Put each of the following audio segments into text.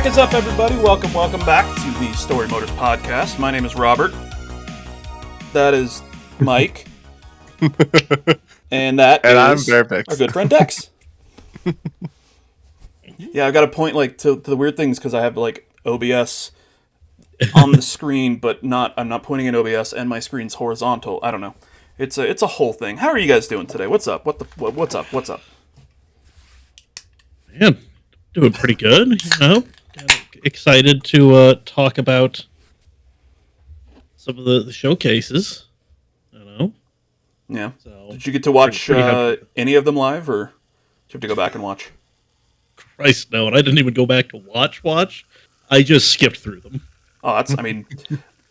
What is up, everybody? Welcome back to the Story Motors Podcast. My name is Robert. That is Mike. And that is I'm VerumDex. our good friend Dex. Yeah, I've got to point to the weird things because I have OBS on the screen, but I'm not pointing in OBS, and my screen's horizontal. I don't know. It's a whole thing. How are you guys doing today? What's up? What's up? Man, doing pretty good. Excited to talk about some of the showcases. I don't know. Yeah. So, did you get to watch pretty any of them live, or did you have to go back and watch? Christ, no, and I didn't even go back to watch. I just skipped through them. Oh,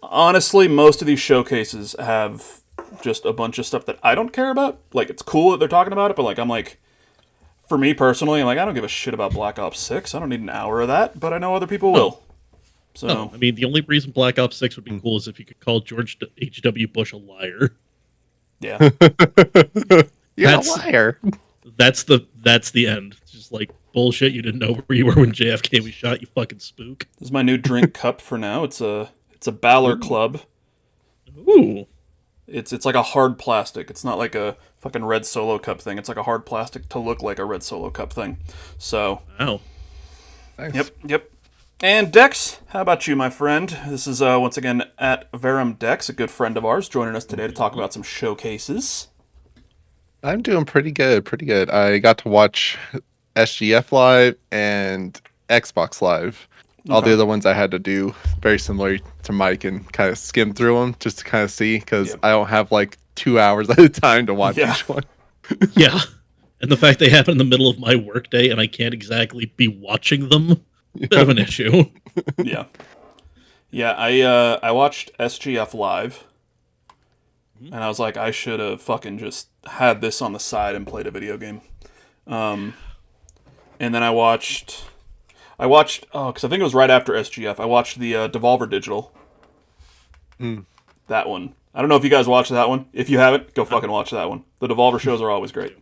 honestly, most of these showcases have just a bunch of stuff that I don't care about. It's cool that they're talking about it, but for me personally, I don't give a shit about Black Ops 6. I don't need an hour of that, but I know other people will. So, No, the only reason Black Ops 6 would be cool is if you could call George H.W. Bush a liar. Yeah. You're a liar. That's the end. It's just bullshit. You didn't know where you were when JFK was shot, you fucking spook. This is my new drink cup for now. It's a Balor Club. Ooh. It's like a hard plastic. It's not like a fucking red Solo cup thing. It's like a hard plastic to look like a red Solo cup thing. So, Wow. Nice. Yep. And Dex, how about you, my friend? This is once again at VerumDex, a good friend of ours, joining us today to talk about some showcases. I'm doing pretty good. I got to watch SGF live and Xbox live. All the other ones I had to do very similar to Mike and kind of skim through them just to kind of see because I don't have 2 hours at a time to watch each one. Yeah. And the fact they happen in the middle of my workday and I can't exactly be watching them, bit of an issue. Yeah. I watched SGF live, and I was like, I should have fucking just had this on the side and played a video game. And then I watched, because I think it was right after SGF, I watched the Devolver Digital. That one. I don't know if you guys watched that one. If you haven't, go fucking watch that one. The Devolver shows are always great.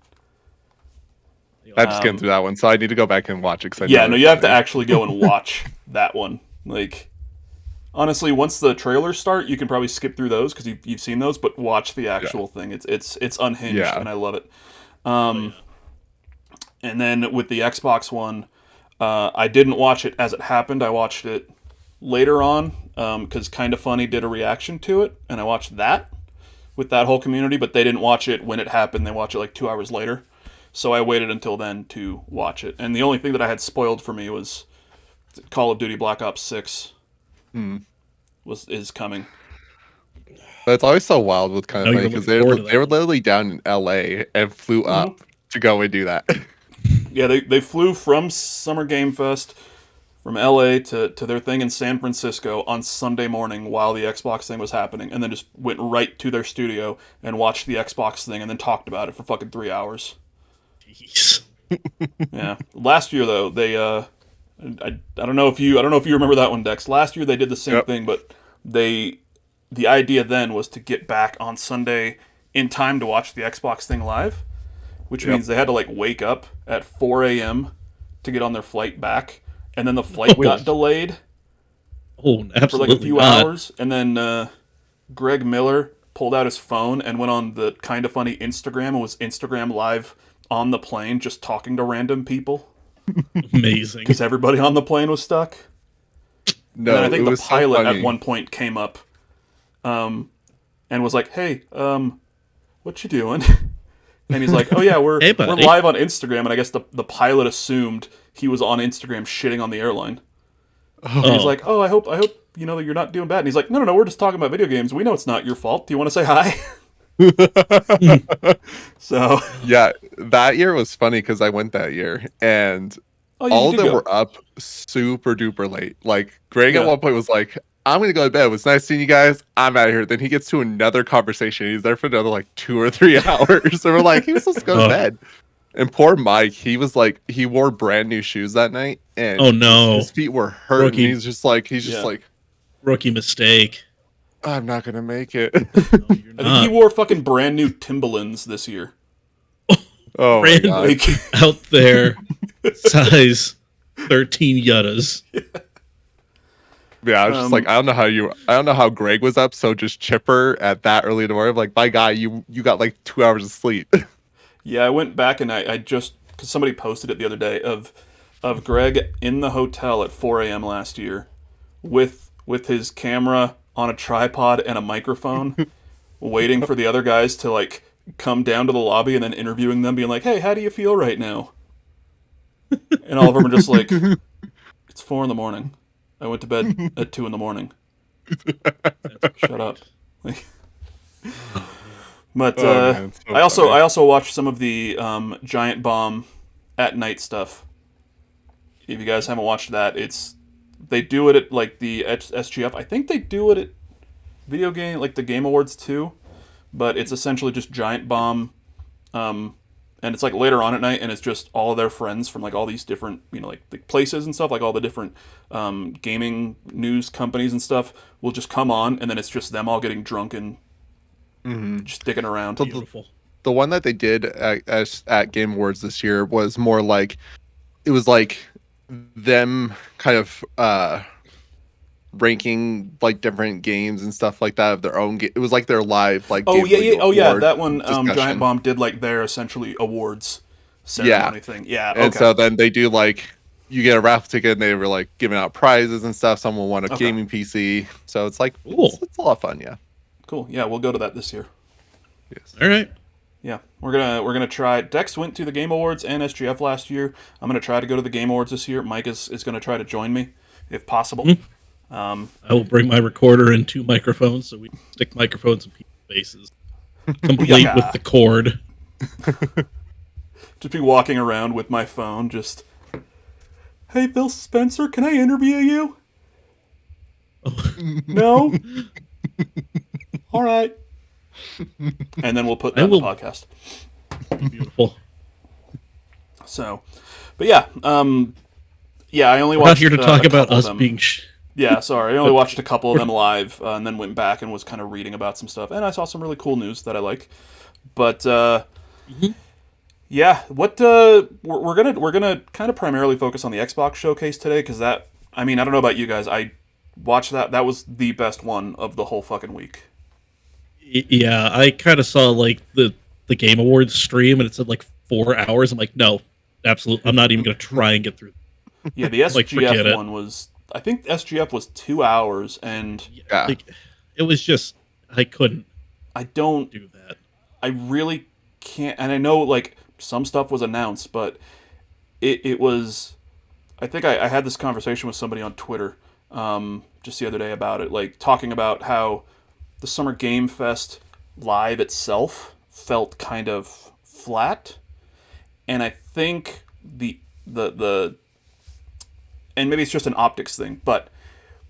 I just skimmed through that one, so I need to go back and watch it. You have to actually go and watch that one. Honestly, once the trailers start, you can probably skip through those because you've seen those, but watch the actual thing. It's unhinged, and I love it. And then with the Xbox One, I didn't watch it as it happened. I watched it later on because Kinda Funny did a reaction to it, and I watched that with that whole community, but they didn't watch it when it happened. They watched it 2 hours later. So I waited until then to watch it. And the only thing that I had spoiled for me was Call of Duty Black Ops 6 is coming. But it's always so wild with Kinda Funny because they were literally down in LA and flew up to go and do that. Yeah, they flew from Summer Game Fest from LA to their thing in San Francisco on Sunday morning while the Xbox thing was happening, and then just went right to their studio and watched the Xbox thing and then talked about it for fucking 3 hours. Jeez. Yeah. Last year though, they I don't know if you remember that one, Dex. Last year they did the same thing, but the idea then was to get back on Sunday in time to watch the Xbox thing live, which means they had to wake up at 4 a.m. to get on their flight back, and then the flight got delayed for a few hours, and then Greg Miller pulled out his phone and went on the Kinda Funny Instagram and was Instagram live on the plane just talking to random people. Amazing. Because everybody on the plane was stuck. No, and I think the pilot at one point came up and was like, hey, what you doing? And he's like, oh yeah, we're live on Instagram. And I guess the pilot assumed he was on Instagram shitting on the airline. And he's like, oh, I hope you know that you're not doing bad. And he's like, no, we're just talking about video games. We know it's not your fault. Do you want to say hi? So yeah, that year was funny because I went that year and all of them were up super duper late. Greg at one point was like, I'm gonna go to bed. It was nice seeing you guys. I'm out of here. Then he gets to another conversation. He's there for another 2 or 3 hours. So we're like, he was supposed to go to bed. And poor Mike, he was he wore brand new shoes that night, and his feet were hurting. He's just like rookie mistake. I'm not gonna make it. I think he wore fucking brand new Timberlands this year. Oh my God. Out there, size 13 Yuttas. Yeah, I was just like, I don't know how Greg was up so just chipper at that early in the morning. Like, my guy, you got like 2 hours of sleep. Yeah, I went back and I just, because somebody posted it the other day of Greg in the hotel at 4 a.m. last year with his camera on a tripod and a microphone, waiting for the other guys to like come down to the lobby and then interviewing them, being like, "Hey, how do you feel right now?" And all of them are just like, "It's 4 in the morning. I went to bed at 2 in the morning. Shut up." But man, so I also watched some of the Giant Bomb at night stuff. If you guys haven't watched that, they do it at like the SGF. I think they do it at video game, like the Game Awards too. But it's essentially just Giant Bomb, and it's like later on at night, and it's just all of their friends from like all these different, like places and stuff, like all the different gaming news companies and stuff will just come on, and then it's just them all getting drunk and just dicking around. Beautiful. The one that they did at Game Awards this year was more like, it was like them kind of ranking like different games and stuff like that of their own. It was like their live like. That one. Giant Bomb did like their essentially awards ceremony thing. Yeah, and so then they do like, you get a raffle ticket and they were like giving out prizes and stuff. Someone won a gaming PC, so it's like it's a lot of fun. Yeah, cool. Yeah, we'll go to that this year. Yes. All right. Yeah, we're gonna try. Dex went to the Game Awards and SGF last year. I'm gonna try to go to the Game Awards this year. Mike is gonna try to join me if possible. I will bring my recorder and 2 microphones, so we stick microphones in people's faces, complete with the cord. Just be walking around with my phone, just, "Hey, Phil Spencer, can I interview you?" No? All right. And then we'll put that in the podcast. Beautiful. So, but yeah, I only watched. Not here to talk about us being. Yeah, sorry. I only watched a couple of them live, and then went back and was kind of reading about some stuff, and I saw some really cool news that I like. But yeah, what we're gonna kind of primarily focus on the Xbox showcase today, because that, I mean, I don't know about you guys, I watched that. That was the best one of the whole fucking week. Yeah, I kind of saw like the Game Awards stream, and it said like 4 hours. I'm like, no, absolutely, I'm not even gonna try and get through. Yeah, the SGF one was. I think SGF was 2 hours, and it was just, I couldn't. I don't do that. I really can't, and I know like some stuff was announced, but it was. I think I had this conversation with somebody on Twitter just the other day about it, like talking about how the Summer Game Fest live itself felt kind of flat, and I think the and maybe it's just an optics thing, but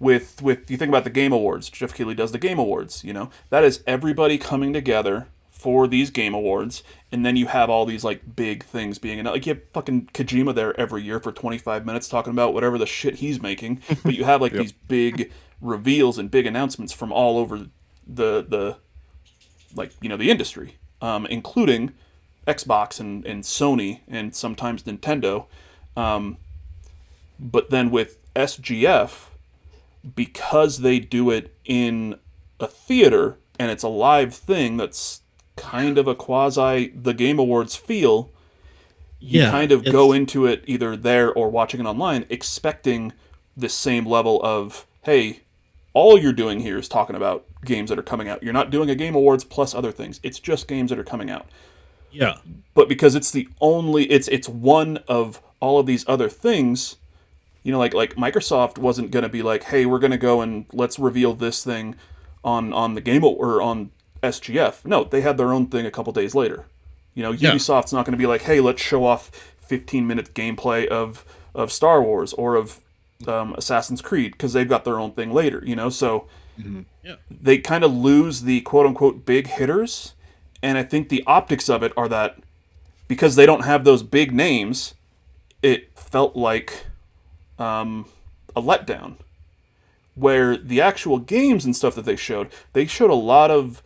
with you think about the Game Awards, Jeff Keighley does the Game Awards, that is everybody coming together for these Game Awards, and then you have all these like big things being, like you have fucking Kojima there every year for 25 minutes talking about whatever the shit he's making, but you have like these big reveals and big announcements from all over the like, the industry, including Xbox and Sony and sometimes Nintendo. But then with SGF, because they do it in a theater and it's a live thing that's kind of a quasi the Game Awards feel, you kind of go into it either there or watching it online expecting the same level of, hey, all you're doing here is talking about games that are coming out. You're not doing a Game Awards plus other things. It's just games that are coming out. Yeah. But because it's it's one of all of these other things, like Microsoft wasn't going to be like, hey, we're going to go and let's reveal this thing on the game or on SGF. No, they had their own thing a couple days later. Ubisoft's not going to be like, hey, let's show off 15-minute gameplay of Star Wars or of Assassin's Creed, because they've got their own thing later, so they kind of lose the quote-unquote big hitters, and I think the optics of it are that because they don't have those big names, it felt like a letdown, where the actual games and stuff that they showed a lot of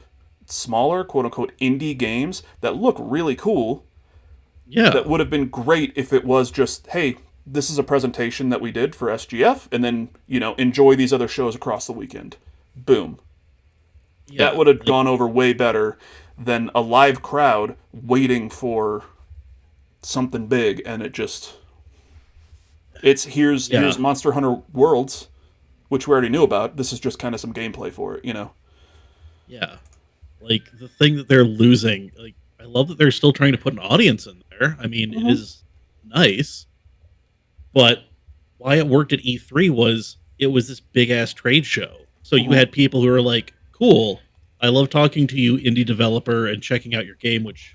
smaller quote-unquote indie games that look really cool, that would have been great if it was just, hey, this is a presentation that we did for SGF, and then, enjoy these other shows across the weekend. Boom. Yeah, that would have gone over way better than a live crowd waiting for something big, and here's Monster Hunter Worlds, which we already knew about. This is just kind of some gameplay for it, Yeah. Like, the thing that they're losing, like, I love that they're still trying to put an audience in there. I mean, it is nice, but why it worked at E3 was it was this big-ass trade show. So you had people who were like, cool, I love talking to you, indie developer, and checking out your game, which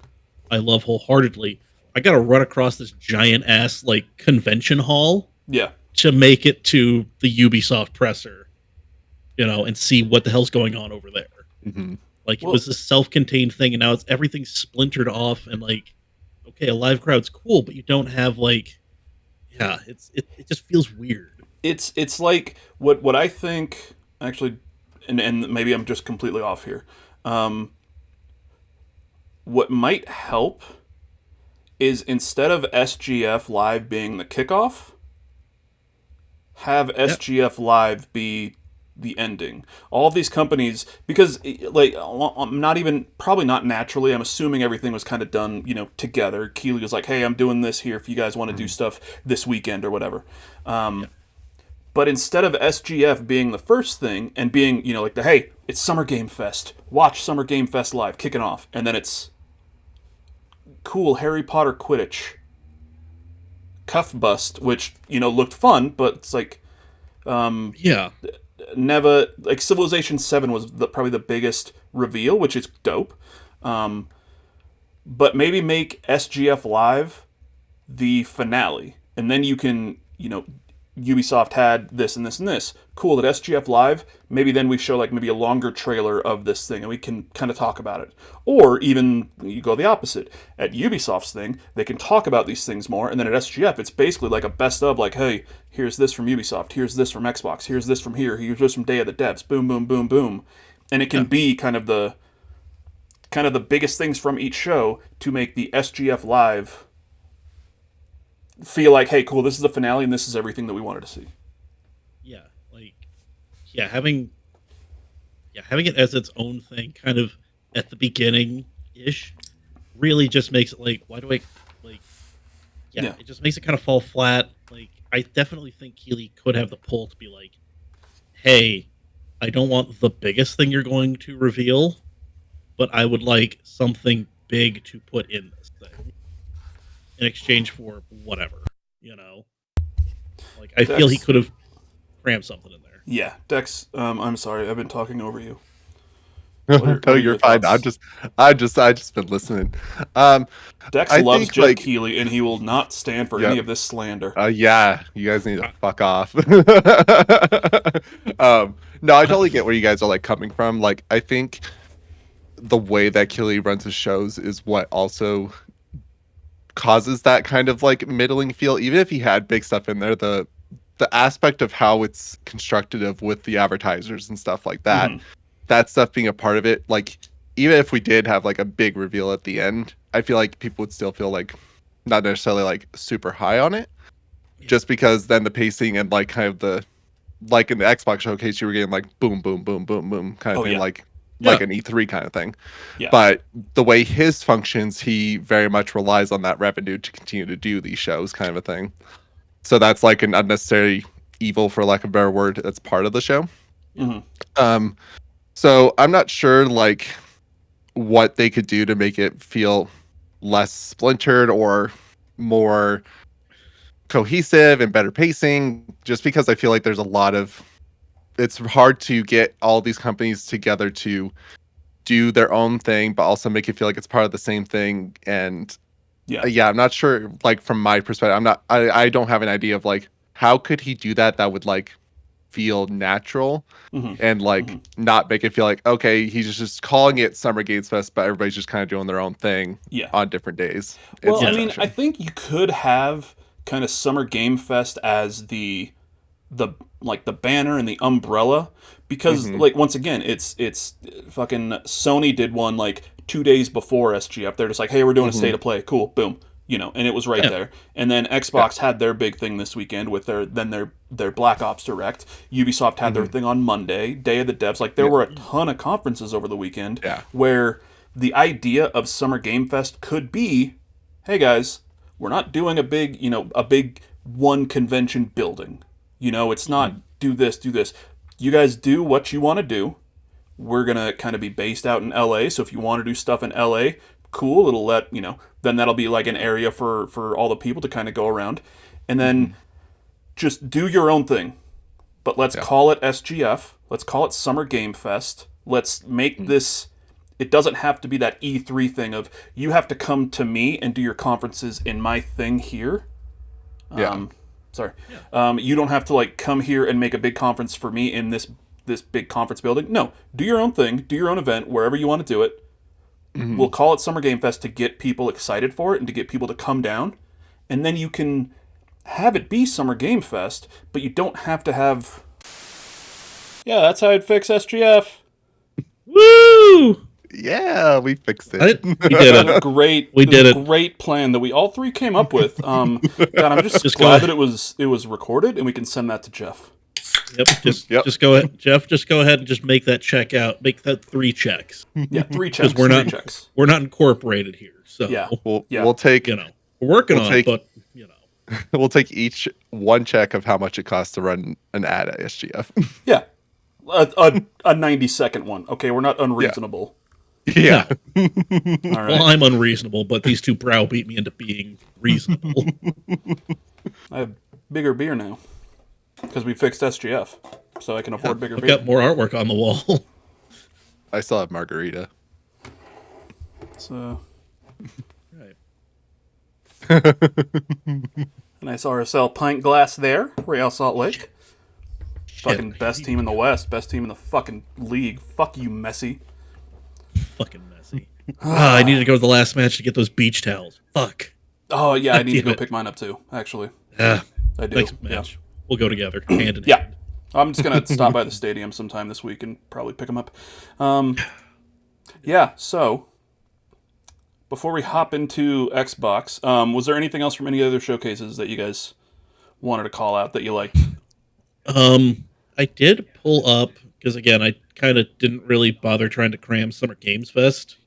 I love wholeheartedly. I gotta run across this giant-ass, like, convention hall to make it to the Ubisoft presser, and see what the hell's going on over there. Mm-hmm. Like, it was a self-contained thing, and now everything's splintered off, and, like, okay, a live crowd's cool, but you don't have, like, it just feels weird. It's like what I think, actually, and maybe I'm just completely off here. What might help is, instead of SGF Live being the kickoff, have SGF Live be the ending. All of these companies, because, like, probably not naturally, I'm assuming everything was kind of done, together. Keighley was like, hey, I'm doing this here if you guys want to do stuff this weekend or whatever. But instead of SGF being the first thing and being, like, hey, it's Summer Game Fest, watch Summer Game Fest Live, kicking off, and then it's cool Harry Potter Quidditch cuff bust, which, looked fun, but it's like, never, like, Civilization 7 was probably the biggest reveal, which is dope. But maybe make SGF Live the finale, and then you can, Ubisoft had this and this and this. Cool, at SGF Live, maybe then we show, like, maybe a longer trailer of this thing, and we can kind of talk about it. Or even, you go the opposite. At Ubisoft's thing, they can talk about these things more, and then at SGF, it's basically like a best of, like, hey, here's this from Ubisoft, here's this from Xbox, here's this from here, here's this from Day of the Devs, boom, boom, boom, boom. And it can be kind of the biggest things from each show to make the SGF Live feel like, hey, cool, this is the finale, and this is everything that we wanted to see. Having it as its own thing, kind of at the beginning ish, really just makes it like, why do I like? It just makes it kind of fall flat. Like, I definitely think Keighley could have the pull to be like, hey, I don't want the biggest thing you're going to reveal, but I would like something big to put in this thing in exchange for whatever, Like, I feel he could have crammed something in there. Yeah, Dex, I'm sorry, I've been talking over you. No, you're fine. I just been listening. Dex loves Jeff Keighley, and he will not stand for any of this slander. Yeah, you guys need to fuck off. No, I totally get where you guys are, like, coming from. Like, I think the way that Keighley runs his shows is what also causes that kind of, like, middling feel. Even if he had big stuff in there, the aspect of how it's constructed with the advertisers and stuff like that, that stuff being a part of it, like, even if we did have, like, a big reveal at the end, I feel like people would still feel, like, not necessarily, like, super high on it, just because then the pacing and, like, kind of like, in the Xbox showcase, you were getting, like, boom, boom, boom, boom, boom kind of thing, like an E3 kind of thing. But the way his functions, he very much relies on that revenue to continue to do these shows, kind of a thing. So that's, like, an unnecessary evil, for lack of a better word, that's part of the show. So I'm not sure, like, what they could do to make it feel less splintered or more cohesive and better pacing, just because I feel like there's a lot of... It's hard to get all these companies together to do their own thing, but also make it feel like it's part of the same thing. And I'm not sure, like, from my perspective, I don't have an idea of, like, how could he do that would, like, feel natural and, like, not make it feel like, okay, he's just calling it Summer Games Fest, but everybody's just kind of doing their own thing on different days. Well, I mean, I think you could have kind of Summer Game Fest as the like, the banner and the umbrella, because like, once again, it's fucking Sony did one, like, 2 days before SGF. They're just like, hey, we're doing a state of play, cool, boom, and it was right there. And then Xbox had their big thing this weekend with their Black Ops Direct. Ubisoft had their thing on Monday, Day of the Devs. Like, there were a ton of conferences over the weekend where the idea of Summer Game Fest could be, hey guys, we're not doing a big one convention building. It's not do this. You guys do what you want to do. We're going to kind of be based out in LA. So if you want to do stuff in LA, cool. It'll then that'll be like an area for all the people to kind of go around. And then just do your own thing. But let's call it SGF. Let's call it Summer Game Fest. Let's make this... It doesn't have to be that E3 thing of, you have to come to me and do your conferences in my thing here. You don't have to like come here and make a big conference for me in this big conference building. No, do your own thing, do your own event wherever you want to do it. We'll call it Summer Game Fest to get people excited for it and to get people to come down. And then you can have it be Summer Game Fest, but you don't have to have... Yeah, that's how I'd fix SGF. Woo! Yeah, we fixed it. We did it. Great plan that we all three came up with. God, I'm just glad that it was recorded and we can send that to Jeff. Yep. Just go ahead, Jeff. Just go ahead and just make that check out. Make that 3 checks. Yeah, 3 checks. Because we're not incorporated here. So we'll take. We're working on it, but we'll take each 1 check of how much it costs to run an ad at SGF. Yeah, a 90-second one. Okay, we're not unreasonable. Yeah. All right. Well, I'm unreasonable, but these 2 browbeat me into being reasonable. I have bigger beer now because we fixed SGF, so I can afford bigger beer. I've got more artwork on the wall. I still have margarita. So, right. Nice RSL pint glass there, Real Salt Lake. Fucking best team in the West, best team in the fucking league. Fuck you, Messi. Fucking messy. I needed to go to the last match to get those beach towels. Fuck. Oh yeah, I need to go pick mine up too. Actually, yeah, I do. Next match, we'll go together, hand in hand. Yeah, I'm just gonna stop by the stadium sometime this week and probably pick them up. Yeah. So before we hop into Xbox, was there anything else from any other showcases that you guys wanted to call out that you liked? I did pull up because again, I kind of didn't really bother trying to cram Summer Games Fest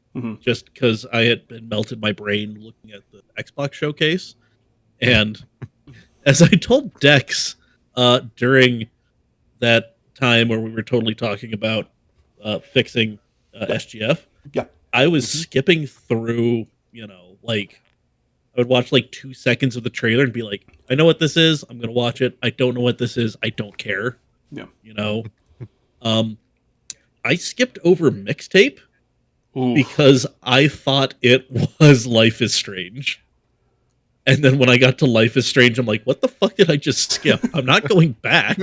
just because I had been melted my brain looking at the Xbox showcase. And as I told Dex during that time where we were totally talking about fixing SGF, I was skipping through, like I would watch like 2 seconds of the trailer and be like, I know what this is. I'm going to watch it. I don't know what this is. I don't care. Yeah. I skipped over Mixtape because I thought it was Life is Strange. And then when I got to Life is Strange, I'm like, what the fuck did I just skip? I'm not going back.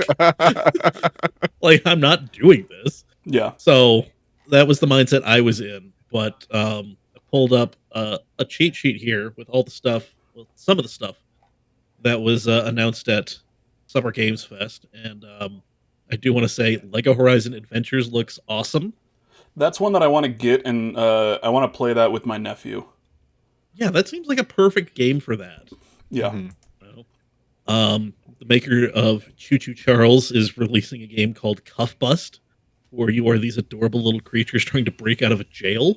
Like, I'm not doing this. Yeah. So that was the mindset I was in. But I pulled up a cheat sheet here with all the stuff, well, some of the stuff that was announced at Summer Games Fest. And I do want to say Lego Horizon Adventures looks awesome. That's one that I want to get, and I want to play that with my nephew. Yeah, that seems like a perfect game for that. Yeah. The maker of Choo Choo Charles is releasing a game called Cuff Bust, where you are these adorable little creatures trying to break out of a jail.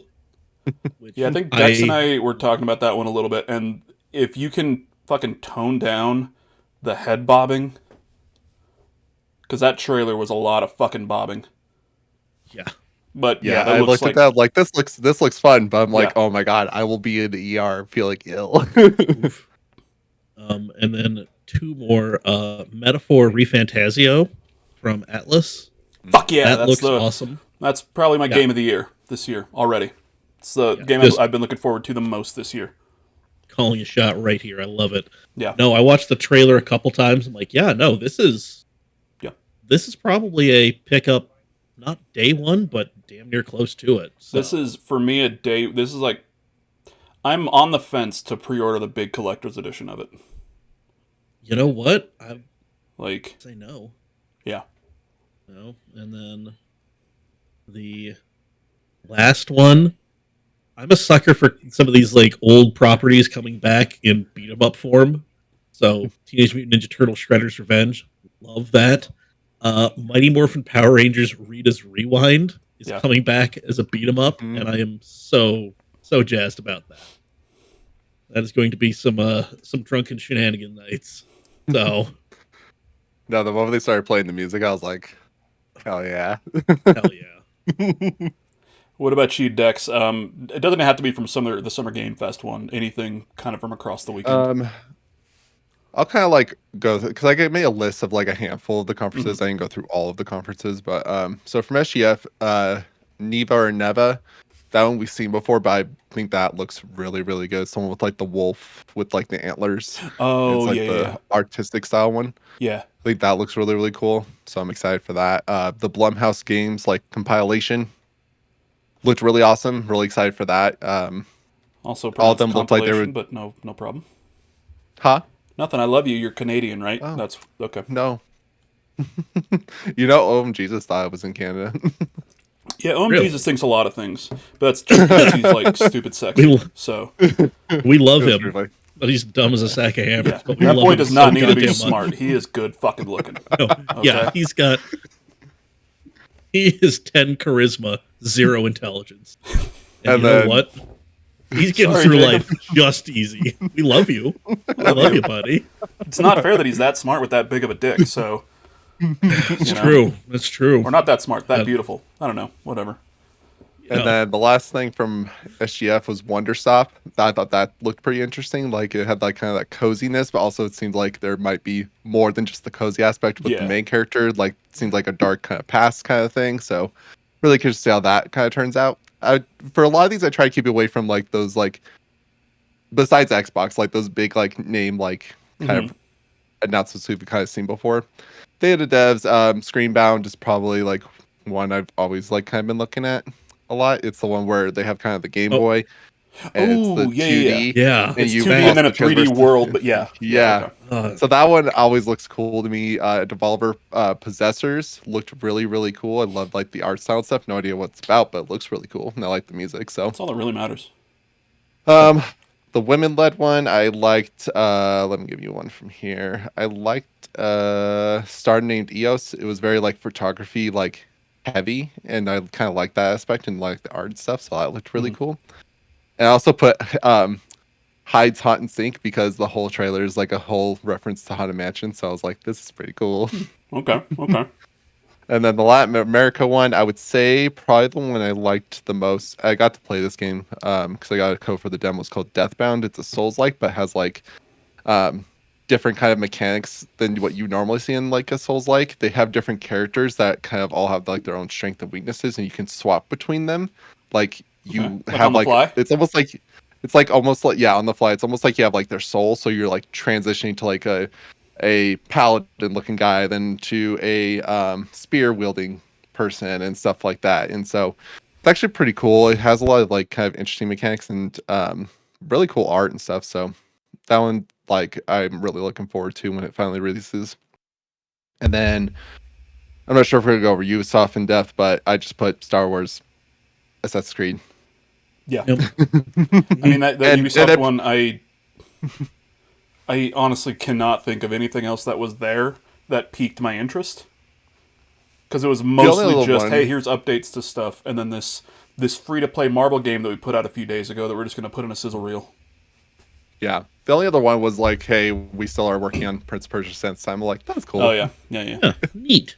Yeah, I think Dex and I were talking about that one a little bit, and if you can fucking tone down the head bobbing, because that trailer was a lot of fucking bobbing. Yeah. But yeah, I looked at that like this looks fun, but I'm like, oh my god, I will be in the ER feeling ill. And then 2 more Metaphor Refantasio from Atlas. Fuck yeah, that looks awesome. That's probably my game of the year this year already. It's the game I've been looking forward to the most this year. Calling a shot right here. I love it. Yeah. No, I watched the trailer a couple times. I'm like, this is probably a pickup, not day one, but damn near close to it. So. This is, for me, this is like, I'm on the fence to pre-order the big collector's edition of it. You know what? I say no. Yeah. No. And then the last one, I'm a sucker for some of these like old properties coming back in beat 'em up form. So Teenage Mutant Ninja Turtle Shredder's Revenge, love that. Mighty Morphin Power Rangers Rita's Rewind is coming back as a beat 'em up, and I am so jazzed about that. That is going to be some drunken shenanigan nights. So no, the moment they started playing the music, I was like, hell yeah. hell yeah. What about you, Dex? It doesn't have to be from the Summer Game Fest one. Anything kind of from across the weekend. I'll kind of like go because I made a list of like a handful of the conferences. I didn't go through all of the conferences, but so from SGF, Neva or Neva, that one we've seen before, but I think that looks really, really good. Someone with like the wolf with like the antlers. Oh, it's like yeah, the artistic style one. Yeah. I think that looks really, really cool. So I'm excited for that. The Blumhouse games like compilation looked really awesome. Really excited for that. Also, all of them looked like they were, but no problem. Huh? Nothing. I love you. You're Canadian, right? Oh, that's okay. No. You know, OMG's thought I was in Canada. Yeah, OMG's thinks a lot of things, but that's just because he's like stupid sexy. So we love him, but he's dumb as a sack of hammers. Yeah. But we that love boy him does so not need to be goddamn smart. much. He is good fucking looking. No, Okay? Yeah, he is 10 charisma, 0 intelligence. And you know what? He's getting through life just easy. We love you. I love you, buddy. It's not fair that he's that smart with that big of a dick, so... It's true. It's true. Or not that smart, that beautiful. I don't know. Whatever. And then the last thing from SGF was Wonderstop. I thought that looked pretty interesting. Like it had like kind of that coziness, but also it seemed like there might be more than just the cozy aspect with the main character. Like it seemed like a dark kind of past kind of thing. So really curious to see how that kind of turns out. For a lot of these, I try to keep away from like those like besides Xbox, like those big like name like kind of announcements we've kind of seen before. Data devs, Screenbound is probably like one I've always like kind of been looking at a lot. It's the one where they have kind of the Game Boy. And it's the 2D. Yeah. It's 2D and then a 3D world, but yeah. Yeah. Okay. So that one always looks cool to me. Devolver Possessors looked really, really cool. I love like the art style and stuff. No idea what it's about, but it looks really cool. And I like the music. So that's all that really matters. The women-led one, I liked. Let me give you one from here. I liked Star Named Eos. It was very like photography, like heavy, and I kind of like that aspect and like the art and stuff. So that looked really cool. And I also put Hyde's Haunt and Sink because the whole trailer is like a whole reference to Haunted Mansion. So I was like, this is pretty cool. Okay. And then the Latin America one, I would say probably the one I liked the most. I got to play this game because I got a code for the demo. It's called Deathbound. It's a Souls-like, but has like different kind of mechanics than what you normally see in like a Souls-like. They have different characters that kind of all have like their own strengths and weaknesses, and you can swap between them. Like you have like it's almost like almost like on the fly. It's almost like you have like their soul, so you're like transitioning to like a paladin looking guy then to a spear wielding person and stuff like that. And so it's actually pretty cool. It has a lot of like kind of interesting mechanics and really cool art and stuff. So that one like I'm really looking forward to when it finally releases. And then I'm not sure if we're gonna go over Ubisoft in depth, but I just put Star Wars Assassin's Creed. Yeah. I mean that Ubisoft one I honestly cannot think of anything else that was there that piqued my interest. Because it was mostly just, hey, here's updates to stuff, and then this free-to-play marble game that we put out a few days ago that we're just going to put in a sizzle reel. Yeah. The only other one was like, hey, we still are working on Prince of Persia Sense Time. I'm like, that's cool. Oh, yeah. Neat.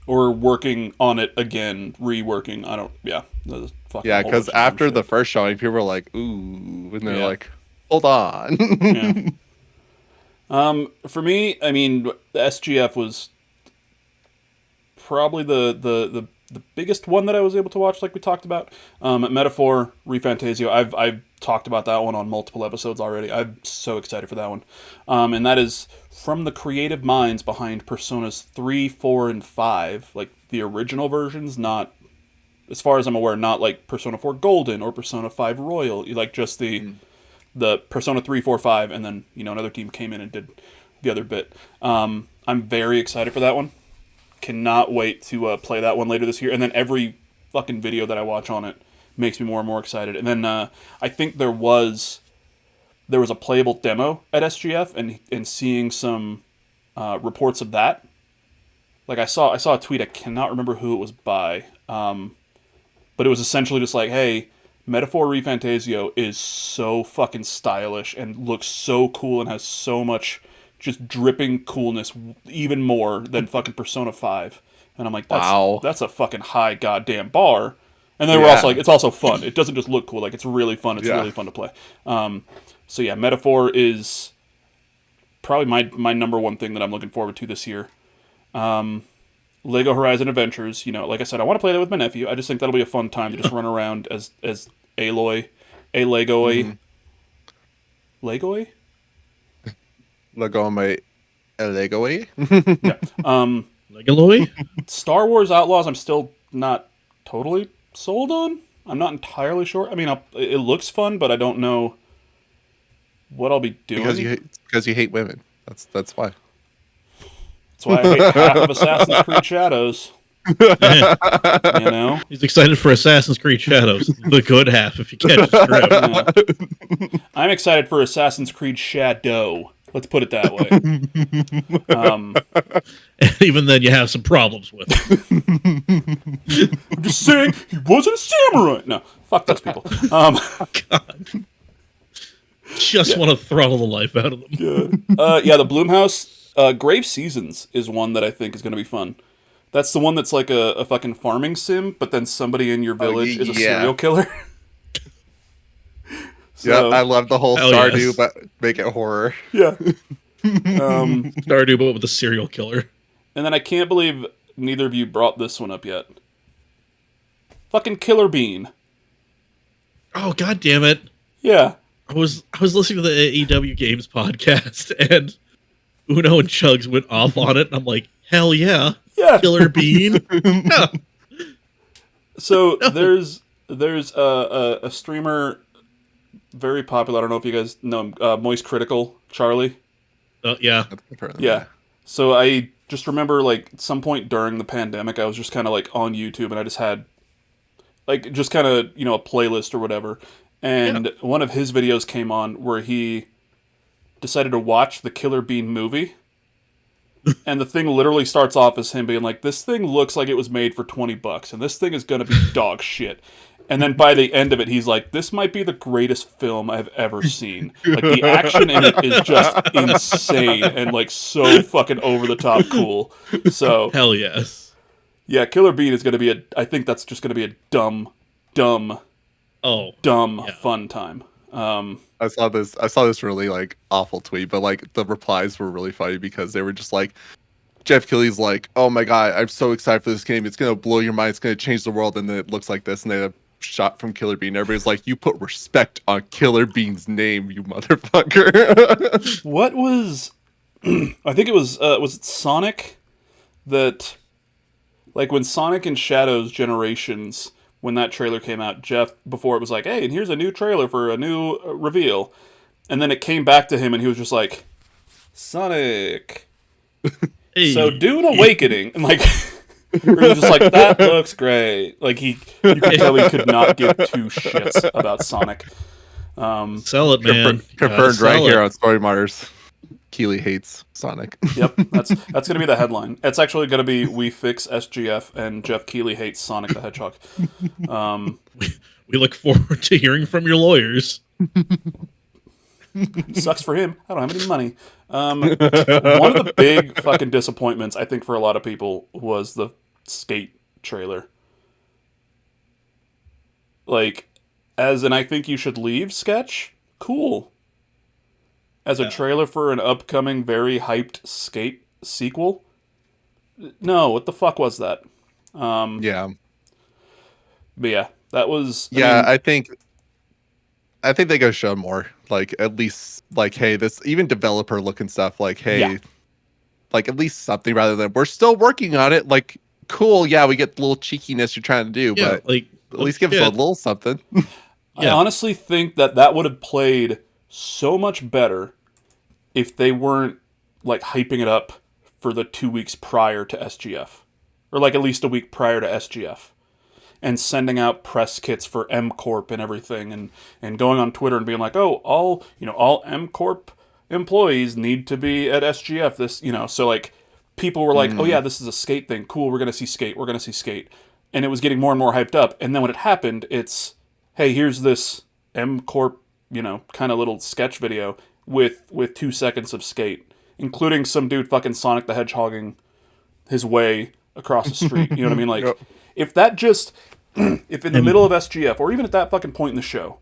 Or working on it again, reworking. Yeah, because after the first showing, people were like, ooh, and they're like, hold on. For me, I mean, the SGF was probably the biggest one that I was able to watch, like we talked about. Metaphor, ReFantazio, I've talked about that one on multiple episodes already. I'm so excited for that one. And that is from the creative minds behind Personas 3, 4, and 5, like the original versions, not, as far as I'm aware, not like Persona 4 Golden or Persona 5 Royal, like just the Persona 3, 4, 5, and then, another team came in and did the other bit. I'm very excited for that one. Cannot wait to play that one later this year. And then every fucking video that I watch on it makes me more and more excited. And then I think there was a playable demo at SGF, and seeing some reports of that. Like I saw a tweet, I cannot remember who it was by, but it was essentially just like, hey, Metaphor ReFantasio is so fucking stylish and looks so cool and has so much just dripping coolness, even more than fucking Persona 5. And I'm like, that's a fucking high goddamn bar. And then we're also like, it's also fun. It doesn't just look cool. Like, it's really fun. It's really fun to play. So yeah, Metaphor is probably my number one thing that I'm looking forward to this year. Lego Horizon Adventures, like I said, I want to play that with my nephew. I just think that'll be a fun time to just run around as Aloy, Legoy. Legoy? Legoy. Legoy? Yeah. Legaloy? Star Wars Outlaws, I'm still not totally sold on. I'm not entirely sure. I mean, it looks fun, but I don't know what I'll be doing. Because you hate women. That's why. That's why I hate half of Assassin's Creed Shadows. He's excited for Assassin's Creed Shadows, the good half, if you catch the drift. Yeah. I'm excited for Assassin's Creed Shadow. Let's put it that way. And even then, you have some problems with it. I'm just saying, he wasn't a samurai. No, fuck those people. God. Just want to throttle the life out of them. Yeah, the Bloomhouse Grave Seasons is one that I think is going to be fun. That's the one that's like a fucking farming sim, but then somebody in your village is a serial killer. So, I love the whole Stardew, but make it horror. Yeah. Stardew, but with a serial killer. And then I can't believe neither of you brought this one up yet. Fucking Killer Bean. Oh, god damn it. Yeah. I was listening to the AEW Games podcast, and Uno and Chugs went off on it, and I'm like, hell yeah. Yeah. Killer Bean. No. So there's a streamer very popular. I don't know if you guys know him, Moist Critical Charlie. Yeah. Yeah. So I just remember, like, at some point during the pandemic, I was just kind of like on YouTube, and I just had like just kind of a playlist or whatever, and one of his videos came on where he decided to watch the Killer Bean movie. And the thing literally starts off as him being like, this thing looks like it was made for $20, and this thing is going to be dog shit. And then by the end of it, he's like, this might be the greatest film I've ever seen. Like, the action in it is just insane and, like, so fucking over-the-top cool. So, hell yes. Yeah, Killer Bean is going to be I think that's just going to be a dumb fun time. I saw this really, like, awful tweet, but, like, the replies were really funny because they were just like, Jeff Keighley's like, oh my god, I'm so excited for this game. It's going to blow your mind. It's going to change the world. And then it looks like this. And they have a shot from Killer Bean. Everybody's like, you put respect on Killer Bean's name, you motherfucker. What was... I think it was it Sonic that... Like, when Sonic and Shadows Generations, when that trailer came out, Jeff, before it was like, hey, and here's a new trailer for a new reveal. And then it came back to him, and he was just like, Sonic... Hey. So do an awakening, and like, he was just like, that looks great. Like, you could tell he could not give two shits about Sonic. Sell it, man. Confirmed right here on Story Martyrs. Keighley hates Sonic. Yep, that's gonna be the headline. It's actually gonna be "We fix SGF" and Jeff Keighley hates Sonic the Hedgehog. We look forward to hearing from your lawyers. Sucks for him. I don't have any money. One of the big fucking disappointments, I think, for a lot of people was the Skate trailer. Like, as an I Think You Should Leave sketch, cool. As a trailer for an upcoming, very hyped Skate sequel, no, what the fuck was that? Yeah. But yeah, that was... I think they gotta show more. Like, at least, like, hey, this even developer looking stuff, like, hey, like, at least something rather than we're still working on it. Like, cool, yeah, we get the little cheekiness you're trying to do, but like, at least give us a little something. I honestly think that would have played so much better if they weren't, like, hyping it up for the 2 weeks prior to SGF. Or, like, at least a week prior to SGF. and sending out press kits for M Corp and everything, and going on Twitter and being like, oh, all M Corp employees need to be at SGF. This, so like people were like, oh yeah, this is a skate thing. Cool, we're gonna see skate, and it was getting more and more hyped up. And then when it happened, it's, hey, here's this M Corp, kind of little sketch video with 2 seconds of skate, including some dude fucking Sonic the Hedgehogging his way across the street. You know what I mean? Like, Yep. if that just, if in the middle of SGF, or even at that fucking point in the show,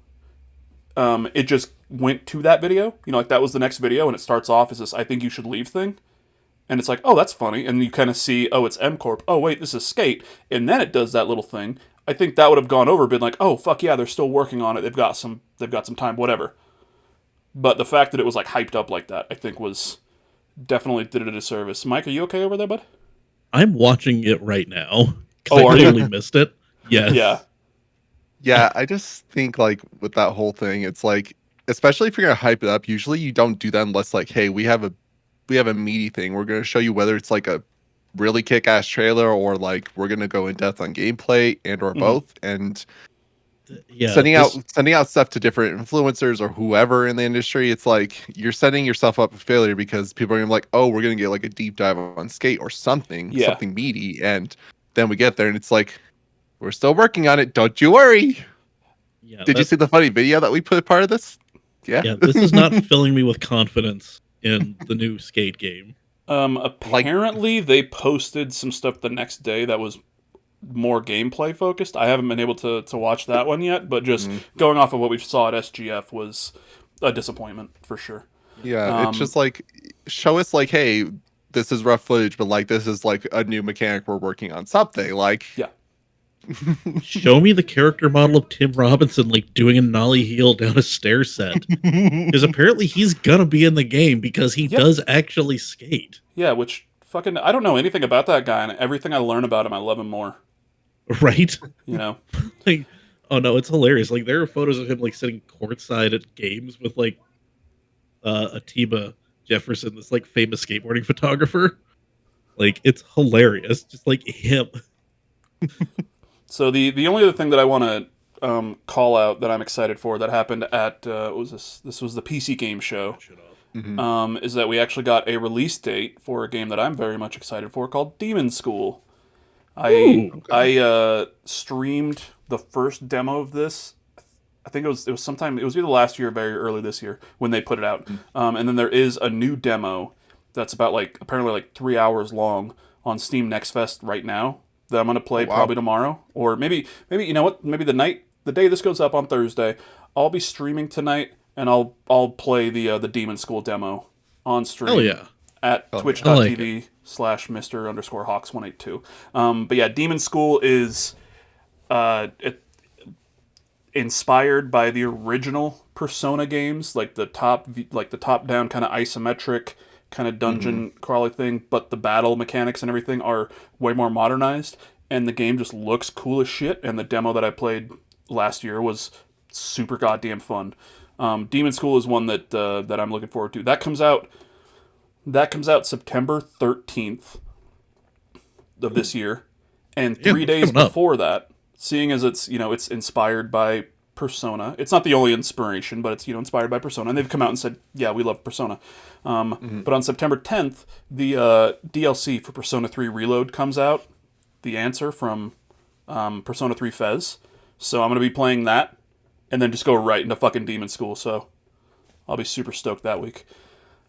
it just went to that video, like that was the next video, and it starts off as this, I think you should leave thing, and it's like, oh, that's funny, and you kind of see, oh, it's M Corp, oh, wait, this is skate, and then it does that little thing. I think that would have gone over, been like, oh, fuck yeah, they're still working on it, they've got some time, whatever. But the fact that it was like hyped up like that, I think was definitely did it a disservice. Mike, are you okay over there, bud? I'm watching it right now. Oh, I are you? totally missed it. Yes. Yeah. Yeah, I just think like with that whole thing, it's like, especially if you're gonna hype it up, usually you don't do that unless like, hey, we have a meaty thing. We're gonna show you whether it's like a really kick-ass trailer or like we're gonna go in depth on gameplay and or both. And sending out stuff to different influencers or whoever in the industry, it's like you're setting yourself up for failure because people are gonna be like, oh, we're gonna get like a deep dive on skate or something meaty, and then we get there and it's like, we're still working on it, don't you worry. Yeah, did you see the funny video that we put part of this? Yeah, this is not filling me with confidence in the new skate game. Apparently they posted some stuff the next day that was more gameplay focused. I haven't been able to watch that one yet, but just going off of what we saw at SGF was a disappointment for sure. Yeah, it's just like, show us like, hey, this is rough footage, but like this is like a new mechanic we're working on, something like. Yeah. Show me the character model of Tim Robinson like doing a nollie heel down a stair set, because apparently he's gonna be in the game because he does actually skate. Yeah, which fucking, I don't know anything about that guy, and everything I learn about him, I love him more. Right? Like, oh no, it's hilarious. Like there are photos of him like sitting courtside at games with like Atiba Jefferson, this like famous skateboarding photographer. Like it's hilarious, just like him. So the only other thing that I want to call out that I'm excited for that happened at what was this? This was the PC Game Show. Is that we actually got a release date for a game that I'm very much excited for called Demon School. I streamed the first demo of this. I think it was sometime, it was either last year or very early this year when they put it out. And then there is a new demo that's about like apparently like 3 hours long on Steam Next Fest right now that I'm gonna play probably tomorrow, or maybe you know what, maybe the day this goes up on Thursday, I'll be streaming tonight and I'll play the Demon School demo on stream. Oh yeah. At twitch.tv/Mr_Hawks182. But yeah, Demon School is inspired by the original Persona games, like the top-down kind of isometric kind of dungeon crawler thing, but the battle mechanics and everything are way more modernized, and the game just looks cool as shit, and the demo that I played last year was super goddamn fun. Demon School is one that I'm looking forward to. That comes out September 13th of this year, and 3 days before that, seeing as it's inspired by Persona. It's not the only inspiration, but it's inspired by Persona, and they've come out and said, yeah, we love Persona. But on September 10th, the DLC for Persona 3 Reload comes out, the answer from Persona 3 Fez. So I'm going to be playing that, and then just go right into fucking Demon School, so I'll be super stoked that week.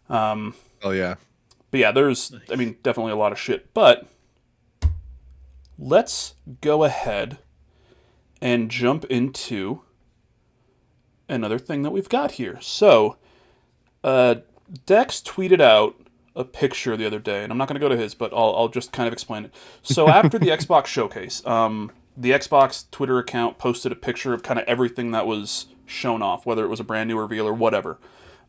Oh yeah. But yeah, there's, definitely a lot of shit. But let's go ahead and jump into another thing that we've got here. So, Dex tweeted out a picture the other day, and I'm not going to go to his, but I'll just kind of explain it. So after the Xbox showcase, the Xbox Twitter account posted a picture of kind of everything that was shown off, whether it was a brand new reveal or whatever.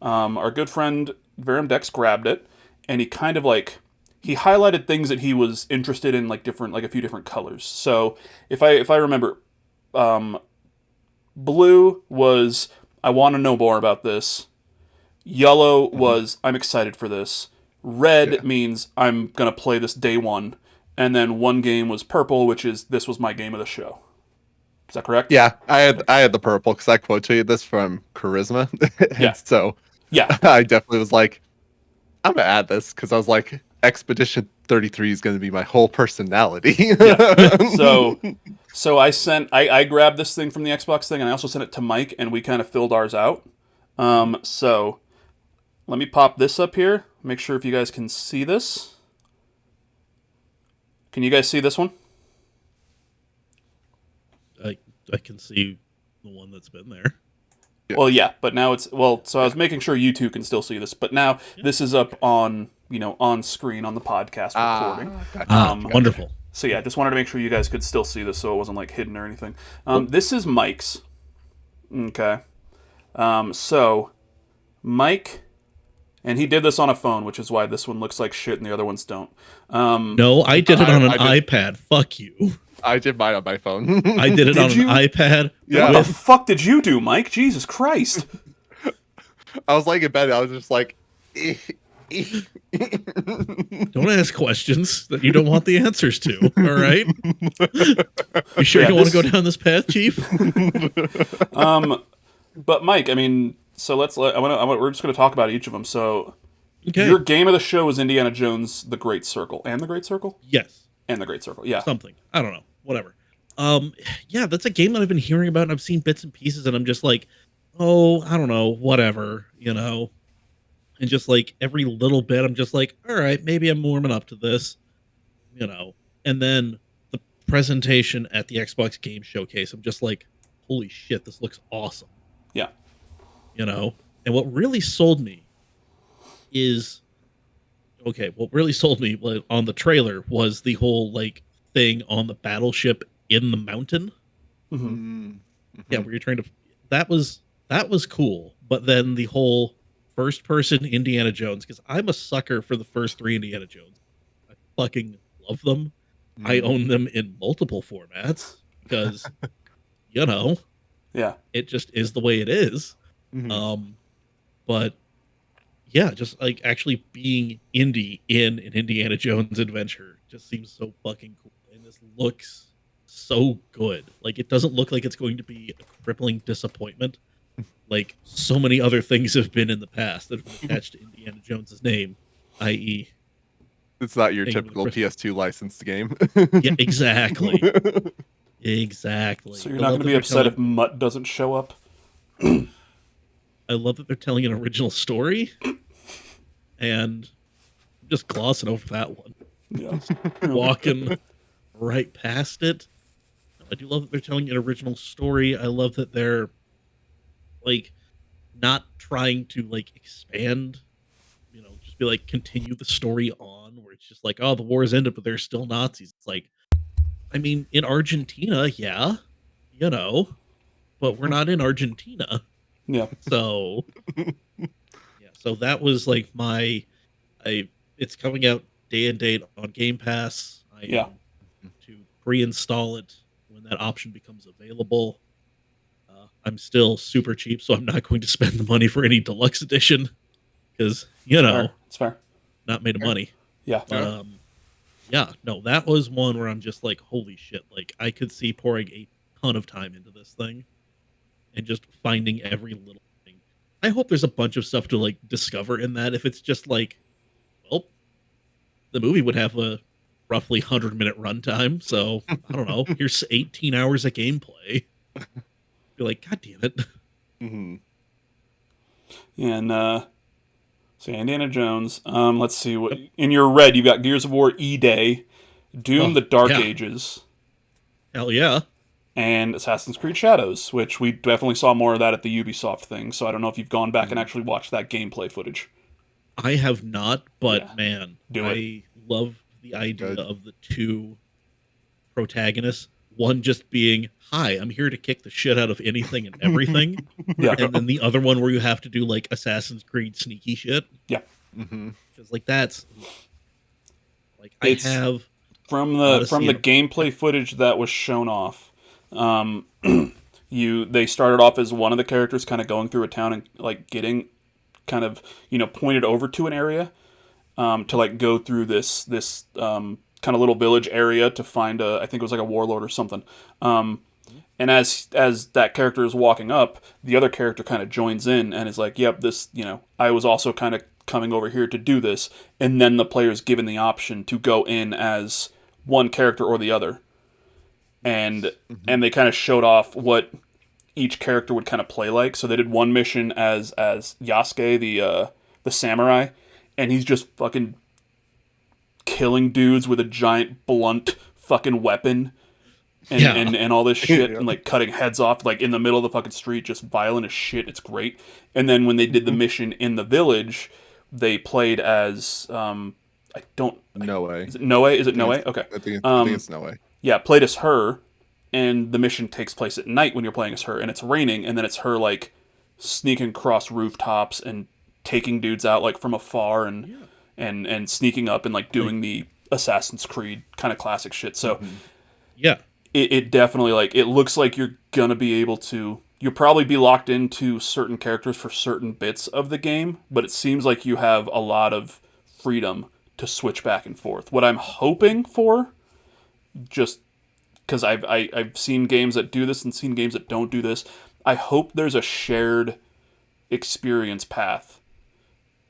Our good friend VerumDex grabbed it, and he kind of he highlighted things that he was interested in, like a few different colors. So if I remember, blue was, I want to know more about this. Yellow was, I'm excited for this. Red means I'm going to play this day one. And then one game was purple, which is, this was my game of the show. Is that correct? Yeah, I had the purple because I quoted this from Charisma, Yeah. and so Yeah. I definitely was like, I'm gonna add this because I was like, Expedition 33 is gonna be my whole personality. Yeah. So I grabbed this thing from the Xbox thing, and I also sent it to Mike, and we kind of filled ours out. So let me pop this up here. Make sure if you guys can see this. Can you guys see this one? I can see the one that's been there. Yeah. Well, yeah, but now it's so I was making sure you two can still see this, but now this is up on on screen on the podcast recording. Gotcha. Wonderful. So yeah, I just wanted to make sure you guys could still see this, so it wasn't like hidden or anything. This is Mike's. Okay. So Mike, and he did this on a phone, which is why this one looks like shit and the other ones don't. No, I did it on an iPad. Fuck you. I did mine on my phone. I did it on an iPad. Yeah. What the fuck did you do, Mike? Jesus Christ. I was laying in bed. I was just like, Don't ask questions that you don't want the answers to. All right. You sure you don't want to go down this path, Chief? But Mike, I mean, so we're just going to talk about each of them. So Okay. your game of the show is Indiana Jones: The Great Circle, and The Great Circle, Yes. and The Great Circle. Yeah. Something. I don't know. Whatever. Yeah, that's a game that I've been hearing about and I've seen bits and pieces and I'm just like, oh, I don't know, whatever, And just like every little bit, I'm just like, all right, maybe I'm warming up to this, And then the presentation at the Xbox Game Showcase, I'm just like, holy shit, this looks awesome. Yeah. And what really sold me is, what really sold me on the trailer was the whole like thing on the battleship in the mountain. Mm-hmm. Yeah, where you're trying to. That was cool, but then the whole first person Indiana Jones, because I'm a sucker for the first 3 Indiana Jones. I fucking love them. I own them in multiple formats because, Yeah. it just is the way it is. But yeah, just like actually being Indy in an Indiana Jones adventure just seems so fucking cool, and this looks so good. Like it doesn't look like it's going to be a crippling disappointment, like so many other things have been in the past that have been attached to Indiana Jones's name, i.e., it's not your typical PS2 licensed game. Yeah, exactly. Exactly. So you're not going to be upset if Mutt doesn't show up? I love that they're telling an original story, and I'm just glossing over that one. Yeah. Walking right past it. I do love that they're telling an original story. I love that they're like not trying to like expand, just be like continue the story on where it's just like, oh, the war has ended, but there's still Nazis. It's like, I mean, in Argentina, yeah, but we're not in Argentina. Yeah. So so that was like it's coming out day and date on Game Pass. I am to pre-install it when that option becomes available. I'm still super cheap, so I'm not going to spend the money for any deluxe edition because It's fair. not made of money. Yeah. But, no, that was one where I'm just like, holy shit! Like I could see pouring a ton of time into this thing and just finding every little thing. I hope there's a bunch of stuff to like discover in that. If it's just like, well, the movie would have a roughly 100-minute runtime, so I don't know. Here's 18 hours of gameplay. You're like, God damn it. Mm-hmm. And so Indiana Jones. Let's see what in your red. You've got Gears of War E-Day, Doom: The Dark Ages. Hell yeah. And Assassin's Creed Shadows, which we definitely saw more of that at the Ubisoft thing. So I don't know if you've gone back and actually watched that gameplay footage. I have not, but man, I love the idea of the two protagonists. One just being, hi, I'm here to kick the shit out of anything and everything. And then the other one where you have to do like Assassin's Creed sneaky shit. Yeah. Because like that's like I have from the gameplay footage that was shown off. They started off as one of the characters kind of going through a town and like getting kind of pointed over to an area to like go through this kind of little village area to find I think it was like a warlord or something. And as that character is walking up, the other character kind of joins in and is like, "Yep, this, I was also kind of coming over here to do this." And then the player's given the option to go in as one character or the other. And they kind of showed off what each character would kind of play like. So they did one mission as Yasuke, the samurai, and he's just fucking killing dudes with a giant blunt fucking weapon. And all this shit, and like cutting heads off like in the middle of the fucking street, just violent as shit. It's great. And then when they did the mission in the village, they played as Noe. Is it Noe? Is it Noe? Okay. I think it's Noe. Yeah, played as her, and the mission takes place at night when you're playing as her, and it's raining, and then it's her like sneaking across rooftops and taking dudes out like from afar, and sneaking up and like doing the Assassin's Creed kind of classic shit. So it definitely, like, it looks like you're gonna be able to. You'll probably be locked into certain characters for certain bits of the game, but it seems like you have a lot of freedom to switch back and forth. What I'm hoping for, just because I've seen games that do this and seen games that don't do this, I hope there's a shared experience path.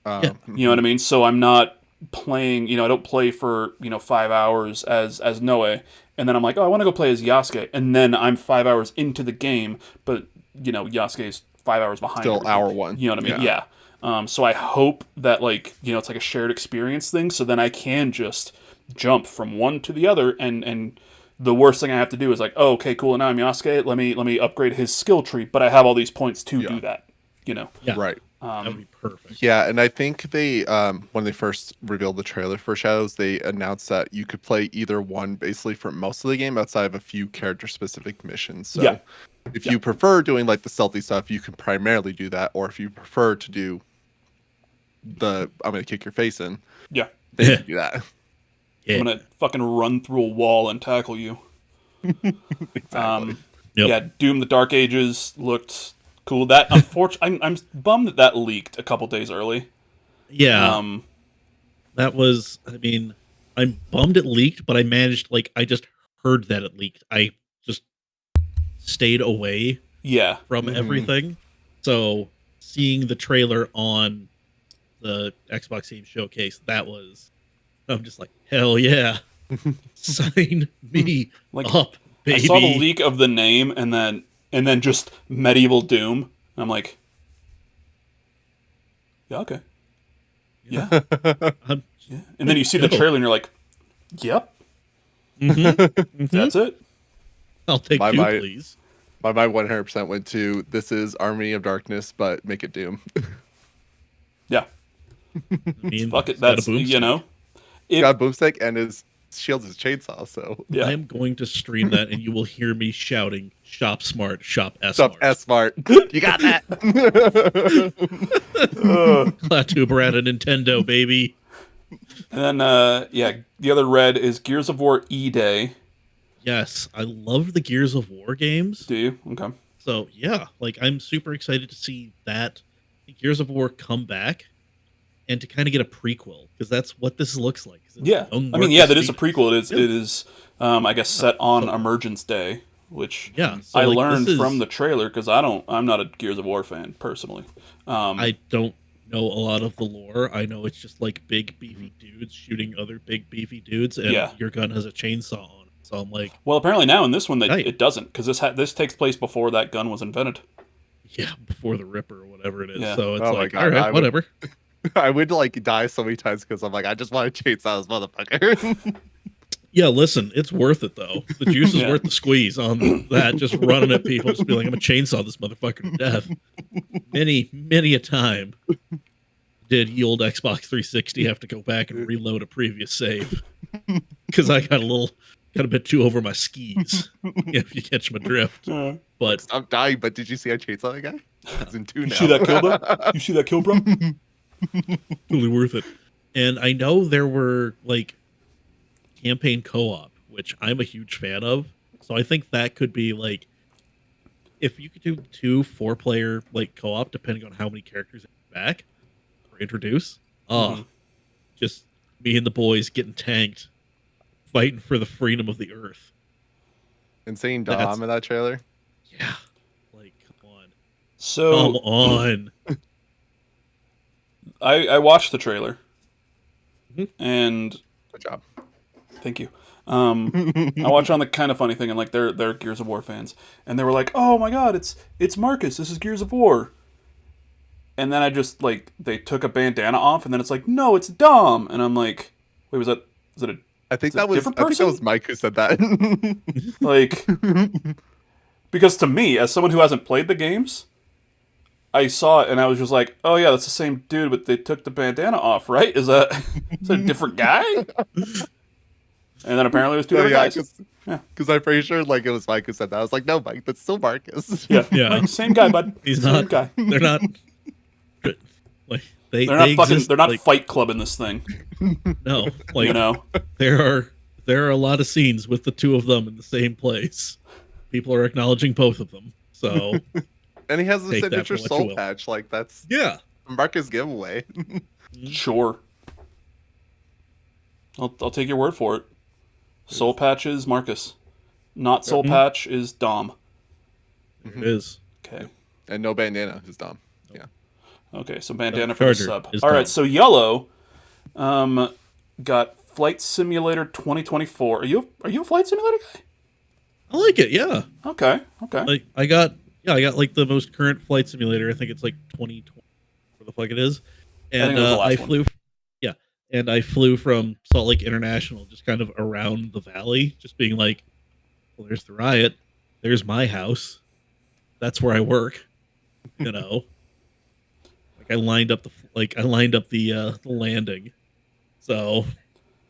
You know what I mean? So I'm not playing, I don't play for, 5 hours as Noe, and then I'm like, oh, I want to go play as Yasuke, and then I'm 5 hours into the game, but, Yasuke's 5 hours behind. Still everything. hour one. You know what I mean? Yeah. So I hope that, like, it's like a shared experience thing, so then I can just jump from one to the other, and the worst thing I have to do is like, oh, okay, cool, now I'm Yasuke, let me upgrade his skill tree, but I have all these points to do that, Yeah. Right. That would be perfect. Yeah, and I think they, when they first revealed the trailer for Shadows, they announced that you could play either one basically for most of the game outside of a few character-specific missions. So if you prefer doing like the stealthy stuff, you can primarily do that, or if you prefer to do the I'm gonna kick your face in, then you can do that. I'm gonna fucking run through a wall and tackle you. Exactly. Yeah, Doom: The Dark Ages looked cool. That I'm bummed that leaked a couple days early. Yeah. That was, I mean, I'm bummed it leaked, but I managed, like, I just heard that it leaked. I just stayed away from everything. So seeing the trailer on the Xbox Game Showcase, I'm just like, hell yeah. Sign me up, baby. I saw the leak of the name and then just Medieval Doom. I'm like, yeah, okay. Yeah. Yeah. And then you see the trailer and you're like, yep. That's it. I'll take two, please. My mind 100% went to, this is Army of Darkness, but make it Doom. Yeah. I mean, fuck it. That's, got a boomstick and his shield is a chainsaw, so I am going to stream that, and you will hear me shouting, "Shop smart, shop S shop smart." S smart. You got that. Clatuber at a Nintendo, baby. And then, the other red is Gears of War E-Day. Yes, I love the Gears of War games. Do you? Okay. So yeah, like, I'm super excited to see that Gears of War come back. And to kind of get a prequel, because that's what this looks like. Yeah, I mean, that is a prequel. It is, I guess, set on Emergence Day, which I learned from the trailer because I'm not a Gears of War fan personally. I don't know a lot of the lore. I know it's just like big beefy dudes shooting other big beefy dudes, and your gun has a chainsaw on it. So I'm like, well, apparently now in this one it doesn't, because this takes place before that gun was invented. Yeah, before the Ripper or whatever it is. Yeah. So it's all right, whatever. I would like die so many times because I'm like, I just want to chainsaw this motherfucker. Yeah, listen, it's worth it though. The juice is worth the squeeze on that. Just running at people, just be like, I'm gonna chainsaw this motherfucker to death. Many a time did the old Xbox 360 have to go back and reload a previous save because I got a bit too over my skis. If you catch my drift. But I'm dying. But did you see I chainsaw that guy? It's in 2 now. You see that kill, bro? You see that kill, bro? Totally worth it. And I know there were like campaign co-op, which I'm a huge fan of. So I think that could be like, if you could do 2 4-player like co-op, depending on how many characters back or introduce. Just me and the boys getting tanked, fighting for the freedom of the earth. Insane Dom in that trailer. Yeah. Like, come on. So Come on. I watched the trailer, and Good job. thank you. I watched on the Kind of Funny thing, and like they're Gears of War fans, and they were like, "Oh my god, it's Marcus. This is Gears of War." And then I just like they took a bandana off, and then it's like, "No, it's Dom," and I'm like, "Wait, was it a I think that was Mike who said that. like?" Because to me, as someone who hasn't played the games, I saw it and I was just like, "Oh yeah, that's the same dude, but they took the bandana off, right? Is that a different guy?" And then apparently it was two different guys. Because I'm pretty sure like it was Mike who said that. I was like, "No, Mike, that's still Marcus." Yeah. Like, same guy, bud. He's same not. guy. They're not. Like They're not fucking. exist, They're not like, Fight Club in this thing. No, like You know. there are a lot of scenes with the two of them in the same place. People are acknowledging both of them. So And he has the Take that signature for what you soul will. patch. Like that's yeah. Marcus giveaway. Sure. I'll take your word for it. Soul Patch is Marcus. Not Soul Patch is Dom. It is. Okay. And no bandana is Dom. Yeah. Okay, so bandana for the Charger sub. is All right, Dom. so Yellow got Flight Simulator 2024. Are you a Flight Simulator guy? I like it. Yeah. Okay. Like I got like the most current flight simulator. I think it's like 2020, where the fuck it is. And think it was the last I one. flew. Yeah, and I flew from Salt Lake International, just kind of around the valley, just being like, "Well, there's the riot. There's my house. That's where I work." You know. Like I lined up the landing. So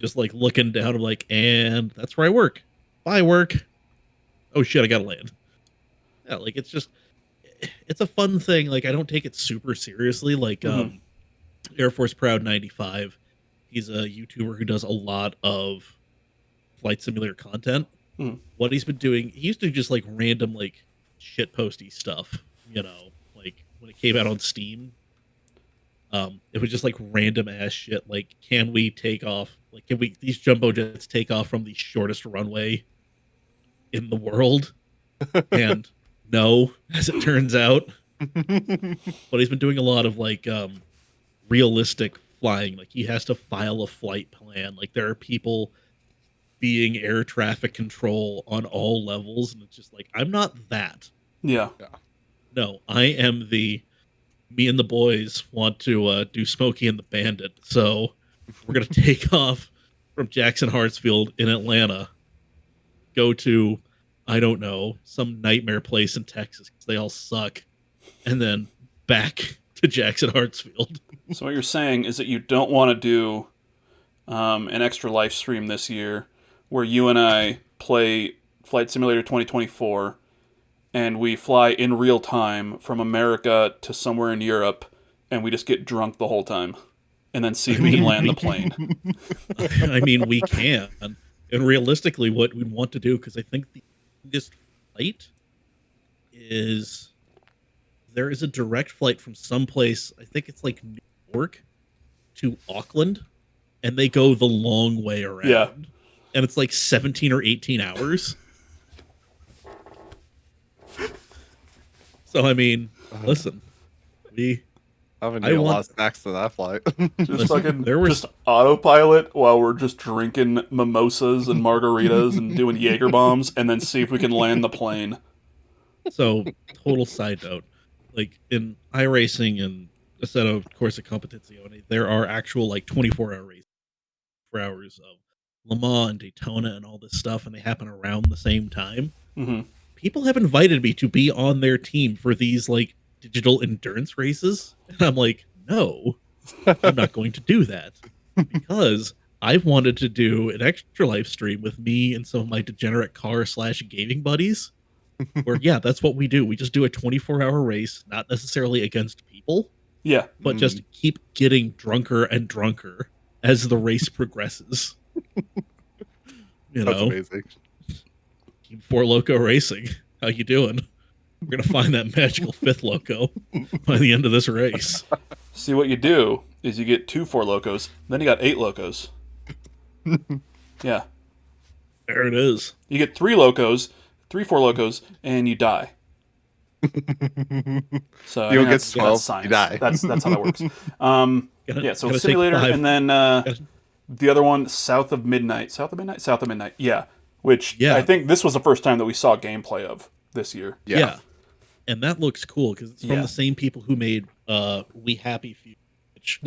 just like looking down, I'm like, and that's where I work. Bye work. Oh shit, I gotta land. Yeah, like it's a fun thing. Like I don't take it super seriously. Like Air Force Proud 95. He's a YouTuber who does a lot of flight simulator content. What he's been doing, he used to just like random like shit posty stuff, you know, like when it came out on Steam. It was just like random ass shit. Like, can we take off? Like, can we these jumbo jets take off from the shortest runway in the world? And no, as it turns out. But he's been doing a lot of like realistic flying. Like he has to file a flight plan. Like there are people being air traffic control on all levels, and it's just like I'm not that. Yeah. No, I am me and the boys want to do Smokey and the Bandit. So we're going to take off from Jackson Hartsfield in Atlanta, go to, I don't know, some nightmare place in Texas because they all suck, and then back to Jackson Hartsfield. So what you're saying is that you don't want to do an extra live stream this year where you and I play Flight Simulator 2024 and we fly in real time from America to somewhere in Europe, and we just get drunk the whole time, and then see if we can land the plane. I mean, we can. And realistically, what we'd want to do, because I think the longest flight is there is a direct flight from someplace, I think it's like New York to Auckland, and they go the long way around. Yeah. And it's like 17 or 18 hours. So, I mean, listen, I haven't eaten a lot of snacks to that flight. Just just autopilot while we're just drinking mimosas and margaritas and doing Jaeger bombs, and then see if we can land the plane. So, total side note, like in iRacing and instead of Corsa Competizione, there are actual like 24-hour races, 4 hours of Le Mans and Daytona and all this stuff, and they happen around the same time. Mm-hmm. People have invited me to be on their team for these like digital endurance races, and I'm like, no, I'm not going to do that because I've wanted to do an extra live stream with me and some of my degenerate car/gaming buddies. Where that's what we do. We just do a 24-hour race, not necessarily against people, but just keep getting drunker and drunker as the race progresses. That's amazing. Team 4 Loco Racing. How you doing? We're going to find that magical 5th Loco by the end of this race. See, what you do is you get 2 4 Locos, then you got 8 Locos. Yeah. There it is. You get 3 Locos, 3 Four Locos, and you die. So you don't get that's 12, science. you die. That's how that works. So simulator, and then the other one, South of Midnight. Yeah, which I think this was the first time that we saw gameplay of this year. Yeah. And that looks cool because it's from the same people who made We Happy Few, which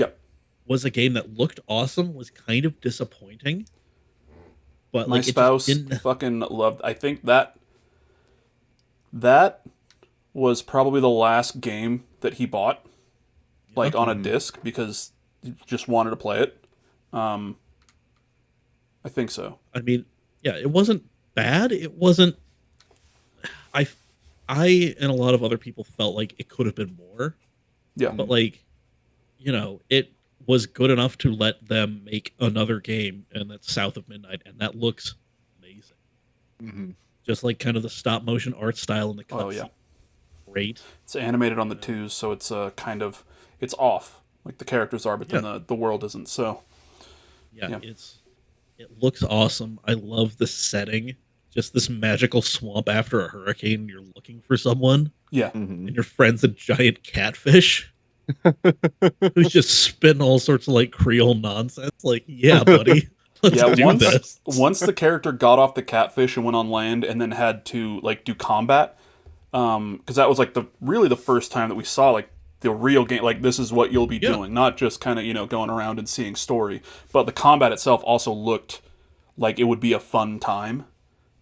was a game that looked awesome, was kind of disappointing. But my spouse fucking loved. I think that was probably the last game that he bought, like on a disc, because he just wanted to play it. I think so. I mean, yeah, it wasn't bad. It wasn't. I and a lot of other people felt like it could have been more. Yeah. But like, it was good enough to let them make another game, and that's South of Midnight, and that looks amazing. Mm-hmm. Just like kind of the stop motion art style and the cutscene. Oh yeah. Great. It's animated on the 2s, so it's it's off. Like the characters are, but then the world isn't. So it looks awesome. I love the setting. Just this magical swamp after a hurricane. You're looking for someone. Yeah. And your friend's a giant catfish who's just spitting all sorts of like Creole nonsense. Like, yeah, buddy. Let's do this. Once the character got off the catfish and went on land and then had to like do combat, because that was like the first time that we saw like the real game, like this is what you'll be doing, not just kind of going around and seeing story, but the combat itself also looked like it would be a fun time,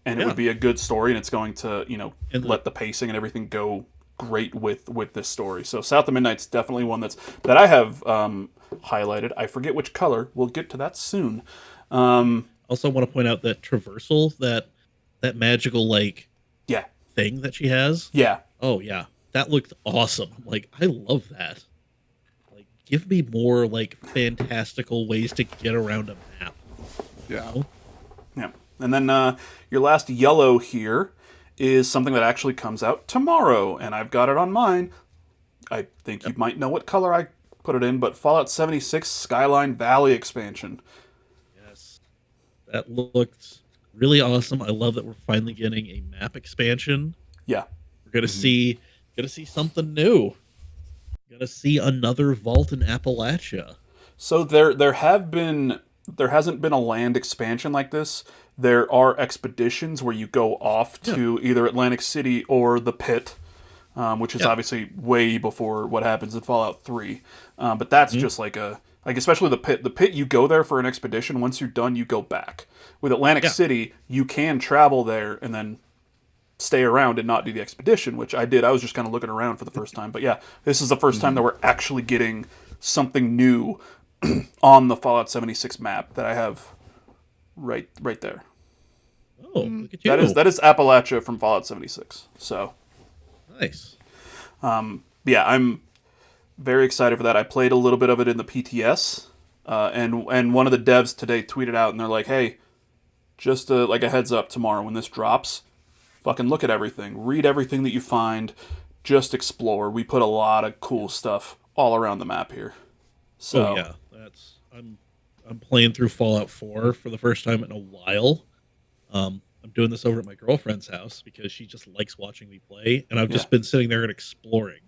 and it would be a good story, and it's going to let the pacing and everything go great with this story. So South of Midnight's definitely one that I have highlighted. I forget which color. We'll get to that soon. Also want to point out that traversal, that magical thing that she has. Yeah. Oh yeah, that looked awesome. Like, I love that. Like, give me more like fantastical ways to get around a map. Yeah. Yeah. And then your last yellow here is something that actually comes out tomorrow, and I've got it on mine. I think you might know what color I put it in, but Fallout 76 Skyline Valley expansion. Yes. That looked really awesome. I love that we're finally getting a map expansion. Yeah. We're gonna see something new. Gonna see another vault in Appalachia. So there hasn't been a land expansion like this. There are expeditions where you go off to either Atlantic City or the Pit, which is obviously way before what happens in Fallout 3. But that's just like especially the Pit. The Pit, you go there for an expedition. Once you're done, you go back. With Atlantic City, you can travel there and then stay around and not do the expedition, which I did. I was just kind of looking around for the first time. But yeah, this is the first time that we're actually getting something new on the Fallout 76 map that I have right there. Oh, look at you. That is Appalachia from Fallout 76. So nice. Yeah, I'm very excited for that. I played a little bit of it in the PTS, and one of the devs today tweeted out, and they're like, "Hey, just like a heads up, tomorrow when this drops, fucking look at everything, read everything that you find, just explore. We put a lot of cool stuff all around the map here." So I'm playing through Fallout 4 for the first time in a while. I'm doing this over at my girlfriend's house because she just likes watching me play, and I've just been sitting there and exploring.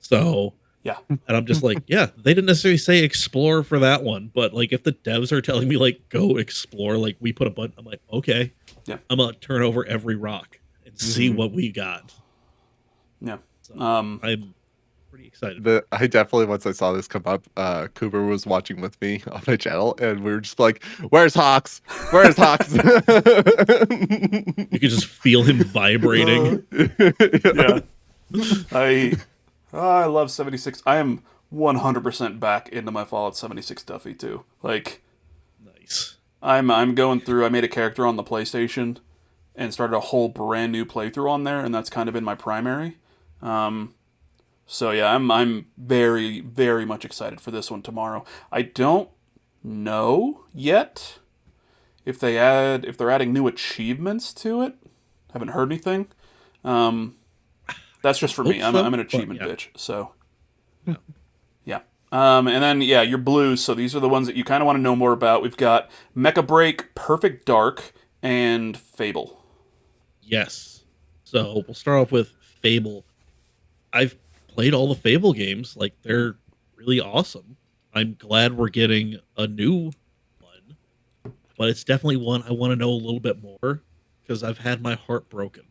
So and I'm just like, they didn't necessarily say explore for that one, but like if the devs are telling me like go explore, like we put a button, I'm like, okay, I'm gonna turn over every rock and see what we got. Yeah, so I'm pretty excited. I definitely, once I saw this come up, Cooper was watching with me on my channel, and we were just like, "Where's Hawks? Where's Hawks?" You could just feel him vibrating. I love 76. I am 100% back into my Fallout 76 Duffy too. Like, nice. I'm going through. I made a character on the PlayStation and started a whole brand new playthrough on there, and that's kind of been my primary. So yeah, I'm very, very much excited for this one tomorrow. I don't know yet if they're adding new achievements to it. Haven't heard anything. That's just for me. I'm an achievement bitch. So yeah. And then your blues. So these are the ones that you kind of want to know more about. We've got Mecha Break, Perfect Dark, and Fable. Yes. So we'll start off with Fable. I've played all the Fable games. Like, they're really awesome. I'm glad we're getting a new one, but it's definitely one I want to know a little bit more because I've had my heart broken,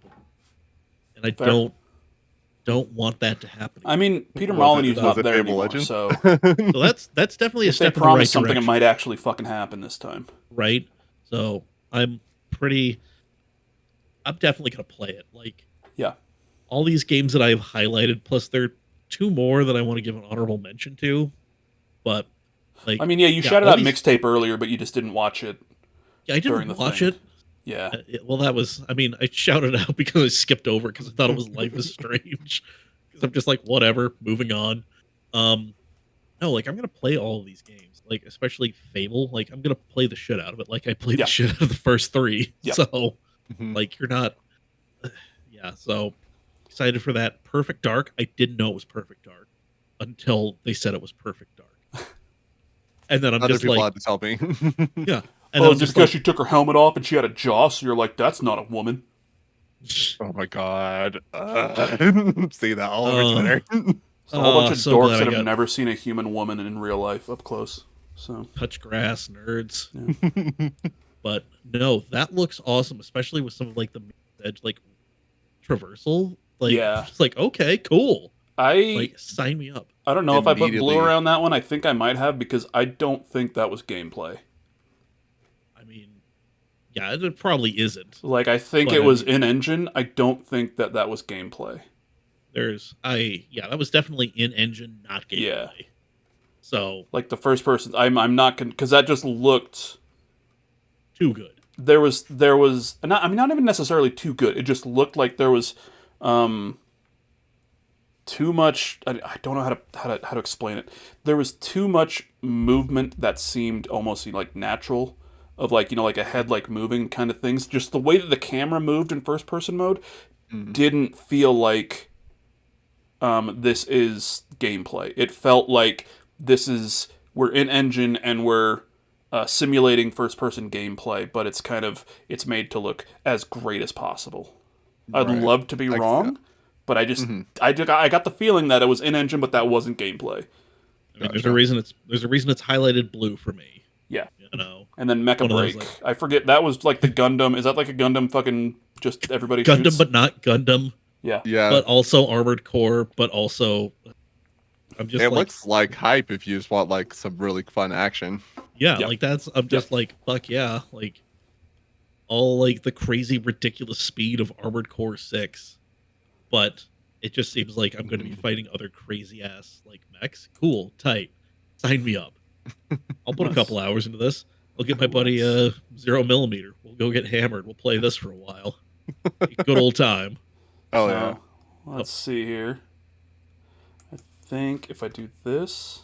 and I Fair. don't want that to happen I again. mean, Peter Molyneux's not there Fable anymore, Legend? so So that's definitely a if they step in the right promise something, direction, it might actually fucking happen this time. right? So I'm definitely gonna play it. Like, Yeah. all these games that I've highlighted, plus there are two more that I want to give an honorable mention to. But like, I mean, yeah, you shouted all out these. mixtape earlier, but you just didn't watch it Yeah, I during didn't the watch thing. it. Yeah. Well, that was. I mean, I shouted out because I skipped over because I thought it was Life is Strange. Because I'm just like, whatever, moving on. No, like, I'm gonna play all of these games, like especially Fable. Like, I'm gonna play the shit out of it, like I played Yeah. the shit out of the first three. Yeah. So, like, you're not. Yeah. So excited for that. Perfect Dark. I didn't know it was Perfect Dark until they said it was Perfect Dark, and then I'm Other just people like, had to tell me. yeah. And Oh, then I'm is it just because like, she took her helmet off and she had a jaw, so you're like, that's not a woman? Oh my god. See that all over Twitter. It's a whole bunch of so dorks glad that I have got never seen a human woman in real life up close. So touch grass nerds. yeah. But no, that looks awesome, especially with some of like the edge, like traversal. Like, Yeah. just like, okay, cool. I Like, sign me up. don't know if I put blue Immediately. around that one. I think I might have because I don't think that was gameplay. I mean, yeah, it probably isn't. Like, I think But, it I was mean, in engine. I don't think that that was gameplay. that was definitely in engine, not gameplay. Yeah. So, Like the first person, I'm not because that just looked too good. there was not, I mean, not even necessarily too good. It just looked like there was too much. I don't know how to explain it. There was too much movement that seemed almost like natural, of like, you know, like a head like moving kind of things. Just the way that the camera moved in first person mode didn't feel like this is gameplay. It felt like we're in engine and we're simulating first person gameplay, but it's made to look as great as possible. I'd Right. love to be wrong, but I got the feeling that it was in engine, but that wasn't gameplay. I mean, there's a reason it's highlighted blue for me. Yeah. You know. And then Mecha One of those, Break. like- I forget, that was like the Gundam. Is that like a Gundam fucking just everybody Gundam, shoots? but not Gundam. Yeah. Yeah. But also Armored Core, but also I'm just It like, looks like hype if you just want like some really fun action. yeah, Yeah. like I'm just like, fuck yeah, like all like the crazy ridiculous speed of Armored Core 6. But it just seems like I'm going to be fighting other crazy ass like mechs. Cool, tight. Sign me up. I'll put a couple hours into this. I'll get my buddy 0mm. We'll go get hammered. We'll play this for a while. Good old time. Oh So, yeah. let's see here. I think if I do this.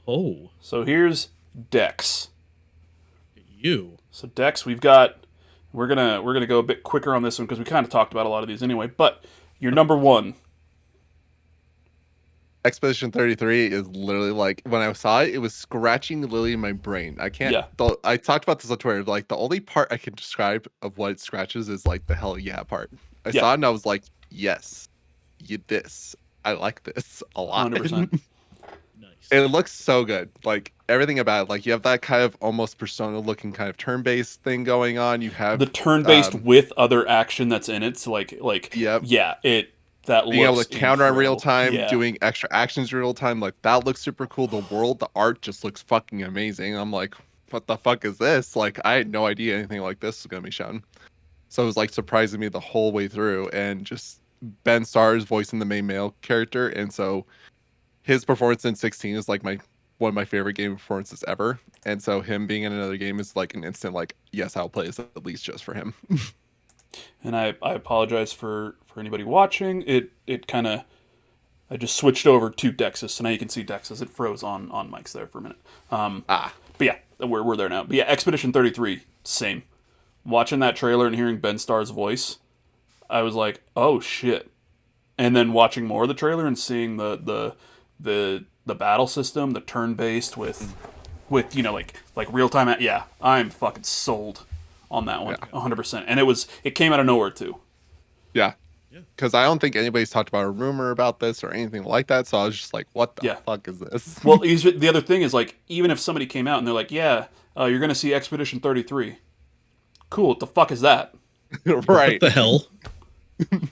Oh, So here's Dex. you. So Dex, we're gonna go a bit quicker on this one because we kind of talked about a lot of these anyway. But your number one. Expedition 33 is literally like when I saw it, it was scratching literally in my brain. I can't. Yeah. I talked about this on Twitter. Like the only part I can describe of what it scratches is like the hell yeah part. I Yeah. saw it and I was like, yes, this. I like this a lot. 100%. Nice. It looks so good. Like everything about it. Like you have that kind of almost Persona looking kind of turn-based thing going on. You have The turn-based with other action that's in it. So like Yep. yeah, that being able looks to counter in real incredible. time, Yeah. doing extra actions in real time, like that looks super cool. The world, the art just looks fucking amazing. I'm like, what the fuck is this? Like, I had no idea anything like this was gonna be shown. So it was like surprising me the whole way through, and just Ben Starr's voicing the main male character, and so his performance in 16 is like one of my favorite game performances ever. And so him being in another game is like an instant like, yes, I'll play this at least just for him. And I apologize for anybody watching. It kind of, I just switched over to Dex's, so now you can see Dex's. It froze on mics there for a minute. But yeah, we're there now. But yeah, Expedition 33, same. Watching that trailer and hearing Ben Starr's voice, I was like, oh shit. And then watching more of the trailer and seeing the battle system, the turn-based with you know like real time. Yeah, I'm fucking sold on that one, 100%. And it came out of nowhere too. Yeah. Because I don't think anybody's talked about a rumor about this or anything like that. So I was just like, what the fuck is this? Well, the other thing is, like, even if somebody came out and they're like, yeah, you're going to see Expedition 33. Cool, what the fuck is that? Right. What the hell?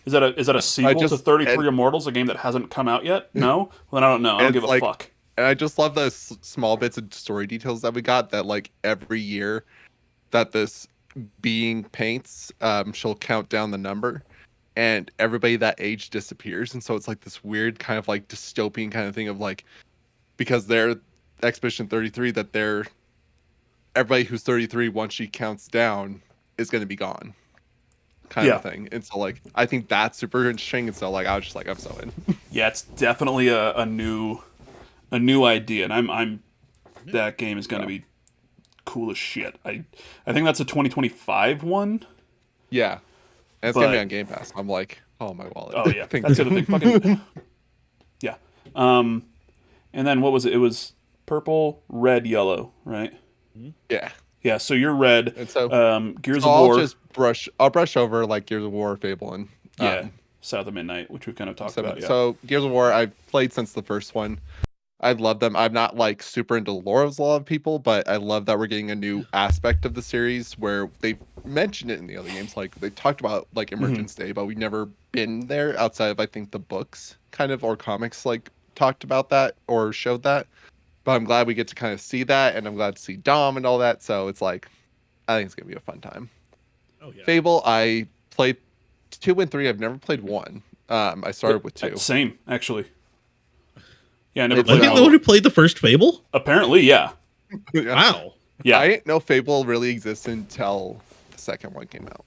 Is that a sequel to 33 Immortals, a game that hasn't come out yet? No? Well, then I don't know. I don't give a fuck. And I just love the small bits of story details that we got, that like every year that this being paints, she'll count down the number, and everybody that age disappears. And so it's like this weird kind of like dystopian kind of thing of like, because they're Expedition 33, that they're everybody who's 33 once she counts down is going to be gone, kind of thing. And so like I think that's super interesting. And so like I was just like, I'm so in. Yeah, it's definitely a new idea, and I'm that game is going to be cool as shit. I think that's a 2025 one. Yeah, and it's gonna be on Game Pass. I'm like, oh my wallet. Oh yeah, that's the other thing. Fucking yeah. And then what was it? It was purple, red, yellow, right? Yeah. Yeah. So you're red. And so Gears of War. I'll brush over like Gears of War, Fable, and South of Midnight, which we've kind of talked about. Yeah. So Gears of War, I've played since the first one. I love them. I'm not like super into lore as a lot of people, but I love that we're getting a new aspect of the series where they've mentioned it in the other games. Like they talked about like Emergence Day, but we've never been there outside of I think the books kind of, or comics like talked about that or showed that. But I'm glad we get to kind of see that, and I'm glad to see Dom and all that. So it's like, I think it's gonna be a fun time. Oh yeah. Fable, I played 2 and 3. I've never played 1. I started with 2. Same, actually. Yeah, I never Are played you the one who played the first Fable? Apparently, yeah. Wow. Yeah. I didn't know Fable really existed until the second one came out.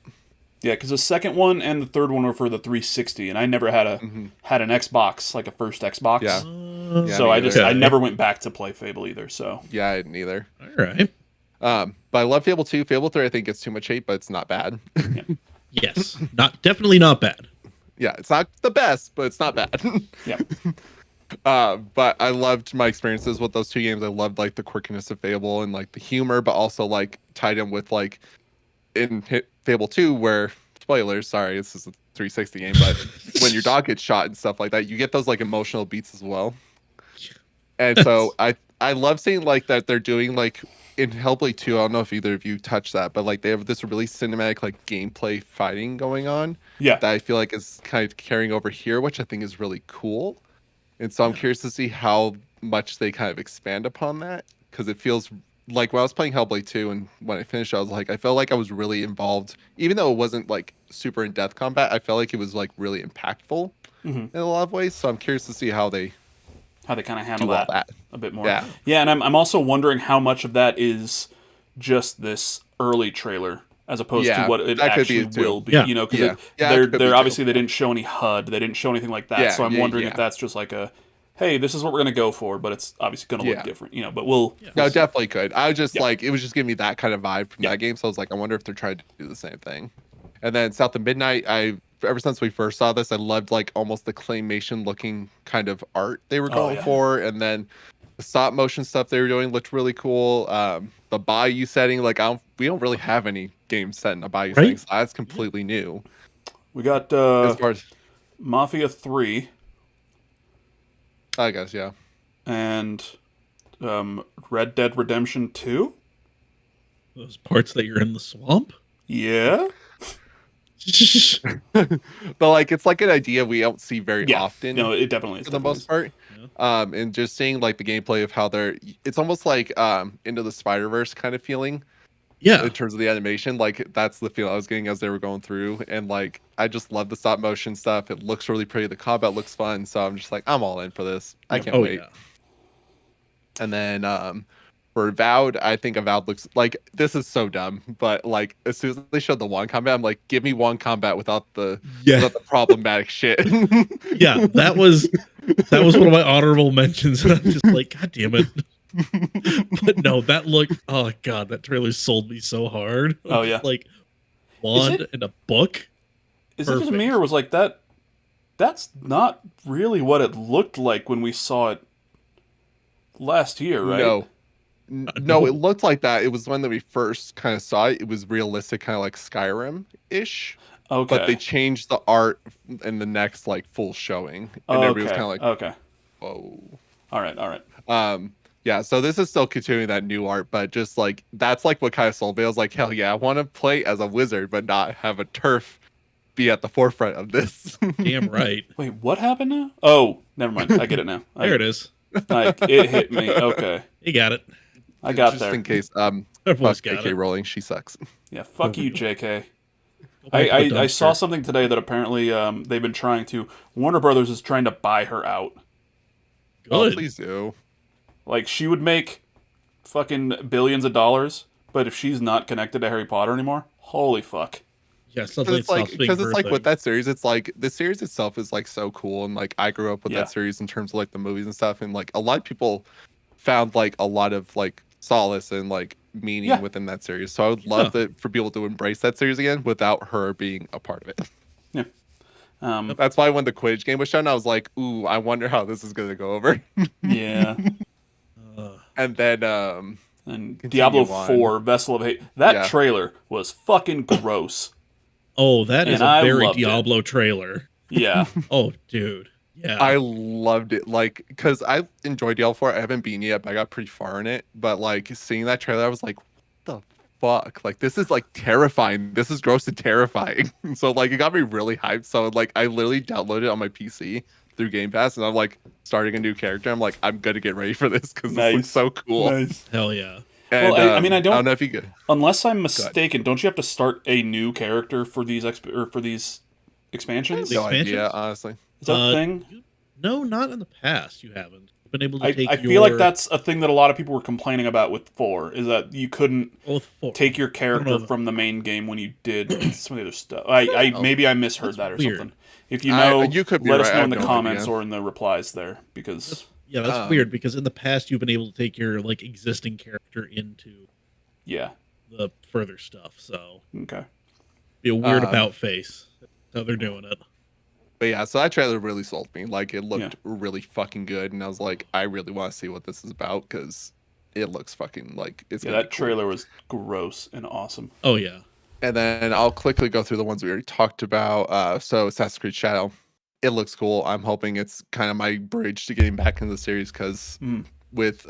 Yeah, because the second one and the third one were for the 360, and I never had an Xbox, like a first Xbox. Yeah. So I never went back to play Fable either. So yeah, I didn't either. All right. But I love Fable 2. Fable 3, I think gets too much hate, but it's not bad. Yes, definitely not bad. Yeah, it's not the best, but it's not bad. yeah. But I loved my experiences with those 2 games. I loved like the quirkiness of Fable and like the humor, but also like tied in with like in Fable 2, where spoilers, sorry, this is a 360 game, but when your dog gets shot and stuff like that, you get those like emotional beats as well. And so I love seeing like that they're doing like in Hellblade 2. I don't know if either of you touched that, but like they have this really cinematic like gameplay fighting going on. Yeah. That I feel like is kind of carrying over here, which I think is really cool. And so I'm curious to see how much they kind of expand upon that, because it feels like when I was playing Hellblade 2 and when I finished, I was like, I felt like I was really involved, even though it wasn't like super in-depth combat. I felt like it was like really impactful in a lot of ways. So I'm curious to see how they kind of handle that a bit more. Yeah, and I'm also wondering how much of that is just this early trailer as opposed to what it actually will be. Yeah. You know, because they're obviously they didn't show any HUD, they didn't show anything like that. So I'm wondering if that's just like a, hey, this is what we're gonna go for, but it's obviously gonna look different. You know, but we'll no, definitely could. I was just like, it was just giving me that kind of vibe from that game. So I was like, I wonder if they're trying to do the same thing. And then South of Midnight, ever since we first saw this, I loved like almost the claymation looking kind of art they were going for, and then the stop motion stuff they were doing looked really cool. The bayou setting, like we don't really have any games set in a bayou setting, so that's completely new. We got as far as Mafia 3, I guess, and Red Dead Redemption 2. Those parts that you're in the swamp. Yeah. But like it's like an idea we don't see very often. No, it definitely is for the most part. And just seeing like the gameplay of how it's almost like Into the Spider-Verse kind of feeling. Yeah. In terms of the animation, like that's the feel I was getting as they were going through, and like I just love the stop motion stuff. It looks really pretty. The combat looks fun, so I'm just like, I'm all in for this. I can't wait. Yeah. And then for Avowed, I think Avowed looks like, this is so dumb, but like as soon as they showed the one combat, I'm like, give me one combat without the problematic shit. Yeah, that was one of my honorable mentions, and I'm just like, God damn it. But no, that looked, oh god, that trailer sold me so hard. Oh yeah, like wand and a book. Is it just me, or was like that? That's not really what it looked like when we saw it last year, right? No, it looked like that. It was when we first kind of saw it. It was realistic, kind of like Skyrim-ish. Okay. But they changed the art in the next like full showing, and everybody was kind of like, okay. "Whoa." All right. Yeah. So this is still continuing that new art, but just like that's like what kind of sold me. I was like, hell yeah, I want to play as a wizard, but not have a turf be at the forefront of this. Damn right. Wait, what happened now? Oh, never mind. I get it now. There it is. Like it hit me. Okay, You got it. I got Just there. in case. Our boys Fuck got J.K. it. Rowling, she sucks. Yeah, fuck you, J.K. Go back to the I saw dumpster. something today that apparently they've been trying to. Warner Brothers is trying to buy her out. Oh, Good. please do. Like she would make fucking billions of dollars, but if she's not connected to Harry Potter anymore, holy fuck. Yeah, suddenly it stops being Because it's her like thing. with that series, it's like the series itself is like so cool, and like I grew up with Yeah. that series in terms of like the movies and stuff, and like a lot of people found like a lot of like solace and like meaning Yeah. within that series. So I would love that for people to embrace that series again without her being a part of it. Yeah. That's why when the Quidditch game was shown, I was like, "Ooh, I wonder how this is gonna go over." Yeah. And then And continue Diablo on. 4, Vessel of Hate. That Yeah. trailer was fucking gross. Oh, that is And a I very loved it. Diablo trailer. Yeah. Oh, dude. Yeah. I loved it, like, because I enjoyed Diablo 4. I haven't beaten it yet, but I got pretty far in it. But like seeing that trailer, I was like, what the fuck? Like, this is like terrifying. This is gross and terrifying. So like it got me really hyped. So like I literally downloaded it on my PC through Game Pass, and I'm like starting a new character. I'm like, I'm gonna get ready for this because this looks so cool. Nice. Hell yeah. And, Well, I mean, I I don't don't know if you could. unless I'm mistaken, don't you have to start a new character for these or for these expansions? The No idea, expansions? honestly. Is that a thing? No, not in the past. You haven't. You've been able to I take feel like that's a thing that a lot of people were complaining about with 4, is that you couldn't take your character from the main game when you did some of the other stuff. Maybe I misheard that or weird. something. If you know, you could be let us right. I know in have the no comments idea. or in the replies there, because that's weird, because in the past you've been able to take your like existing character into yeah. the further stuff. So Okay. be a weird about face. That's how they're doing it. But yeah, so that trailer really sold me. Like, it looked really fucking good, and I was like, I really want to see what this is about because it looks fucking like it's. Yeah, gonna that be cool. trailer was gross and awesome. Oh yeah. And then I'll quickly go through the ones we already talked about. So Assassin's Creed Shadow, it looks cool. I'm hoping it's kind of my bridge to getting back into the series because with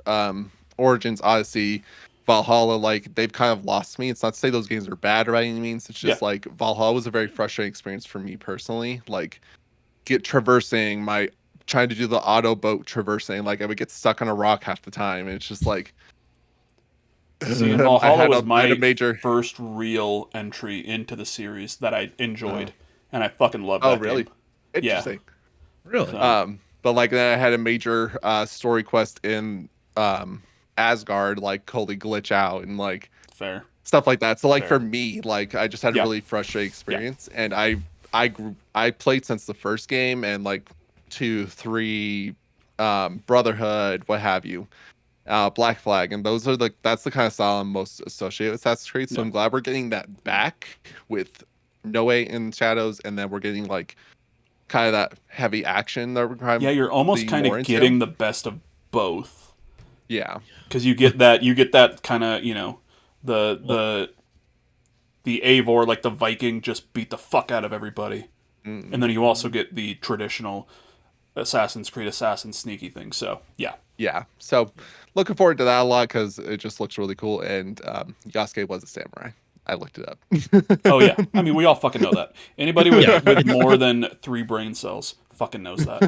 Origins, Odyssey, Valhalla, like they've kind of lost me. It's not to say those games are bad by any means. It's just like Valhalla was a very frustrating experience for me personally. Like trying to do the auto boat traversing, like I would get stuck on a rock half the time, and it's just like See, and Valhalla was my major first real entry into the series that I enjoyed, and I fucking loved that. Oh, really? Game. Interesting. Yeah. Really? But like then I had a major story quest in Asgard, like totally glitch out and like fair stuff like that. So like for me, like I just had a really frustrating experience, and I played since the first game and like 2, 3, Brotherhood, what have you. Black Flag, and that's the kind of style I'm most associated with Assassin's Creed. So I'm glad we're getting that back with Noe in Shadows, and then we're getting like kind of that heavy action that we're kind of you're almost kind of getting the best of both. Yeah, because you get that kind of the Eivor, like the Viking, just beat the fuck out of everybody, and then you also get the traditional Assassin's Creed assassin sneaky thing. So yeah. So looking forward to that a lot because it just looks really cool. And Yasuke was a samurai. I looked it up. Oh yeah, I mean we all fucking know that. Anybody with more than 3 brain cells fucking knows that.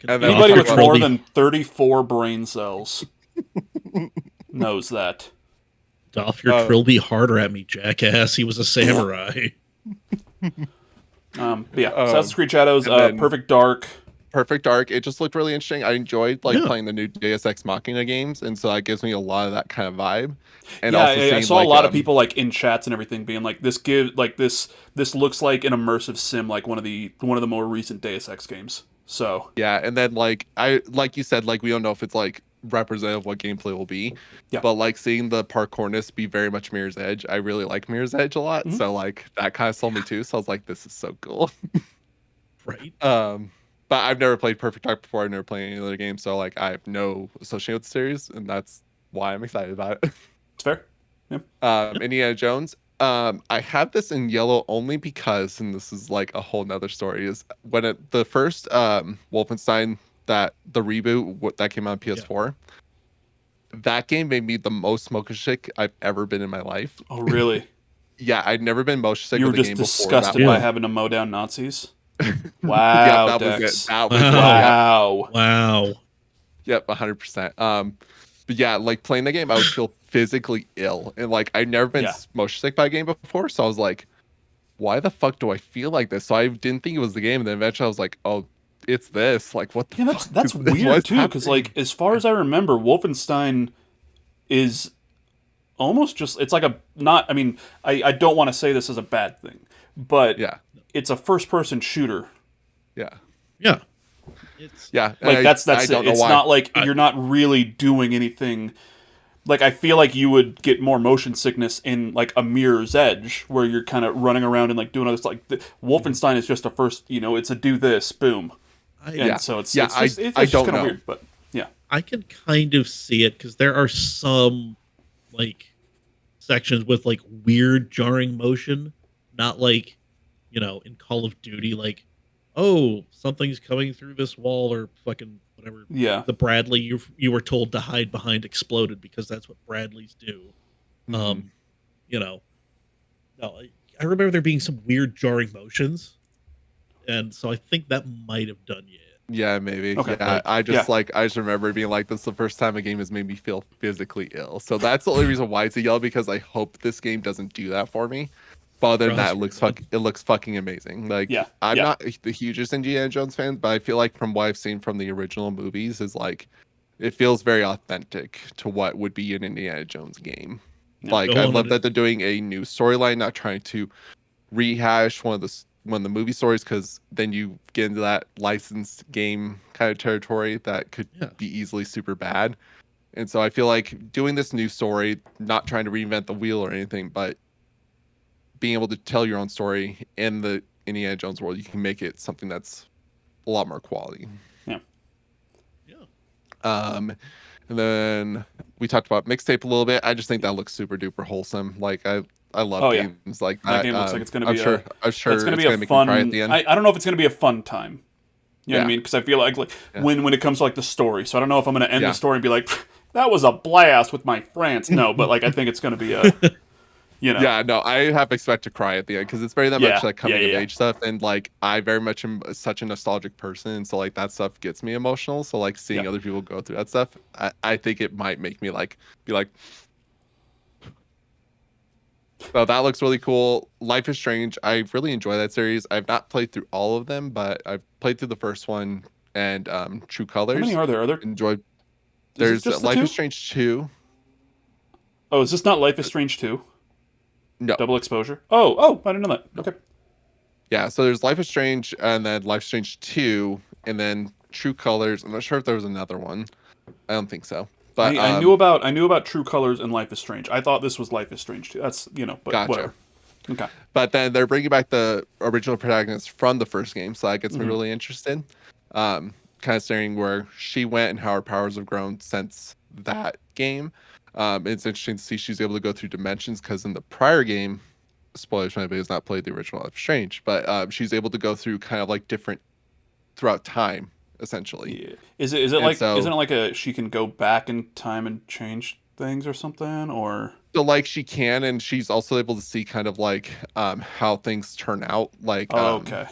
Anybody with more than 34 brain cells knows that. Doff your trilby harder at me, jackass. He was a samurai. Assassin's Creed Shadows, Perfect Dark. Perfect Dark. It just looked really interesting. I enjoyed playing the new Deus Ex Machina games, and so that gives me a lot of that kind of vibe. And I saw a lot of people like in chats and everything being like, this looks like an immersive sim, like one of the more recent Deus Ex games. So yeah, and then like you said, like we don't know if it's like representative of what gameplay will be. Yeah. But like seeing the parkourness be very much Mirror's Edge, I really like Mirror's Edge a lot. So like that kind of sold me too. So I was like, this is so cool. Right. But I've never played Perfect Dark before. I've never played any other game, so like I have no association with the series, and that's why I'm excited about it. It's fair. Yeah. Indiana Jones. I have this in yellow only because, and this is like a whole nother story, is when the first Wolfenstein, that the reboot that came out on PS4, that game made me the most motion sick I've ever been in my life. Oh, really? Yeah, I'd never been motion sick You were with a just game disgusted before that by having to mow down Nazis? Yeah, Wow, that was Dex. it. That was Wow. Wow. Yep, 100%. But yeah, like playing the game, I would feel physically ill, and like I'd never been motion sick by a game before, so I was like, why the fuck do I feel like this? So I didn't think it was the game, and then eventually I was like, oh, it's this. Like, what the fuck? That's weird too, because like as far as I remember, Wolfenstein is almost just, it's like a, not, I mean, I don't want to say this is a bad thing, but it's a first person shooter. Yeah. Like that's it. It's not like you're not really doing anything. Like I feel like you would get more motion sickness in like a Mirror's Edge, where you're kind of running around and like doing other stuff. Like Wolfenstein is just a first, it's a do this, boom, so it's just kind of weird, but yeah, I can kind of see it because there are some like sections with like weird jarring motion, not like in Call of Duty, like, oh, something's coming through this wall or fucking whatever. Yeah. The Bradley you were told to hide behind exploded because that's what Bradleys do. No, I remember there being some weird jarring motions, and so I think that might have done you in. Yeah, maybe. Okay. Yeah, I just remember being like, this is the first time a game has made me feel physically ill. So that's the only reason why it's a yellow, because I hope this game doesn't do that for me. But other than that, it looks fucking amazing. Like, I'm not the hugest Indiana Jones fan, but I feel like from what I've seen from the original movies is like, it feels very authentic to what would be an Indiana Jones game. Like, I love that they're doing a new storyline, not trying to rehash one of the movie stories, because then you get into that licensed game kind of territory that could be easily super bad. And so I feel like doing this new story, not trying to reinvent the wheel or anything, but being able to tell your own story in the Indiana Jones world, you can make it something that's a lot more quality. And then we talked about Mixtape a little bit. I just think that looks super duper wholesome. Like I love games like that. That game looks like it's going to be I'm sure it's going to be a fun. At the end. I don't know if it's going to be a fun time. You know what I mean? Because I feel like when it comes to like the story. So I don't know if I'm going to end the story and be like, that was a blast with my friends. No, but like I think it's going to be a. Yeah, no, I have expect to cry at the end because it's very much like coming of age stuff, and like I very much am such a nostalgic person, and so like that stuff gets me emotional. So like seeing other people go through that stuff, I think it might make me like be like. So that looks really cool. Life is Strange. I really enjoy that series. I've not played through all of them, but I've played through the first one and True Colors. How many are there? Are there? Enjoyed. There's Life is Strange 2. Oh, is this not Life is Strange 2? No. Double exposure? Oh, I didn't know that. Okay. Yeah, so there's Life is Strange and then Life is Strange 2 and then True Colors. I'm not sure if there was another one. I don't think so. But I knew about True Colors and Life is Strange. I thought this was Life is Strange 2. That's, but whatever. Okay. But then they're bringing back the original protagonist from the first game, so that gets me really interested. Kind of staring where she went and how her powers have grown since that game. It's interesting to see she's able to go through dimensions, because in the prior game, spoilers for anybody who's not played the original Life is Strange, but she's able to go through kind of like different throughout time, essentially. Yeah. Isn't it like she can go back in time and change things or something, or so like she can, and she's also able to see kind of like how things turn out. Like okay.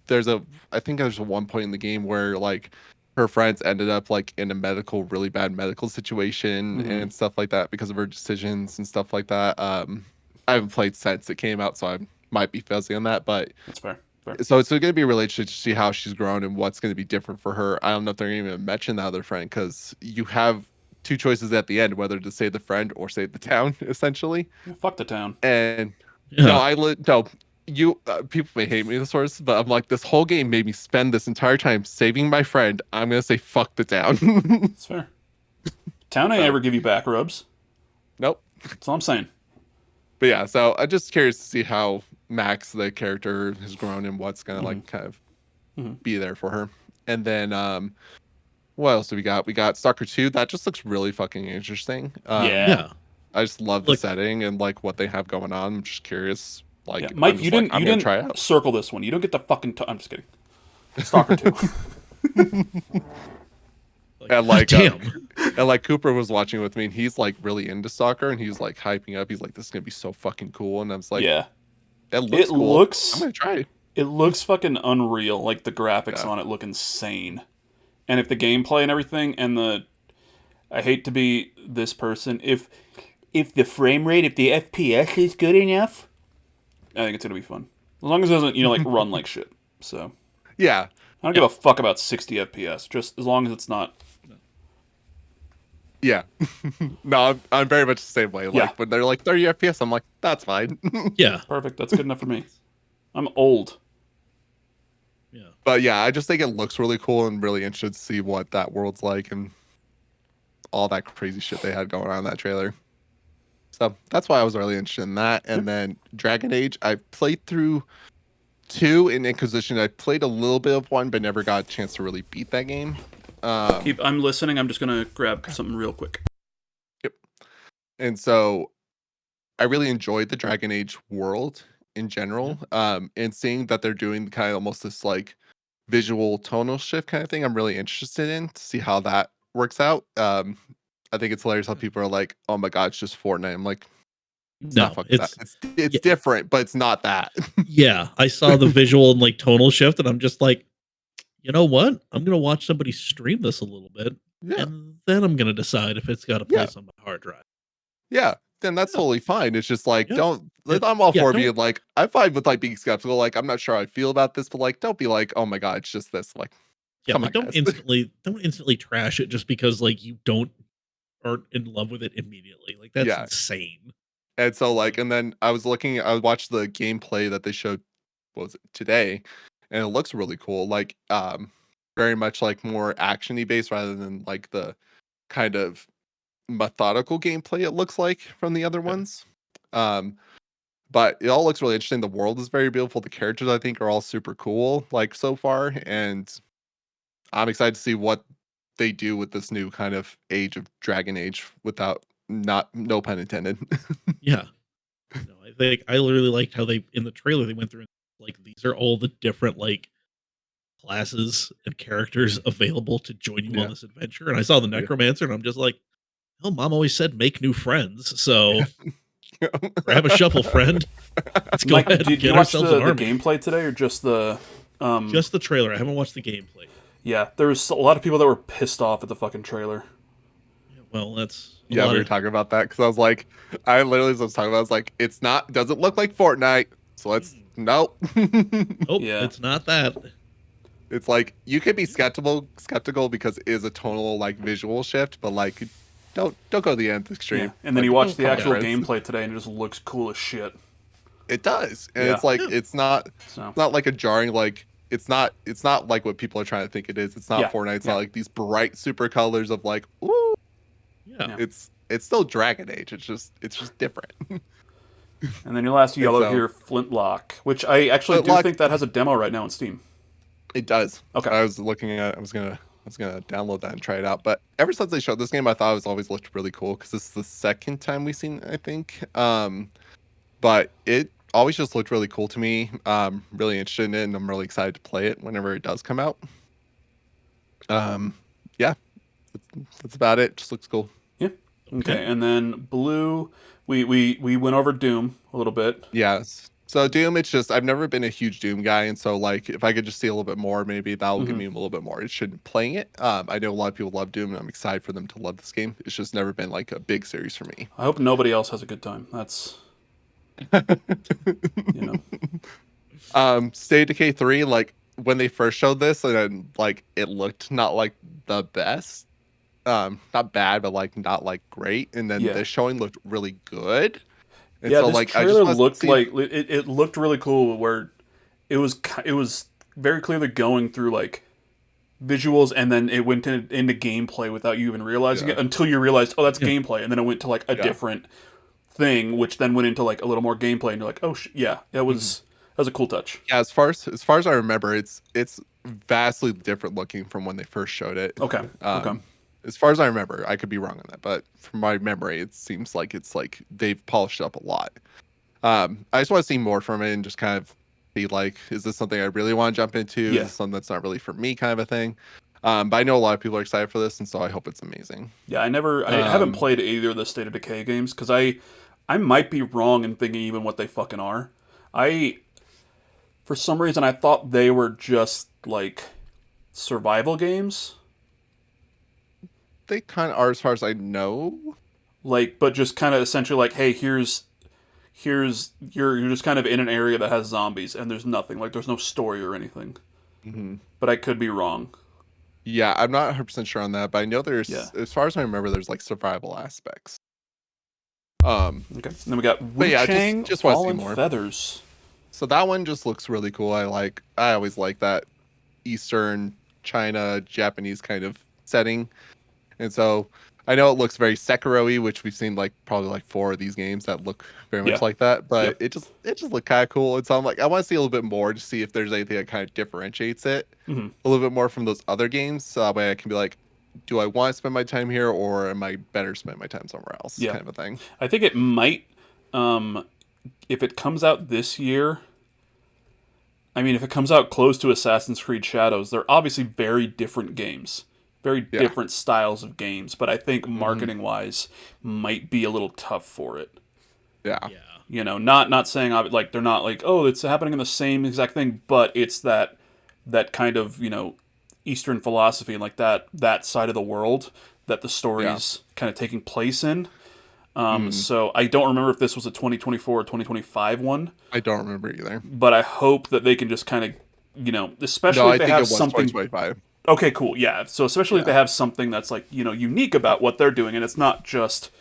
I think there's one point in the game where like her friends ended up like in a really bad medical situation and stuff like that because of her decisions and stuff like that. I haven't played since it came out, so I might be fuzzy on that, but that's fair. So it's going to be really interesting to see how she's grown and what's going to be different for her. I don't know if they're going to even mention the other friend, because you have two choices at the end, whether to save the friend or save the town, essentially. Yeah, fuck the town. And people may hate me, the source, but I'm like, this whole game made me spend this entire time saving my friend. I'm going to say fuck the town. That's fair. Town ain't ever give you back rubs. Nope. That's all I'm saying. But yeah, so I'm just curious to see how Max, the character, has grown and what's gonna like kind of be there for her. And then what else do we got? We got Stalker 2. That just looks really fucking interesting. I just love the setting and like what they have going on. I'm just curious. Like, Mike, you didn't try out. circle this one. You don't get the fucking. I'm just kidding. Stalker 2. And like, damn. And like Cooper was watching with me, and he's like really into soccer, and he's like hyping up. He's like, "This is gonna be so fucking cool," and I was like, "Yeah, it looks cool. I'm gonna try it." It looks fucking unreal. Like the graphics on it look insane, and if the gameplay and everything, and I hate to be this person, if the frame rate, if the FPS is good enough, I think it's gonna be fun. As long as it doesn't, like run like shit. So yeah, I don't give a fuck about 60 FPS. Just as long as it's not. Yeah. No, I'm very much the same way. Like when they're like 30 FPS, I'm like, that's fine. Yeah. Perfect. That's good enough for me. I'm old. Yeah. But yeah, I just think it looks really cool and really interested to see what that world's like and all that crazy shit they had going on in that trailer. So that's why I was really interested in that. And then Dragon Age, I played through 2 in Inquisition. I played a little bit of 1, but never got a chance to really beat that game. I'm listening. I'm just gonna grab something real quick. Yep. And so I really enjoyed the Dragon Age world in general. And seeing that they're doing kind of almost this like visual tonal shift kind of thing, I'm really interested in to see how that works out. I think it's hilarious how people are like, "Oh my god, it's just Fortnite." I'm like, it's different, but it's not that. Yeah, I saw the visual and like tonal shift, and I'm just like, you know what? I'm gonna watch somebody stream this a little bit, and then I'm gonna decide if it's got a place on my hard drive. Yeah, then that's totally fine. It's just like, don't. I'm all for being like, I'm fine with like being skeptical. Like, I'm not sure how I feel about this, but like, don't be like, oh my god, it's just this. Like, come on, don't instantly trash it just because like you aren't in love with it immediately. Like that's insane. And so like, and then I watched the gameplay that they showed, what was it, today, and it looks really cool. Like, very much like more actiony based rather than like the kind of methodical gameplay it looks like from the other ones. But it all looks really interesting. The world is very beautiful. The characters I think are all super cool, like so far, and I'm excited to see what they do with this new kind of age of Dragon Age without no pun intended. Yeah. No, I think I literally liked how they in the trailer they went through like these are all the different like classes and characters available to join you on this adventure. And I saw the necromancer and I'm just like, oh, mom always said make new friends. So grab a shuffle, friend. Let's go ahead. Did you watch the gameplay today or just the trailer? I haven't watched the gameplay. Yeah, there was a lot of people that were pissed off at the fucking trailer. Yeah, well, that's we were talking about that because I was like, I literally was talking about. I was like, doesn't look like Fortnite, so let's nope. Nope, it's not that. It's like you could be skeptical because it is a tonal like visual shift, but like don't go to the nth extreme. Yeah. And then you watch the actual gameplay today, and it just looks cool as shit. It does, and it's like it's not like a jarring like. It's not like what people are trying to think it is. It's not Fortnite. It's not like these bright super colors of like, ooh. Yeah. It's still Dragon Age. It's just different. And then your last yellow here, Flintlock, which I actually do think that has a demo right now on Steam. It does. Okay. I was looking at it. I was gonna download that and try it out. But ever since they showed this game, I thought it was always looked really cool because this is the second time we've seen it, I think. But it always just looked really cool to me. Really interested in it, and I'm really excited to play it whenever it does come out. Yeah, that's about it. Just looks cool. Yeah. Okay. And then blue, we went over Doom a little bit. Yes. So Doom, it's just I've never been a huge Doom guy, and so like if I could just see a little bit more, maybe that'll give me a little bit more interested in playing it. I know a lot of people love Doom, and I'm excited for them to love this game. It's just never been like a big series for me. I hope nobody else has a good time. That's State of Decay 3, like when they first showed this, and then like it looked not like the best. Not bad, but like not like great. And then the showing looked really good. And so, this trailer looked like it looked really cool. Where it was very clearly going through like visuals, and then it went into gameplay without you even realizing it until you realized, oh, that's gameplay, and then it went to like a different thing, which then went into like a little more gameplay, and you're like, oh, that was a cool touch. Yeah, as far as I remember, it's vastly different looking from when they first showed it. Okay. As far as I remember, I could be wrong on that, but from my memory, it seems like it's like they've polished up a lot. I just want to see more from it and just kind of be like, is this something I really want to jump into? Yeah. Is this something that's not really for me, kind of a thing? But I know a lot of people are excited for this, and so I hope it's amazing. Yeah, I haven't played either of the State of Decay games because I might be wrong in thinking even what they fucking are. For some reason, I thought they were just like survival games. They kind of are, as far as I know. Like, but just kind of essentially like, hey, here's you're just kind of in an area that has zombies and there's nothing, like there's no story or anything. Mm-hmm. But I could be wrong. Yeah, I'm not 100% sure on that, but I know there's, as far as I remember, there's like survival aspects. Okay. And then we got Wu Chang, just want to see Fallen more. Feathers. So that one just looks really cool. I always like that Eastern China Japanese kind of setting. And so I know it looks very Sekiro-y, which we've seen like probably like 4 of these games that look very much like that. But it just looked kind of cool. And so I'm like, I want to see a little bit more to see if there's anything that kind of differentiates it a little bit more from those other games. So that way I can be like, do I want to spend my time here, or am I better spend my time somewhere else? Kind of a thing. I think it might, if it comes out this year. I mean, if it comes out close to Assassin's Creed Shadows, they're obviously very different games. Very different styles of games, but I think marketing-wise might be a little tough for it. Yeah. You know, not saying like they're not like, oh, it's happening in the same exact thing, but it's that kind of, you know, Eastern philosophy and like that side of the world that the story's kind of taking place in. So I don't remember if this was a 2024 or 2025 one. I don't remember either. But I hope that they can just kind of, you know, especially if they have something. 2025. Okay, cool. Yeah. So especially if they have something that's like, you know, unique about what they're doing, and it's not just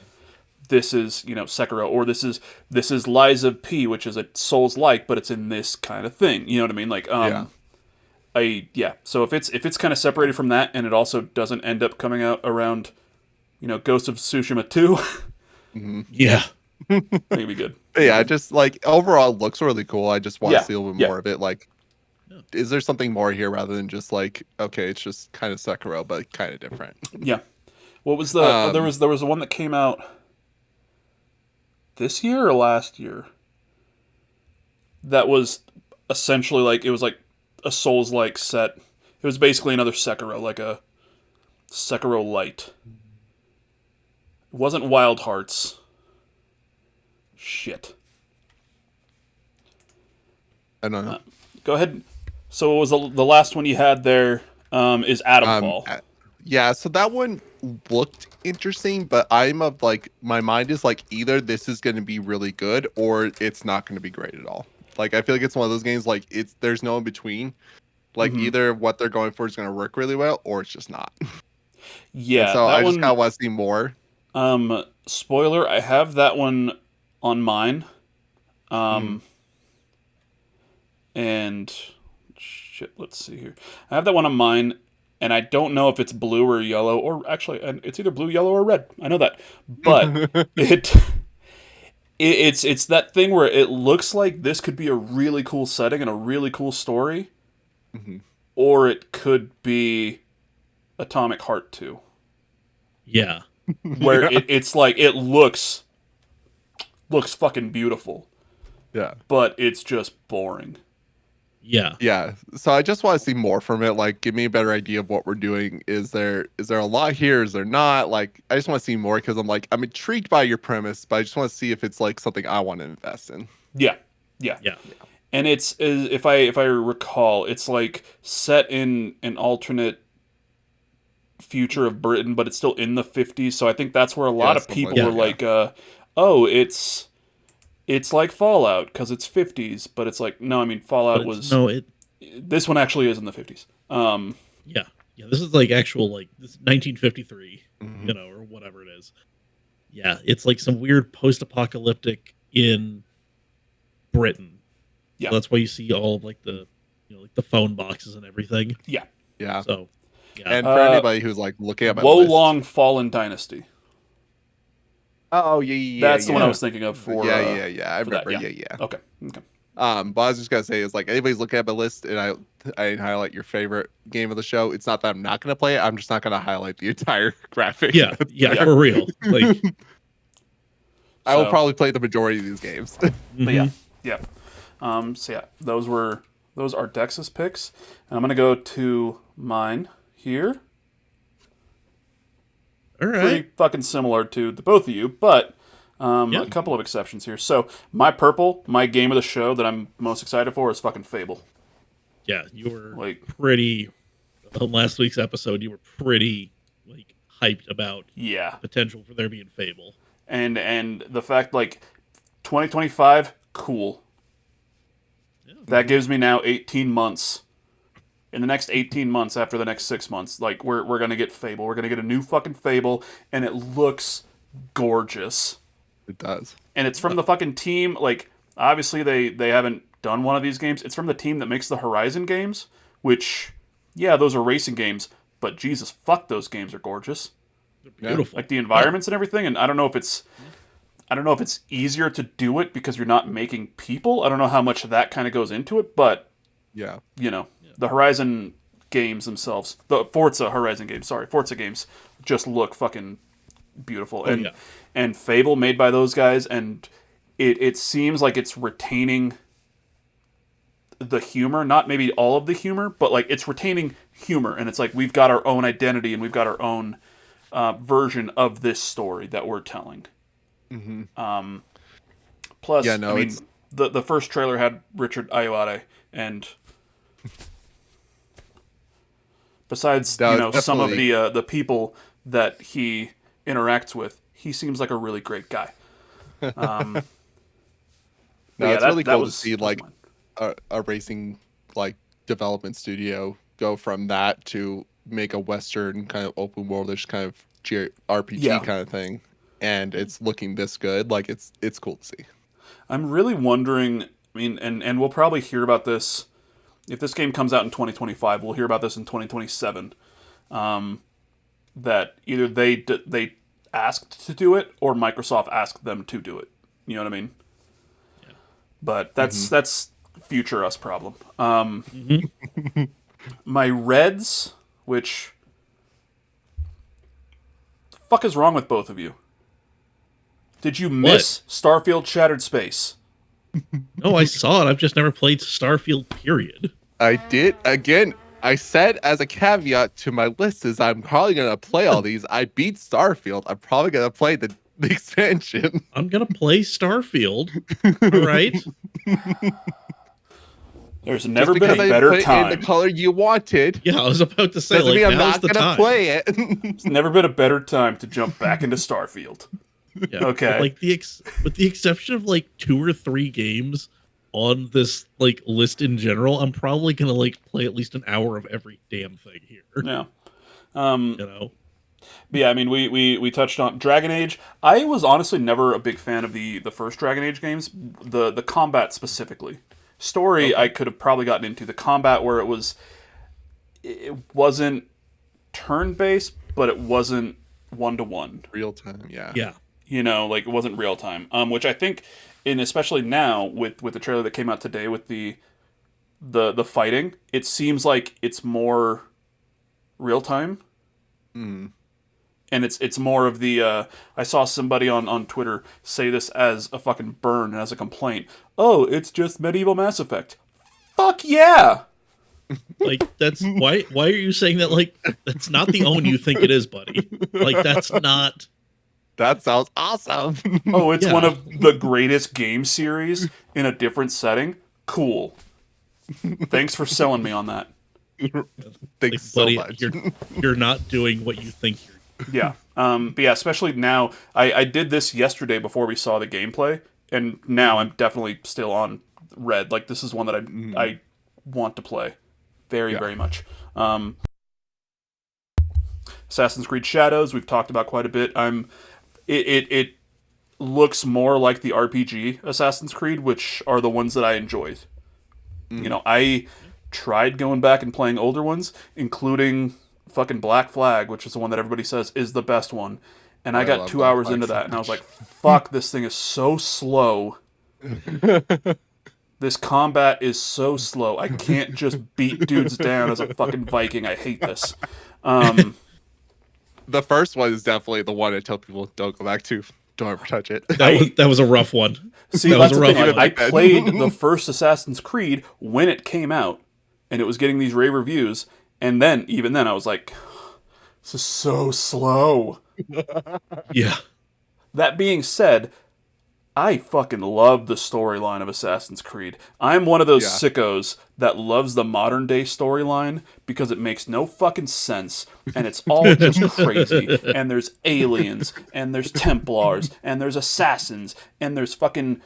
this is, you know, Sekiro, or this is Lies of P, which is a Souls-like, but it's in this kind of thing. You know what I mean? Like, So if it's kind of separated from that, and it also doesn't end up coming out around, you know, Ghost of Tsushima 2. Yeah. That'd be good. Yeah, just like overall it looks really cool. I just want to see a little bit more of it. Like, is there something more here rather than just like, okay, it's just kind of Sekiro, but kind of different? Yeah. What was the there was one that came out this year or last year that was essentially like, it was like a Souls-like set. It was basically another Sekiro, like a Sekiro Light. It wasn't Wild Hearts. Shit. I don't know. Go ahead. So it was the last one you had there is Atomfall. Yeah, so that one looked interesting, but I'm of like, my mind is like, either this is going to be really good or it's not going to be great at all. Like, I feel like it's one of those games like there's no in between. Like, either what they're going for is going to work really well or it's just not. Yeah. And so I just kind of want to see more. Spoiler, I have that one on mine. And shit, let's see here. I have that one on mine, and I don't know if it's blue or yellow, or actually, it's either blue, yellow, or red. I know that, but it's that thing where it looks like this could be a really cool setting and a really cool story, or it could be Atomic Heart 2. Yeah. Where it's like, it looks fucking beautiful. Yeah. But it's just boring. Yeah. Yeah. So I just want to see more from it. Like, give me a better idea of what we're doing. Is there a lot here? Is there not? Like, I just want to see more because I'm intrigued by your premise, but I just want to see if it's like something I want to invest in. Yeah. And it's, if I recall, it's like set in an alternate future of Britain, but it's still in the 50s. So I think that's where a lot of people were like, oh, it's like Fallout because it's 50s, but it's like, no, I mean, Fallout was... No, this one actually is in the 50s. Yeah, this is like actual, like, this is 1953, you know, or whatever it is. Yeah, it's like some weird post-apocalyptic in Britain. Yeah. So that's why you see all of, like, the, you know, like the phone boxes and everything. Yeah. So, yeah. And for anybody who's, like, looking at my Wolong Fallen Dynasty. Oh, yeah. That's the one I was thinking of for... Yeah. I remember. Yeah. Okay. But I was just gonna say is like anybody's looking at my list and I highlight your favorite game of the show. It's not that I'm not gonna play it. I'm just not gonna highlight the entire graphic. Yeah, for real. Like, I will probably play the majority of these games. But yeah. So yeah, those are Dex's picks. And I'm gonna go to mine here. All right. Pretty fucking similar to the both of you, but a couple of exceptions here. So my game of the show that I'm most excited for is fucking Fable. Yeah, you were pretty. On last week's episode, you were pretty hyped about potential for there being Fable, and the fact 2025 cool. Yeah. That gives me now 18 months. In the next 18 months, after the next 6 months, we're gonna get Fable. We're gonna get a new fucking Fable, and it looks gorgeous. It does. And it's from the fucking team. Obviously they haven't done one of these games. It's from the team that makes the Horizon games, which, yeah, those are racing games, but Jesus, fuck, those games are gorgeous. They're beautiful. The environments and everything. And I don't know if it's easier to do it because you're not making people. I don't know how much that kind of goes into it, but yeah, the Horizon games themselves, the Forza games, just look fucking beautiful. And Fable, made by those guys, and it seems like it's retaining the humor, not maybe all of the humor, but it's retaining humor, and it's we've got our own identity and we've got our own version of this story that we're telling. Mm-hmm. Plus, the first trailer had Richard Ayoade, and besides some of the people that he interacts with, he seems like a really great guy. It's really cool to see a racing development studio go from that to make a Western kind of open worldish kind of RPG kind of thing, and it's looking this good. It's cool to see. I'm really wondering. And we'll probably hear about this if this game comes out in 2025. We'll hear about this in 2027. That either they asked to do it or Microsoft asked them to do it. You know what I mean? Yeah. But that's future us problem. My Reds, which the fuck is wrong with both of you? Did you miss Starfield Shattered Space? No, I saw it. I've just never played Starfield, period. I did. Again, I said as a caveat to my list is I'm probably going to play all these. I beat Starfield. I'm probably going to play the expansion. I'm going to play Starfield. All right. There's never been a better time. In the color you wanted. Yeah, I was about to say, doesn't mean I'm not going to play it. It's never been a better time to jump back into Starfield. Yeah. Okay. With the exception of 2 or 3 games on this list in general, I'm probably gonna play at least an hour of every damn thing here. Yeah. But yeah, we touched on Dragon Age. I was honestly never a big fan of the first Dragon Age games. The combat specifically. Story I could have probably gotten into. The combat where it wasn't turn-based, but it wasn't 1-to-1. Real time, yeah. Yeah. It wasn't real time. Which I think, and especially now with the trailer that came out today with the fighting, it seems like it's more real time. Mm. And it's more of the I saw somebody on Twitter say this as a fucking burn and as a complaint. Oh, it's just medieval Mass Effect. Fuck yeah. That's why are you saying that? That's not the own you think it is, buddy. That's not. That sounds awesome. Oh, it's one of the greatest game series in a different setting. Cool. Thanks for selling me on that. Thanks so much. You're not doing what you think you're doing. Yeah. But yeah, especially now. I did this yesterday before we saw the gameplay, and now I'm definitely still on Red. This is one that I want to play very, very much. Assassin's Creed Shadows, we've talked about quite a bit. It looks more like the RPG Assassin's Creed, which are the ones that I enjoyed. I tried going back and playing older ones, including fucking Black Flag, which is the one that everybody says is the best one. And I got 2 hours into that, and I was like, fuck, this thing is so slow. This This combat is so slow. I can't just beat dudes down as a fucking Viking. I hate this. The first one is definitely the one I tell people don't go back to. Don't ever touch it. That was a rough one. See, that that's was a the rough thing. one. I played the first Assassin's Creed when it came out, and it was getting these rave reviews. And then, even then, I was like, "This is so slow." Yeah. That being said, I fucking love the storyline of Assassin's Creed. I'm one of those sickos that loves the modern day storyline because it makes no fucking sense and it's all just crazy. And there's aliens and there's Templars and there's assassins and there's fucking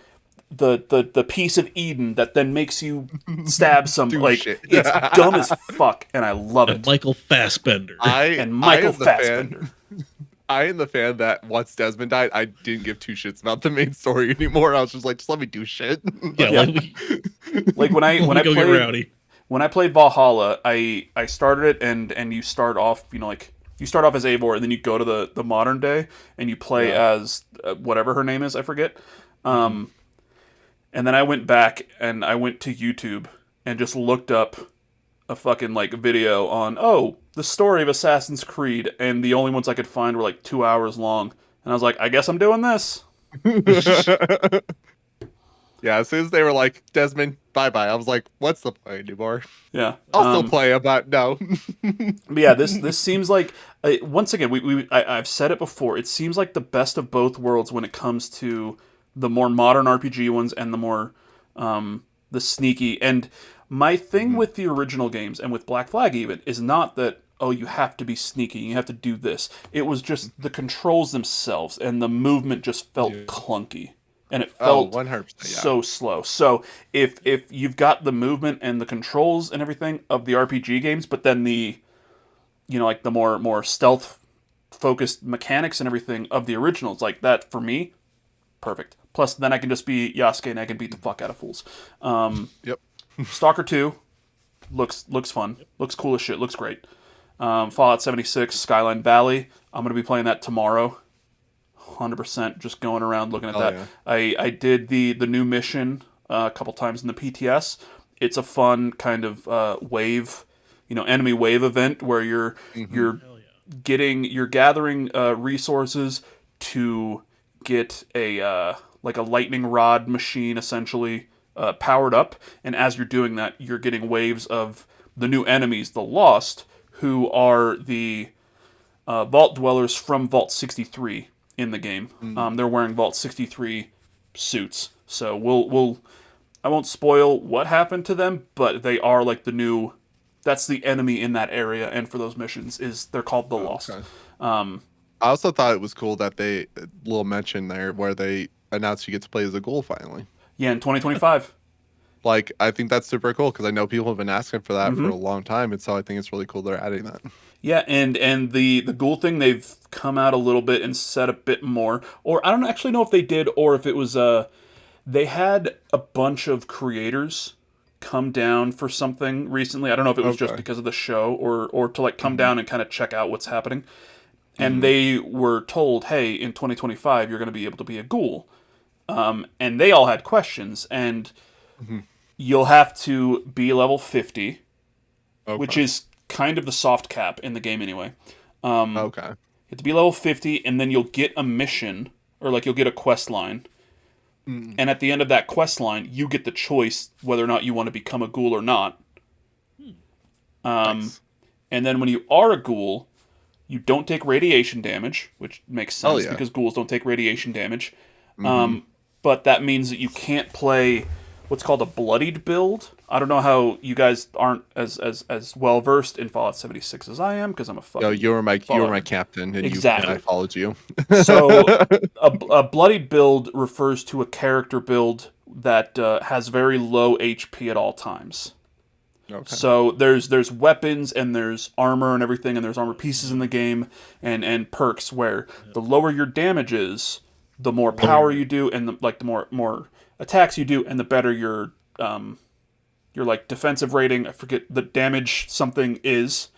the piece of Eden that then makes you stab some Shit. It's dumb as fuck and I love it. Michael Fassbender. Michael Fassbender. I am the fan that once Desmond died, I didn't give two shits about the main story anymore. I was just like, just let me do shit. Yeah. Like when I played Valhalla, I started it and you start off, you start off as Eivor and then you go to the modern day and you play as whatever her name is, I forget. And then I went back and I went to YouTube and just looked up a fucking video on the story of Assassin's Creed, and the only ones I could find were 2 hours long, and I was like, I guess I'm doing this. Yeah, as soon as they were like, Desmond, bye-bye, I was like, what's the point anymore? Yeah. I'll still play it, but no. But yeah, this seems like, once again, I've said it before, it seems like the best of both worlds when it comes to the more modern RPG ones and the more, the sneaky, and my thing with the original games, and with Black Flag even, is not that, you have to be sneaky, you have to do this. It was just the controls themselves, and the movement just felt clunky. And it felt 100%, so slow. So if you've got the movement and the controls and everything of the RPG games, but then the, the more stealth-focused mechanics and everything of the originals, like that, for me, perfect. Plus, then I can just be Yasuke and I can beat the fuck out of fools. Yep. Stalker 2 looks fun. Looks cool as shit. Looks great. Fallout 76, Skyline Valley. I'm going to be playing that tomorrow. 100% just going around looking at that. Yeah. I did the new mission a couple times in the PTS. It's a fun kind of wave, enemy wave event where you're gathering resources to get a lightning rod machine essentially powered up, and as you're doing that, you're getting waves of the new enemies, the Lost, who are the Vault Dwellers from Vault 63 in the game. They're wearing Vault 63 suits, so I won't spoil what happened to them, but they are that's the enemy in that area, and for those missions they're called the Lost. Okay. I also thought it was cool that they little mention there where they announced you get to play as a ghoul finally. Yeah, in 2025. I think that's super cool because I know people have been asking for that for a long time, and so I think it's really cool they're adding that. Yeah, and the ghoul thing, they've come out a little bit and said a bit more, or I don't actually know if they did or if it was they had a bunch of creators come down for something recently. I don't know if it was just because of the show or to come down and kind of check out what's happening. And they were told, hey, in 2025 you're going to be able to be a ghoul. And they all had questions, and you'll have to be level 50, which is kind of the soft cap in the game anyway. You have to be level 50, and then you'll get a mission, or you'll get a quest line. And at the end of that quest line, you get the choice whether or not you want to become a ghoul or not. Nice. And then when you are a ghoul, you don't take radiation damage, which makes sense because ghouls don't take radiation damage. But that means that you can't play what's called a bloodied build. I don't know how you guys aren't as well versed in Fallout 76 as I am, because I'm a fucking. No, you were my captain, and exactly. I followed you. So a bloodied build refers to a character build that has very low HP at all times. Okay. So there's weapons and there's armor and everything, and there's armor pieces in the game and perks where the lower your damage is, the more power you do, and the more attacks you do, and the better your defensive rating. I forget the damage something is.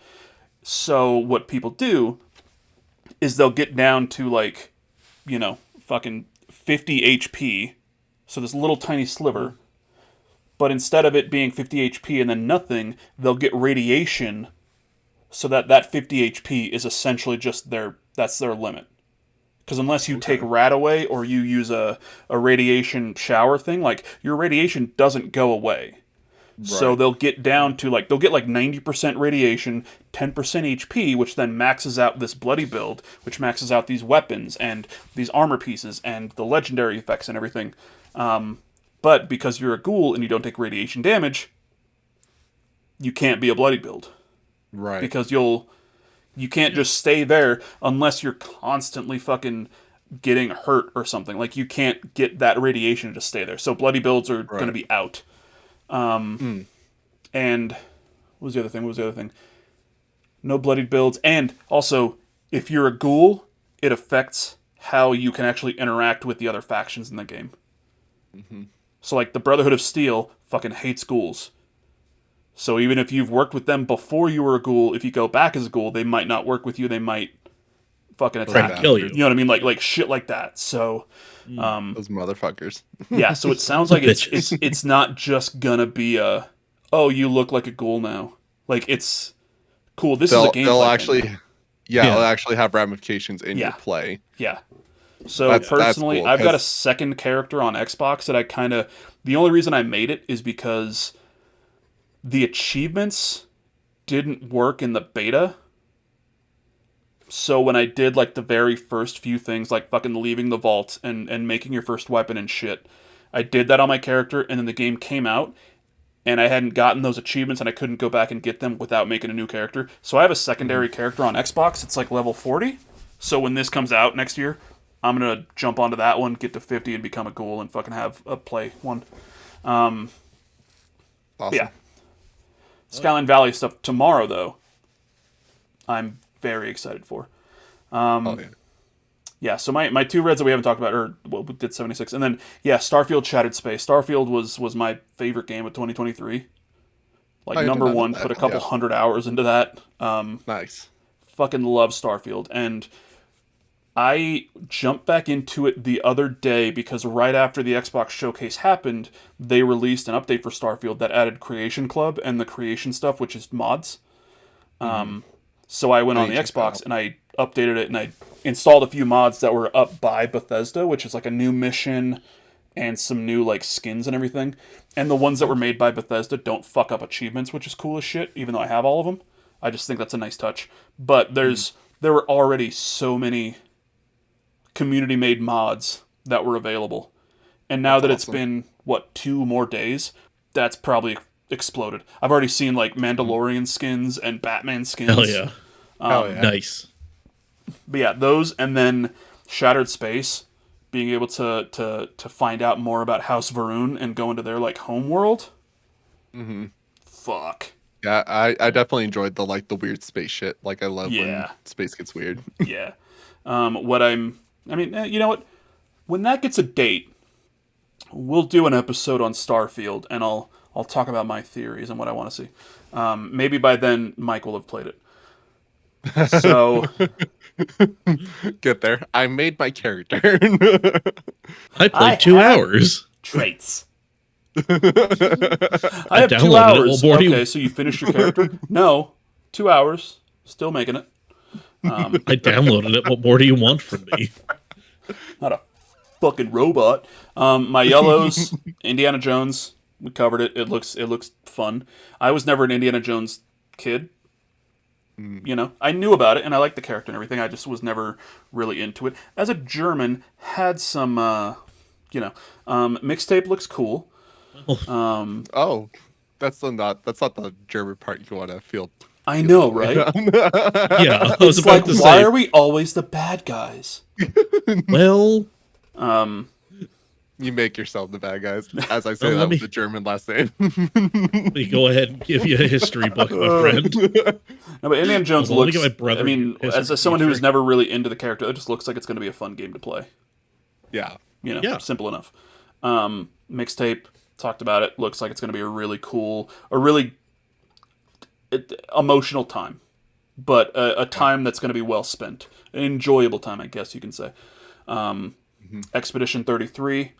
So what people do is they'll get down to fucking 50 HP. So this little tiny sliver. but instead of it being 50 HP and then nothing, they'll get radiation, so that 50 HP is essentially just that's their limit. Because unless you take rad away or you use a radiation shower thing, like, your radiation doesn't go away. Right. So they'll get down to, like, they'll get like 90% radiation, 10% HP, which then maxes out this bloody build, which maxes out these weapons and these armor pieces and the legendary effects and everything. But because you're a ghoul and you don't take radiation damage, you can't be a bloody build. Right. Because you can't just stay there unless you're constantly fucking getting hurt or something. Like, you can't get that radiation to stay there. So bloody builds are going to be out. And what was the other thing? No bloodied builds. And also, if you're a ghoul, it affects how you can actually interact with the other factions in the game. Mm-hmm. So, like, the Brotherhood of Steel fucking hates ghouls. So even if you've worked with them before you were a ghoul, if you go back as a ghoul, they might not work with you. They might fucking attack kill you. You know what I mean? Like shit like that. So those motherfuckers. Yeah. So it sounds like it's not just gonna be you look like a ghoul now. Like, it's cool. This is a game. They'll actually, they'll actually have ramifications in your play. Yeah. So personally, that's cool, I've got a second character on Xbox that the only reason I made it is because the achievements didn't work in the beta. So when I did, like, the very first few things, like fucking leaving the vault and making your first weapon and shit, I did that on my character, and then the game came out, and I hadn't gotten those achievements, and I couldn't go back and get them without making a new character. So I have a secondary character on Xbox. It's like level 40. So when this comes out next year, I'm going to jump onto that one, get to 50, and become a ghoul and fucking have a play one. Awesome. Yeah. Skyline Valley stuff tomorrow, though, I'm very excited for. Yeah, so my two reds that we haven't talked about, we did 76. And then, Starfield Shattered Space. Starfield was my favorite game of 2023. Like, number one, put a couple hundred hours into that. Nice. Fucking love Starfield. And I jumped back into it the other day because right after the Xbox showcase happened, they released an update for Starfield that added Creation Club and the creation stuff, which is mods. So I went on the Xbox and I updated it and I installed a few mods that were up by Bethesda, which is like a new mission and some new, like, skins and everything. And the ones that were made by Bethesda don't fuck up achievements, which is cool as shit, even though I have all of them. I just think that's a nice touch. But there were already so many community-made mods that were available. And now it's been, 2 more days, that's probably exploded. I've already seen, like, Mandalorian skins and Batman skins. Hell yeah. Nice. But yeah, those, and then Shattered Space, being able to find out more about House Varun and go into their, like, home world. Mm-hmm. Fuck. Yeah, I definitely enjoyed the weird space shit. Like, I love when space gets weird. Yeah. You know what? When that gets a date, we'll do an episode on Starfield, and I'll talk about my theories and what I want to see. Maybe by then, Mike will have played it. So, get there. I made my character. I played 2 hours. Traits. I have 2 hours. Okay, so you finished your character? No, 2 hours. Still making it. I downloaded it. What more do you want from me? Not a fucking robot. My yellows, Indiana Jones. We covered it. It looks fun. I was never an Indiana Jones kid. You know, I knew about it and I liked the character and everything. I just was never really into it. As a German, had some, mixtape looks cool. That's not the German part you want to feel. I know, right? Yeah, it's like, why are we always the bad guys? Well, you make yourself the bad guys. As I say, that was the German last name. Let me go ahead and give you a history book, my friend. No, but Indiana Jones looks. I mean, as someone who's never really into the character, it just looks like it's going to be a fun game to play. Yeah, simple enough. Mixtape, talked about it. Looks like it's going to be a really cool, emotional time, but a time that's going to be well spent, an enjoyable time, I guess you can say. Expedition 33.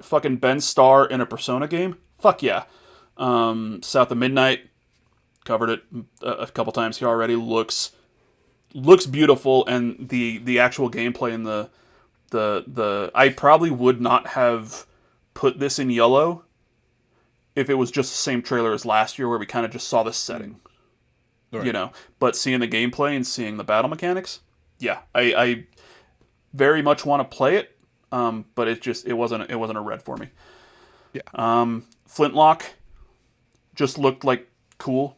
fucking Ben Starr in a Persona game? Fuck yeah. South of Midnight, covered it a couple times here already. Looks beautiful, and the actual gameplay and the I probably would not have put this in yellow if it was just the same trailer as last year, where we kind of just saw this setting. Right. You know, but seeing the gameplay and seeing the battle mechanics, yeah, I very much want to play it, but it wasn't a red for me. Yeah. Flintlock just looked like cool,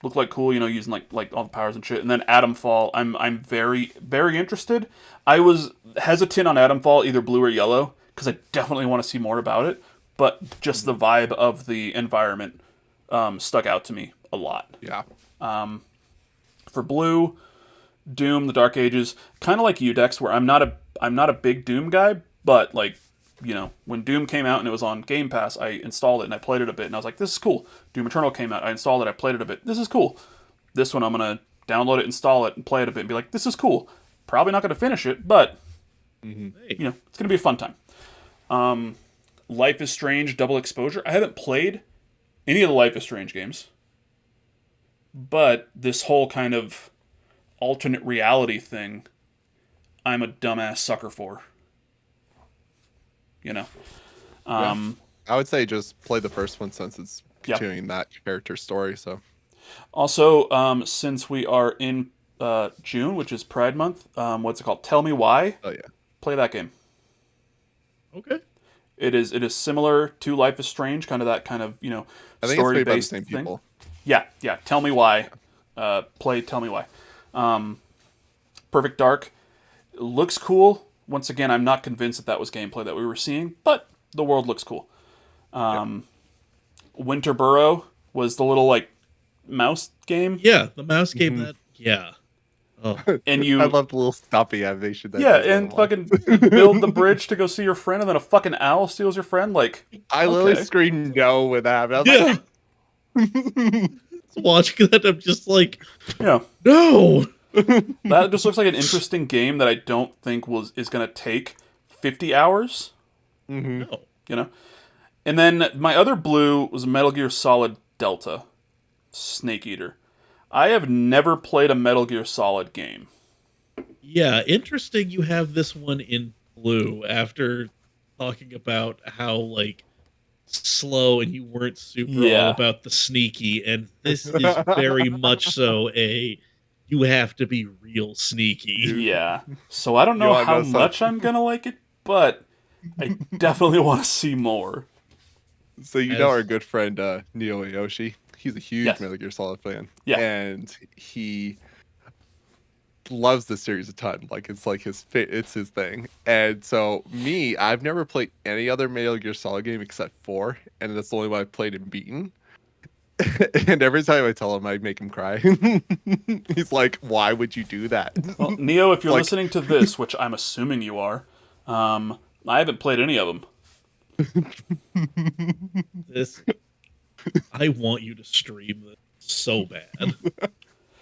you know, using like all the powers and shit. And then Atomfall, I'm very, very interested. I was hesitant on Atomfall, either blue or yellow, because I definitely want to see more about it. But just the vibe of the environment stuck out to me a lot. Yeah. For blue, Doom, the Dark Ages, kind of like you, Dex, where I'm not a big Doom guy, but like, you know, when Doom came out and it was on Game Pass, I installed it and I played it a bit, and I was like, this is cool. Doom Eternal came out, I installed it, I played it a bit. This is cool. This one, I'm gonna download it, install it, and play it a bit, and be like, this is cool. Probably not gonna finish it, but you know, it's gonna be a fun time. Life is Strange Double Exposure. I haven't played any of the Life is Strange games, but this whole kind of alternate reality thing, I'm a dumbass sucker for. You know? I would say just play the first one, since it's continuing that character story. So, also, since we are in June, which is Pride Month, what's it called? Tell Me Why. Oh yeah, play that game. Okay. It is similar to Life is Strange, kind of that kind of, you know, I think story it's made by the based same thing. people. Yeah. Tell Me Why. Play Tell Me Why. Perfect Dark looks cool. Once again, I'm not convinced that was gameplay that we were seeing, but the world looks cool. Winter Burrow was the little like mouse game. Yeah, the mouse game that. Yeah. Oh. And you, I love the little stoppy animation. And fucking build the bridge to go see your friend, and then a fucking owl steals your friend. Like, I literally screamed no when that happened. I was like, watching that, I'm just like, no. That just looks like an interesting game that I don't think is going to take 50 hours. No. You know? And then my other blue was Metal Gear Solid Delta. Snake Eater. I have never played a Metal Gear Solid game. Yeah, interesting you have this one in blue after talking about how, like, slow and you weren't super all about the sneaky, and this is very much so you have to be real sneaky. Yeah. So I don't know how much I'm going to like it, but I definitely want to see more. So know our good friend Neo Aoshi. He's a huge Metal Gear Solid fan. Yeah. And he loves the series a ton. Like, it's like it's his thing. And so I've never played any other Metal Gear Solid game except 4, and that's the only one I've played and beaten. And every time I tell him, I make him cry. He's like, why would you do that? Well, Neo, if you're listening to this, which I'm assuming you are, I haven't played any of them. I want you to stream this so bad.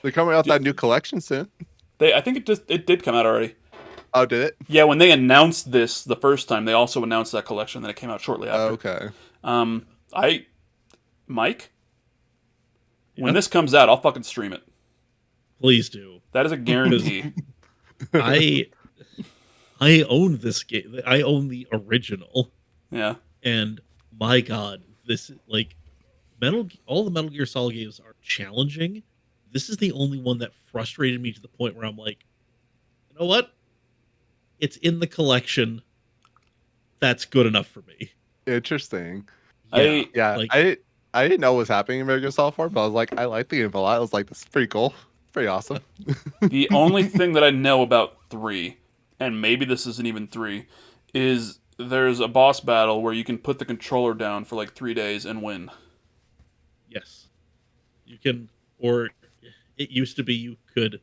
They're coming out that new collection soon. I think it did come out already. Oh, did it? Yeah, when they announced this the first time, they also announced that collection, then it came out shortly after. Okay. Mike, when this comes out, I'll fucking stream it. Please do. That is a guarantee. I own this game. I own the original. Yeah. And my God, this like all the Metal Gear Solid games are challenging. This is the only one that frustrated me to the point where I'm like, you know what? It's in the collection. That's good enough for me. Interesting. I didn't know what was happening in Metal Gear Solid 4, but I was like, I like the game a lot. I was like, this is pretty cool. Pretty awesome. The only thing that I know about 3, and maybe this isn't even 3, is there's a boss battle where you can put the controller down for like 3 days and win. Yes. You can, or it used to be you could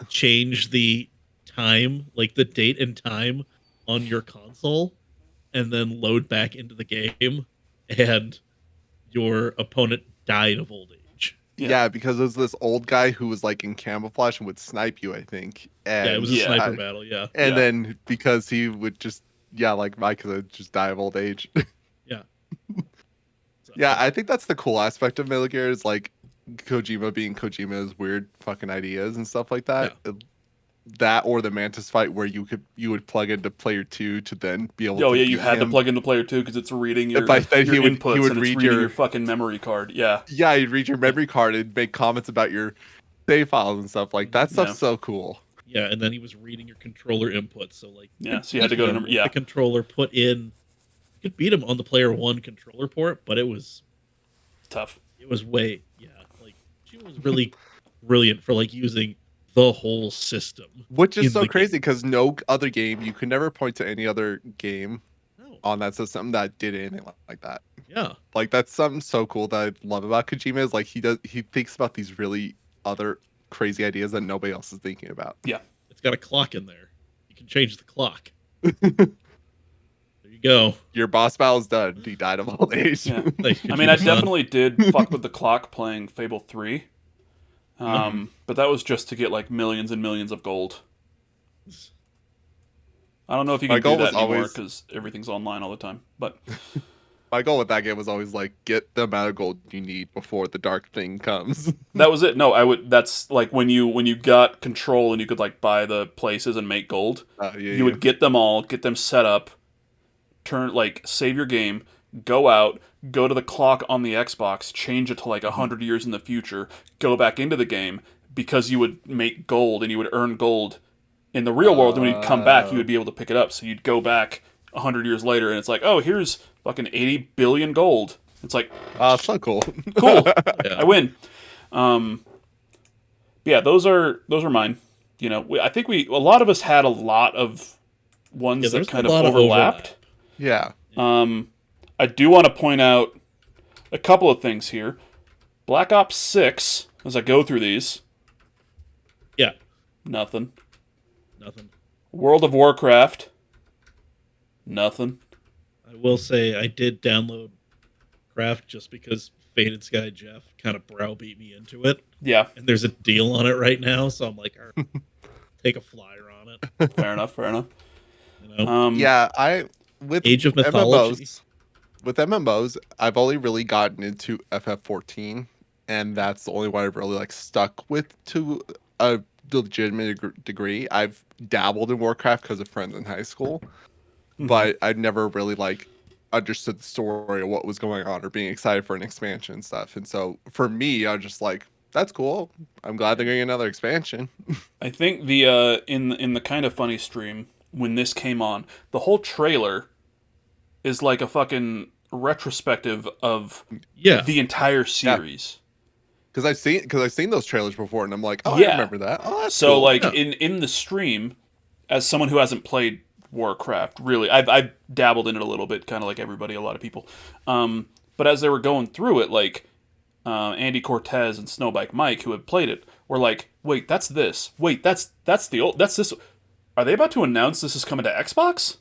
change the time, like the date and time on your console, and then load back into the game, and your opponent died of old age. Yeah, because there's this old guy who was like in camouflage and would snipe you, I think. And it was a sniper battle, yeah. And then because he would just Yeah, like Mike could just die of old age. Yeah. So, Yeah, I think that's the cool aspect of Metal Gear is like Kojima being Kojima's weird fucking ideas and stuff like that. That or the Mantis fight where you would plug into player 2 to then be able to you beat had to him. plug into player 2 because it's reading your But then your he inputs would and read it's reading your fucking memory card. Yeah. Yeah, he'd read your memory card and make comments about your save files and stuff. Like that stuff's so cool. Yeah, and then he was reading your controller inputs. So like so you had to go to the controller put in. You could beat him on the player 1 controller port, but it was tough. It was like she was really brilliant for like using the whole system. Which is so crazy because no other game, you could never point to any other game on that system that did anything like that. Yeah. Like that's something so cool that I love about Kojima is like he thinks about these really other crazy ideas that nobody else is thinking about. Yeah. It's got a clock in there. You can change the clock. There you go. Your boss battle is done. He died of old age. Yeah. I mean, I definitely did fuck with the clock playing Fable 3. But that was just to get like millions and millions of gold. I don't know if you can do that anymore because everything's online all the time. But my goal with that game was always like get the amount of gold you need before the dark thing comes. That was it. No, that's like when you got control and you could like buy the places and make gold. You would get them all, get them set up, save your game, go out, go to the clock on the Xbox, change it to like 100 years in the future, go back into the game because you would make gold and you would earn gold in the real world. And when you'd come back, you would be able to pick it up. So you'd go back 100 years later and it's like, oh, here's fucking 80 billion gold. It's like, so cool. Cool. I win. Yeah, those are mine. You know, I think a lot of us had a lot of ones that kind of overlapped. Yeah. I do want to point out a couple of things here. Black Ops 6, as I go through these. Yeah. Nothing. World of Warcraft. Nothing. I will say I did download Craft just because Faded Sky Jeff kind of browbeat me into it. Yeah. And there's a deal on it right now, so I'm like, all right, take a flyer on it. Fair enough. You know? Yeah, with Age of Mythology. With MMOs, I've only really gotten into FF14, and that's the only one I've really like stuck with to a legitimate degree. I've dabbled in Warcraft because of friends in high school, but I'd never really like understood the story of what was going on or being excited for an expansion and stuff. And so for me, I was just like, that's cool. I'm glad they're getting another expansion. I think the in the kind of funny stream when this came on, the whole trailer is like a fucking retrospective of the entire series. Because I've seen those trailers before, and I'm like, oh, I remember that. Oh, that's so cool. like in the stream, as someone who hasn't played Warcraft, really, I've dabbled in it a little bit, kind of like everybody, a lot of people. But as they were going through it, like Andy Cortez and Snowbike Mike, who had played it, were like, wait, that's this. Wait, that's this. Are they about to announce this is coming to Xbox?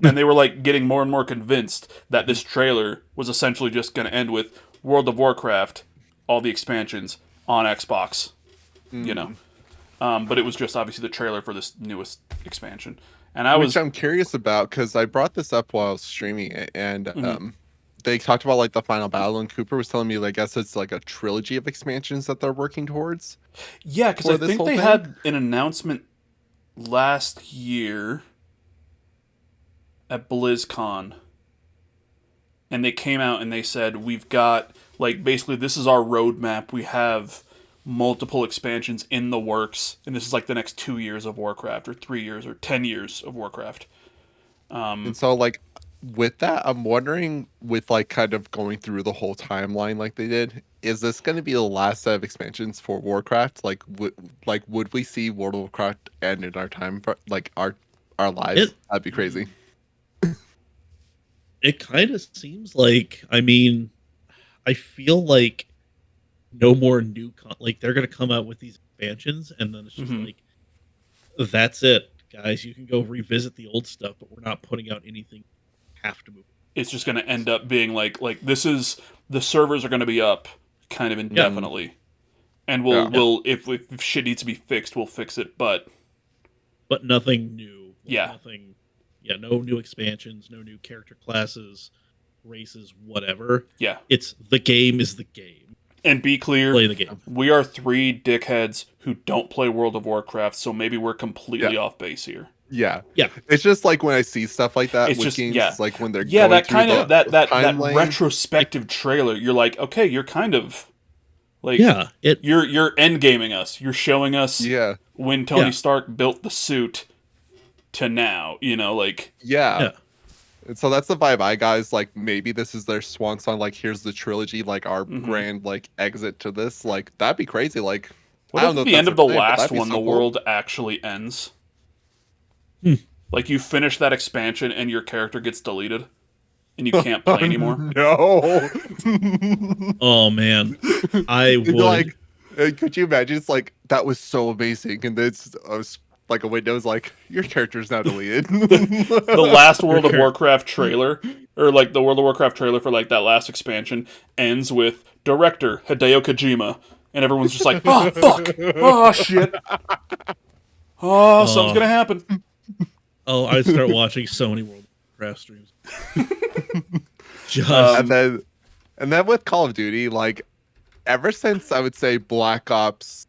And they were like getting more and more convinced that this trailer was essentially just going to end with World of Warcraft, all the expansions on Xbox, you know. But it was just obviously the trailer for this newest expansion. And Which I'm curious about because I brought this up while I was streaming it, and they talked about like the final battle, and Cooper was telling me, like, I guess it's like a trilogy of expansions that they're working towards. Yeah, because I think they had an announcement last year at BlizzCon, and they came out and they said, we've got, like, basically this is our roadmap. We have multiple expansions in the works, and this is like the next 2 years of Warcraft, or 3 years, or 10 years of Warcraft. And so, like, with that, I'm wondering, with like kind of going through the whole timeline like they did, is this going to be the last set of expansions for Warcraft? Like, would we see World of Warcraft end in our time, for, like our lives? That'd be crazy. It kind of seems like, I mean, I feel like no more new like they're going to come out with these expansions, and then it's just like, that's it, guys. You can go revisit the old stuff, but we're not putting out anything. Have to move. It's just going to end up being like this is the servers are going to be up kind of indefinitely, and we'll if shit needs to be fixed, we'll fix it, but nothing new. Yeah, nothing. Yeah, no new expansions, no new character classes, races, whatever. Yeah. It's the game is the game. And be clear, play the game. We are 3 dickheads who don't play World of Warcraft, so maybe we're completely off base here. Yeah. Yeah. It's just like when I see stuff like that with games, it's like when they're going that through kind of that lane. retrospective trailer, you're like, okay, you're kind of like you're endgaming us. You're showing us when Tony Stark built the suit to now, like And so that's the vibe I got, is like maybe this is their swan song, like here's the trilogy, like our grand like exit to this. Like that'd be crazy. Like what if at the end of the last one the world actually ends? Like you finish that expansion and your character gets deleted and you can't play anymore. No. Oh man. I would like could you imagine? It's like that was so amazing, and it's like a Windows, like your character's now deleted. The last World of Warcraft trailer, or like the World of Warcraft trailer for like that last expansion, ends with director Hideo Kojima, and everyone's just like, "Oh fuck! Oh shit! Oh, something's gonna happen." Oh, I'd start watching so many World of Warcraft streams. And then with Call of Duty, like ever since I would say Black Ops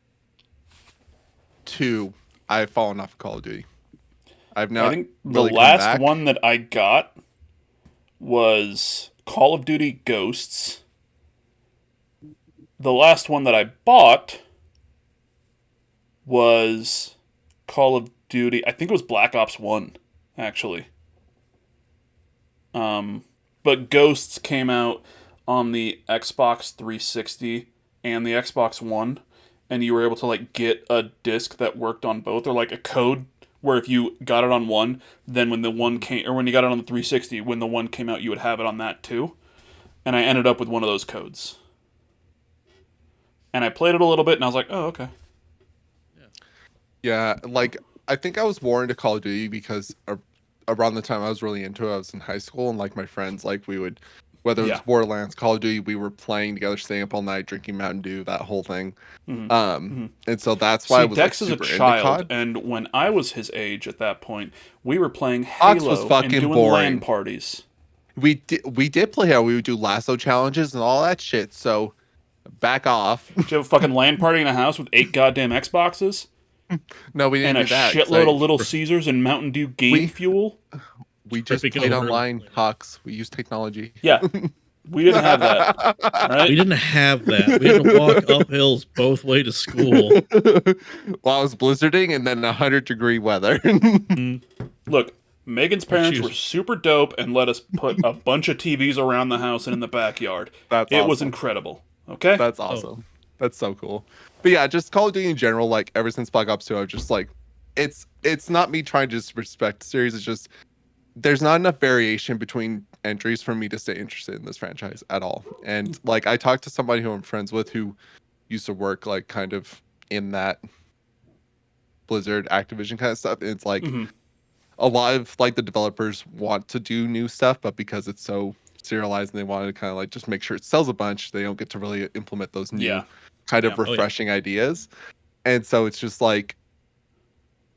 2. I've fallen off of Call of Duty. I think the last one that I got was Call of Duty Ghosts. The last one that I bought was Call of Duty. I think it was Black Ops 1, actually. But Ghosts came out on the Xbox 360 and the Xbox One. And you were able to like get a disc that worked on both, or like a code where if you got it on one, then when the one came, or when you got it on the 360, when the one came out, you would have it on that too. And I ended up with one of those codes. And I played it a little bit, and I was like, oh, okay. Yeah, like I think I was more into Call of Duty because around the time I was really into it, I was in high school, and like my friends, like we would. Whether it was Borderlands, Call of Duty, we were playing together, staying up all night, drinking Mountain Dew, that whole thing. And so that's why I was Dex like, is a child, and when I was his age at that point, we were playing Halo and doing LAN parties. We did play Halo. We would do lasso challenges and all that shit. So back off. Did you have a fucking LAN party in a house with 8 goddamn Xboxes? No, we didn't do that. And a shitload of Little Caesars and Mountain Dew game fuel? We just played online, Hawks. We used technology. Yeah. We didn't have that. Right? We didn't have that. We had to walk up hills both way to school. While it was blizzarding and then 100-degree weather. Look, Megan's parents were super dope and let us put a bunch of TVs around the house and in the backyard. It was incredible. Okay? That's awesome. That's so cool. But yeah, just Call of Duty in general, like ever since Black Ops 2, I've just like it's not me trying to disrespect the series, it's just there's not enough variation between entries for me to stay interested in this franchise at all. And like I talked to somebody who I'm friends with who used to work like kind of in that Blizzard Activision kind of stuff. And it's like a lot of like the developers want to do new stuff, but because it's so serialized and they wanted to kind of like just make sure it sells a bunch, they don't get to really implement those new kind of refreshing ideas. And so it's just like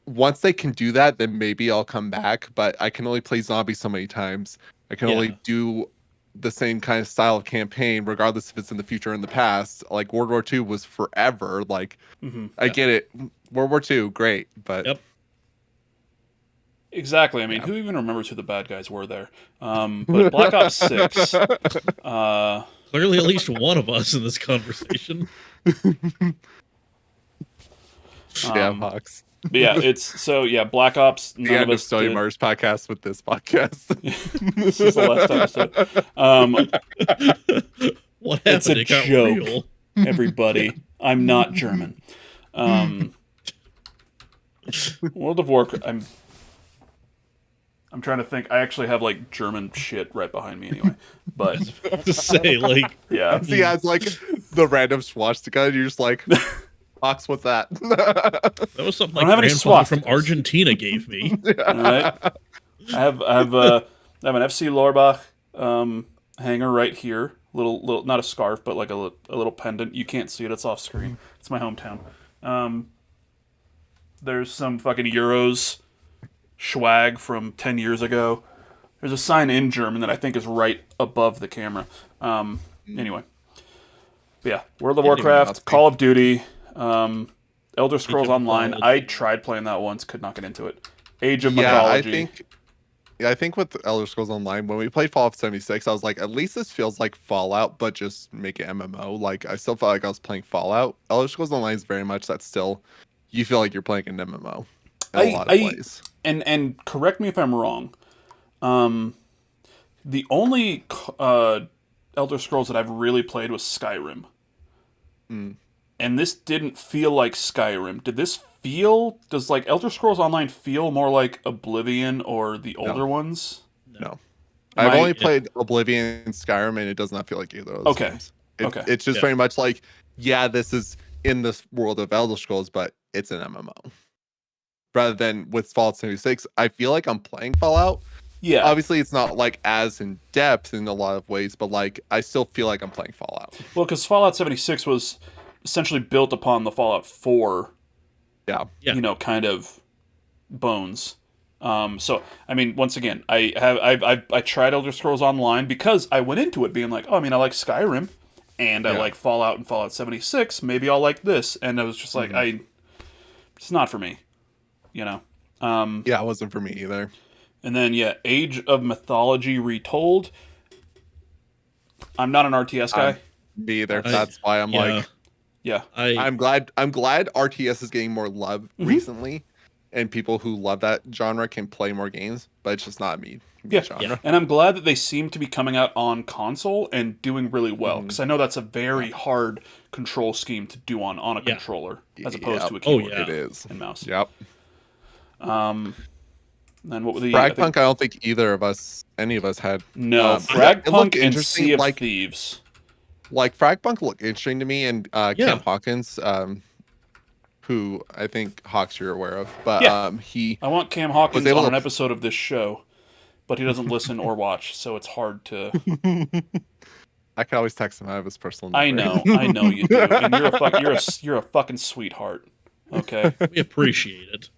once they can do that, then maybe I'll come back. But I can only play zombies so many times. I can only do the same kind of style of campaign, regardless if it's in the future or in the past. Like World War II was forever. Like I get it, World War II, great, but exactly. I mean, who even remembers who the bad guys were there? But Black Ops 6. Clearly, at least one of us in this conversation. Hawks. But yeah, Black Ops. The end of Stony Mars podcast with this podcast. This is the last episode. What happened? It's a joke, everybody. I'm not German. World of Warcraft. I'm trying to think. I actually have like German shit right behind me anyway. But to say like it's like the random swastika, and you're just like. Fox, what's that? That was something like grandfather from Argentina gave me. All right. I have an FC Lorbach hanger right here. Little, not a scarf, but like a little pendant. You can't see it. It's off screen. It's my hometown. There's some fucking Euros swag from 10 years ago. There's a sign in German that I think is right above the camera. Anyway. But yeah, World of Warcraft, Call of Duty, Elder Scrolls Online. I tried playing that once, could not get into it. Age of Mythology. I think with Elder Scrolls Online, when we played Fallout 76, I was like, at least this feels like Fallout, but just make it MMO. Like, I still felt like I was playing Fallout. Elder Scrolls Online is very much that still, you feel like you're playing an MMO in a lot of ways. And correct me if I'm wrong. The only Elder Scrolls that I've really played was Skyrim. And this didn't feel like Skyrim. Does like Elder Scrolls Online feel more like Oblivion or the older ones? No. I've only played Oblivion and Skyrim, and it does not feel like either of those games. It's just very much like, this is in this world of Elder Scrolls, but it's an MMO. Rather than with Fallout 76, I feel like I'm playing Fallout. Yeah. Obviously, it's not like as in depth in a lot of ways, but like I still feel like I'm playing Fallout. Well, because Fallout 76 was essentially built upon the Fallout 4, kind of bones. So I mean, once again, I tried Elder Scrolls Online because I went into it being like, I like Skyrim, and I like Fallout and Fallout 76. Maybe I'll like this, and I was just like, it's not for me, it wasn't for me either. And then, Age of Mythology Retold. I'm not an RTS guy. Me either. That's why I'm like... Yeah. I'm glad RTS is getting more love recently, and people who love that genre can play more games, but it's just not me. Genre. And I'm glad that they seem to be coming out on console and doing really well, because I know that's a very hard control scheme to do on a controller, as opposed to a keyboard it is. And mouse. Yep. Then what were the Fragpunk? I don't think any of us had. No, Fragpunk and Sea of Thieves. Like Fragpunk looked interesting to me, and Cam Hawkins, who I think Hawks you're aware of, but I want Cam Hawkins on an episode of this show, but he doesn't listen or watch, so it's hard to. I can always text him out of his personal number. I know you do, and you're a fucking sweetheart. Okay, we appreciate it.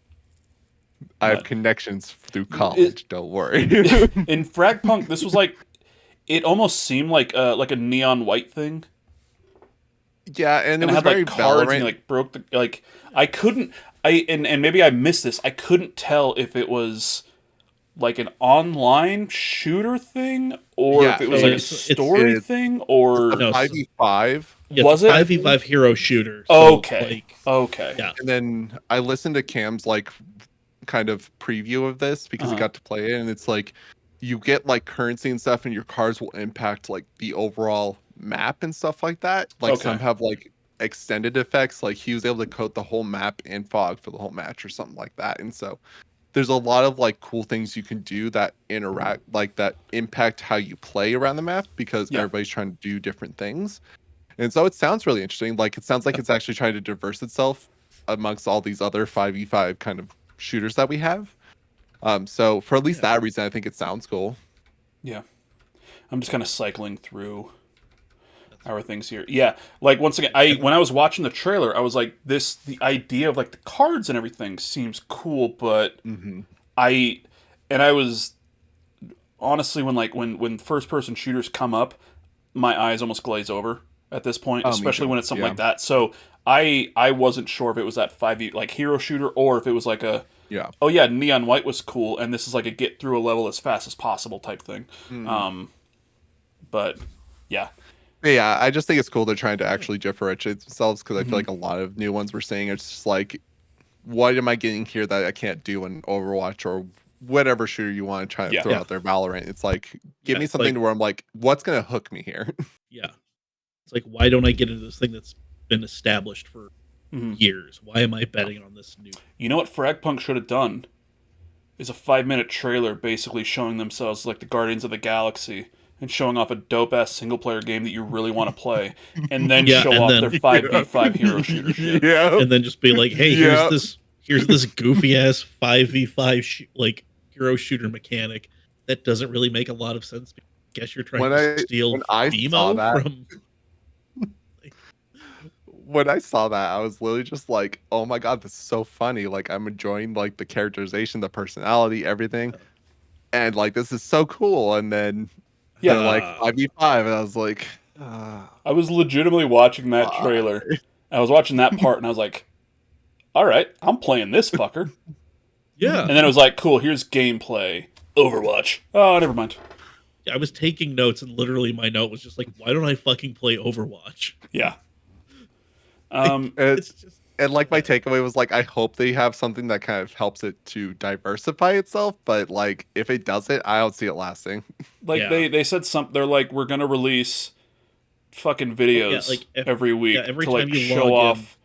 I have connections through college. Don't worry. In Fragpunk, this was like, it almost seemed like a neon white thing. Yeah, and it was had very like cards, Valorant. and broke the I couldn't. And maybe I missed this. I couldn't tell if it was like an online shooter thing, or if it was like a story thing, or 5v5. Was it 5v5 hero shooter? So okay. Yeah. And then I listened to Cam's kind of preview of this because he got to play it, and it's like you get like currency and stuff, and your cards will impact like the overall map and stuff like that. Like some have like extended effects, like he was able to coat the whole map in fog for the whole match or something like that. And so there's a lot of like cool things you can do that interact, like that impact how you play around the map, because everybody's trying to do different things. And so it sounds really interesting. Like it sounds like it's actually trying to diverse itself amongst all these other 5v5 kind of shooters that we have. So for at least that reason, I think it sounds cool. Yeah. I'm just kind of cycling through our things here. Yeah, like once again, when I was watching the trailer, I was like, the idea of like the cards and everything seems cool, but I was honestly, when first person shooters come up, my eyes almost glaze over at this point, especially when it's something like that. So I wasn't sure if it was that 5e like hero shooter, or if it was like a neon white was cool, and this is like a get through a level as fast as possible type thing. But yeah. Yeah, I just think it's cool they're trying to actually differentiate themselves, because I feel like a lot of new ones we're seeing, it's just like, what am I getting here that I can't do in Overwatch or whatever shooter you want to try and throw out there, Valorant? It's like, give me something where I'm like, what's going to hook me here? Yeah. It's like, why don't I get into this thing that's been established for years? Why am I betting on this new? You know what Fragpunk should have done? Is a 5-minute trailer basically showing themselves like the Guardians of the Galaxy, and showing off a dope-ass single-player game that you really want to play, and then show off their 5v5 hero shooter shit. Yeah. And then just be like, hey, here's this goofy-ass 5v5 hero shooter mechanic that doesn't really make a lot of sense. I guess you're trying to steal Demo from... when I saw that, I was literally just like, "Oh my god, this is so funny!" Like I'm enjoying like the characterization, the personality, everything, and like this is so cool. And then they're like 5v5, and I was like, I was legitimately watching that trailer. I was watching that part, and I was like, "All right, I'm playing this fucker." Yeah. And then it was like, "Cool, here's gameplay. Overwatch." Oh, never mind. Yeah, I was taking notes, and literally my note was just like, "Why don't I fucking play Overwatch?" Yeah. It's just, and like my takeaway was like, I hope they have something that kind of helps it to diversify itself. But like, if it doesn't, I don't see it lasting. Like they said something. They're like, we're gonna release fucking videos every week every to time like you show log off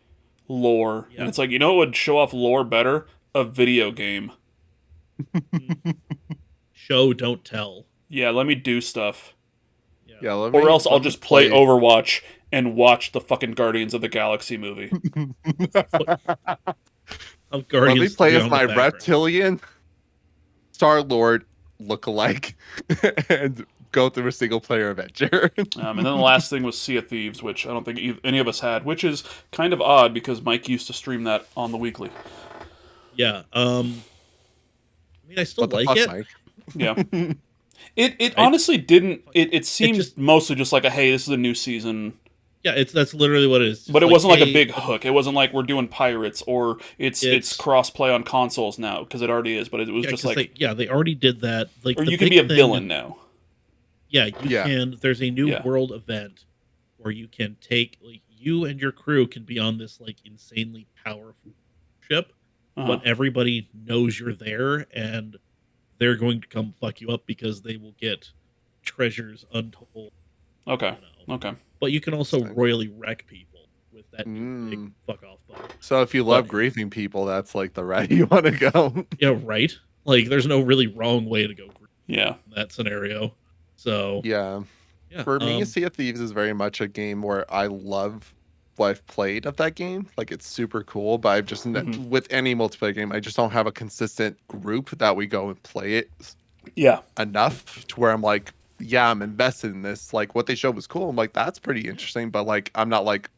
lore, Yeah. and it's like, you know what would show off lore better? A video game. Show, don't tell. Yeah, let me do stuff. Yeah, or else I'll just play Overwatch and watch the fucking Guardians of the Galaxy movie. Let me play as my reptilian Star-Lord lookalike and go through a single-player adventure. And then the last thing was Sea of Thieves, which I don't think any of us had, which is kind of odd because Mike used to stream that on the weekly. Yeah. I mean, I still like it. Mike? Yeah. It honestly didn't. It seemed mostly just like a, hey, this is a new season. Yeah, that's literally what it is. But it wasn't like a big hook. It wasn't like we're doing pirates or it's cross-play on consoles now, because it already is. But it was just like... they already did that. Like, or you can be a villain now. Yeah, you can. There's a new world event where you can take... Like, you and your crew can be on this like insanely powerful ship, but everybody knows you're there, and they're going to come fuck you up because they will get treasures untold. Okay. Okay. But you can also royally wreck people with that new big fuck off button. So if you love griefing people, that's like the route you want to go. Yeah, right? Like, there's no really wrong way to go in that scenario. So yeah. For me, Sea of Thieves is very much a game where I love what I've played of that game. Like, it's super cool, but I've just with any multiplayer game, I just don't have a consistent group that we go and play it enough to where I'm like, yeah, I'm invested in this. Like, what they showed was cool. I'm like, that's pretty interesting, but like, I'm not like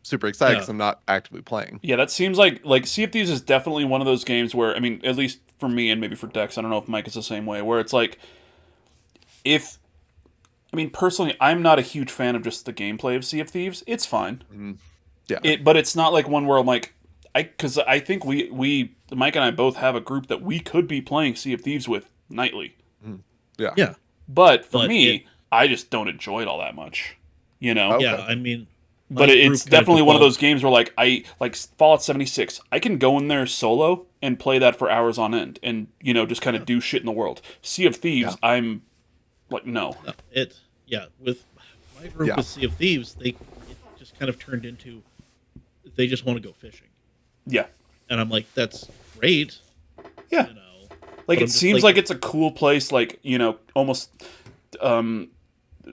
super excited because I'm not actively playing. Yeah, that seems like Sea of Thieves is definitely one of those games where, I mean, at least for me and maybe for Dex, I don't know if Mike is the same way, where it's like, personally, I'm not a huge fan of just the gameplay of Sea of Thieves. It's fine. Yeah. But it's not like one where I'm like, because I think we Mike and I both have a group that we could be playing Sea of Thieves with nightly. Yeah. Yeah. But for me, I just don't enjoy it all that much. You know? Okay. Yeah, I mean... But it's definitely one of those games where, like, Fallout 76, I can go in there solo and play that for hours on end and, you know, just kind of do shit in the world. Sea of Thieves, I'm like, no. With my group with Sea of Thieves, it just kind of turned into, they just want to go fishing. Yeah. And I'm like, that's great. Yeah. You know, like, it seems like it's a cool place, like, you know, almost...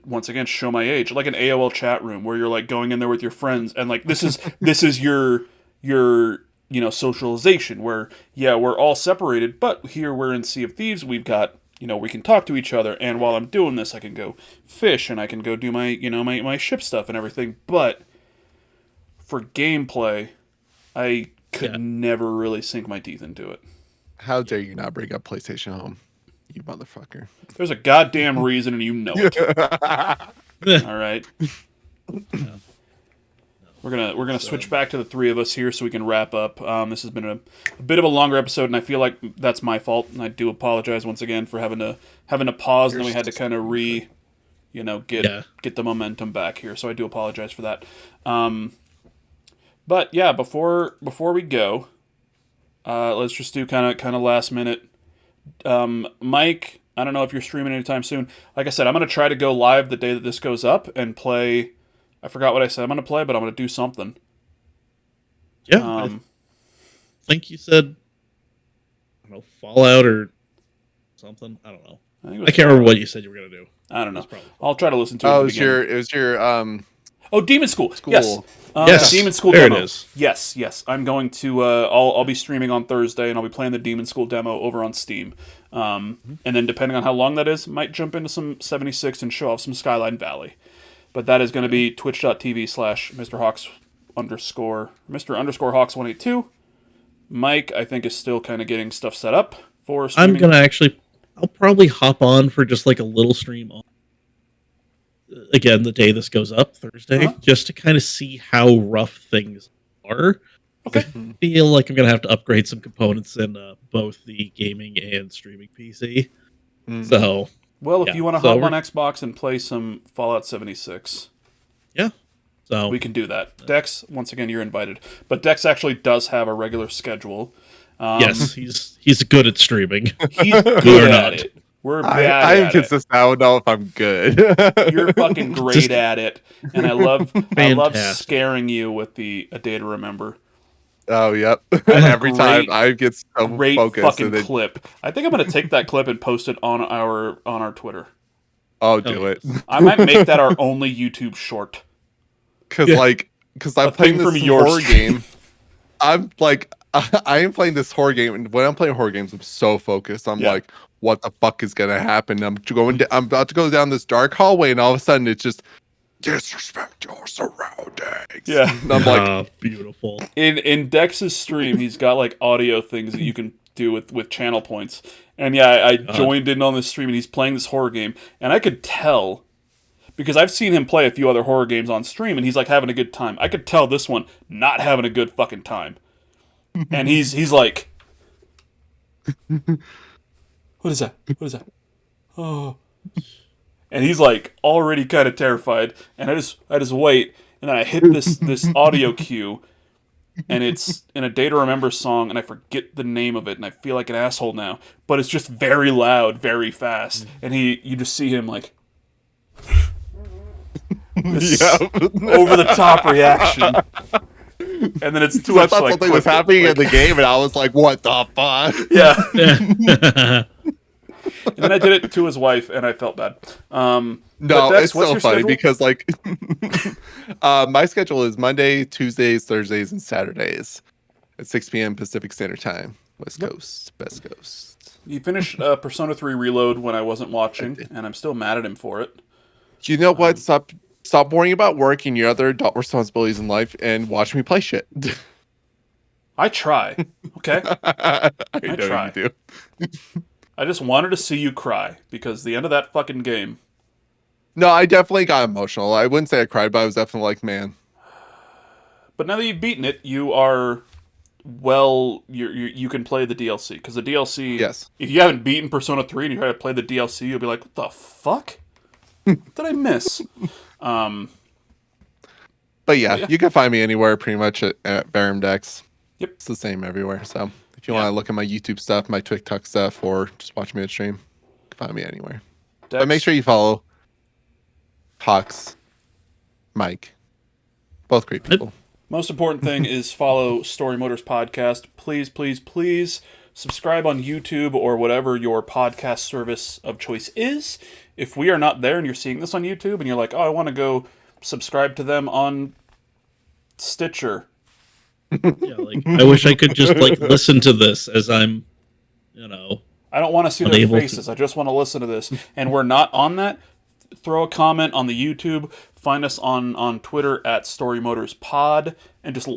once again, show my age, like an AOL chat room where you're like going in there with your friends and like this is your you know, socialization where we're all separated, but here we're in Sea of Thieves, we've got, you know, we can talk to each other, and while I'm doing this I can go fish and I can go do my, you know, my ship stuff and everything. But for gameplay, I could never really sink my teeth into it. How dare you not bring up PlayStation Home, you motherfucker. There's a goddamn reason, and you know it. All right. We're gonna switch back to the three of us here so we can wrap up. This has been a bit of a longer episode, and I feel like that's my fault, and I do apologize once again for having to pause, and then we had to kind of get the momentum back here. So I do apologize for that. But yeah, before we go, let's just do kind of last minute. Mike, I don't know if you're streaming anytime soon. Like I said, I'm going to try to go live the day that this goes up and play. I forgot what I said I'm going to play, but I'm going to do something. Yeah. I think you said, I don't know, Fallout or something. I don't know. I can't remember what you said you were going to do. I don't know. I'll try to listen to it. It was your Demon School. Yes. Yes. Demon School there demo. It is. Yes. I'm going to. I'll be streaming on Thursday, and I'll be playing the Demon School demo over on Steam. And then, depending on how long that is, might jump into some 76 and show off some Skyline Valley. But that is going to be twitch.tv/Mr. Hawks Mr. Hawks 182. Mike, I think, is still kind of getting stuff set up for streaming. I'll probably hop on for just like a little stream on, again, the day this goes up, Thursday, just to kind of see how rough things are. Okay. I feel like I'm going to have to upgrade some components in both the gaming and streaming PC. So, well, if you want to hop on Xbox and play some Fallout 76, so we can do that. Dex, once again, you're invited. But Dex actually does have a regular schedule. Yes, he's good at streaming. He's good at it. We're bad at it. I'm consistent. I don't know if I'm good. You're fucking great at it, and I love scaring you with A Day to Remember. Oh, yep. Every time I get so great focused. Fucking clip. I think I'm gonna take that clip and post it on our Twitter. Oh, do it. I might make that our only YouTube short. Because I'm playing this horror game. I'm like, I am playing this horror game, and when I'm playing horror games, I'm so focused. I'm like, what the fuck is gonna happen? I'm about to go down this dark hallway, and all of a sudden, it's just disrespect your surroundings. Yeah, and I'm like, beautiful. In Dex's stream, he's got like audio things that you can do with channel points. And I joined in on this stream, and he's playing this horror game, and I could tell, because I've seen him play a few other horror games on stream, and he's like having a good time. I could tell this one not having a good fucking time. And he's like, what is that? What is that? Oh. And he's like already kind of terrified, and I just wait, and then I hit this audio cue, and it's in A Day to Remember song, and I forget the name of it, and I feel like an asshole now, but it's just very loud, very fast, and you just see him like over the top reaction, and then it's too much. I thought something was happening in the game, and I was like, "What the fuck?" Yeah. And then I did it to his wife, and I felt bad. No, it's so funny because like my schedule is Monday, Tuesdays, Thursdays, and Saturdays at 6 p.m. Pacific Standard Time. West Coast, Best Coast. You finished Persona 3 Reload when I wasn't watching, and I'm still mad at him for it. You know what? Stop worrying about work and your other adult responsibilities in life, and watch me play shit. I try. Okay, I know try. You do. I just wanted to see you cry, because the end of that fucking game. No, I definitely got emotional. I wouldn't say I cried, but I was definitely like, man. But now that you've beaten it, you are you can play the DLC, because the DLC. Yes. If you haven't beaten Persona 3 and you try to play the DLC, you'll be like, what the fuck? What did I miss? But yeah, you can find me anywhere pretty much at VerumDex. Yep. It's the same everywhere. So if you want to look at my YouTube stuff, my TikTok stuff, or just watch me on stream, you can find me anywhere. Dex. But make sure you follow Hawks, Mike. Both great people. Most important thing is follow Story Motors Podcast. Please, please, please subscribe on YouTube or whatever your podcast service of choice is. If we are not there and you're seeing this on YouTube and you're like, oh, I want to go subscribe to them on Stitcher. Yeah, like I wish I could just like listen to this as I'm, I don't want to see their faces. I just want to listen to this. And we're not on that. Throw a comment on the YouTube. Find us on Twitter at Story Motors Pod, and just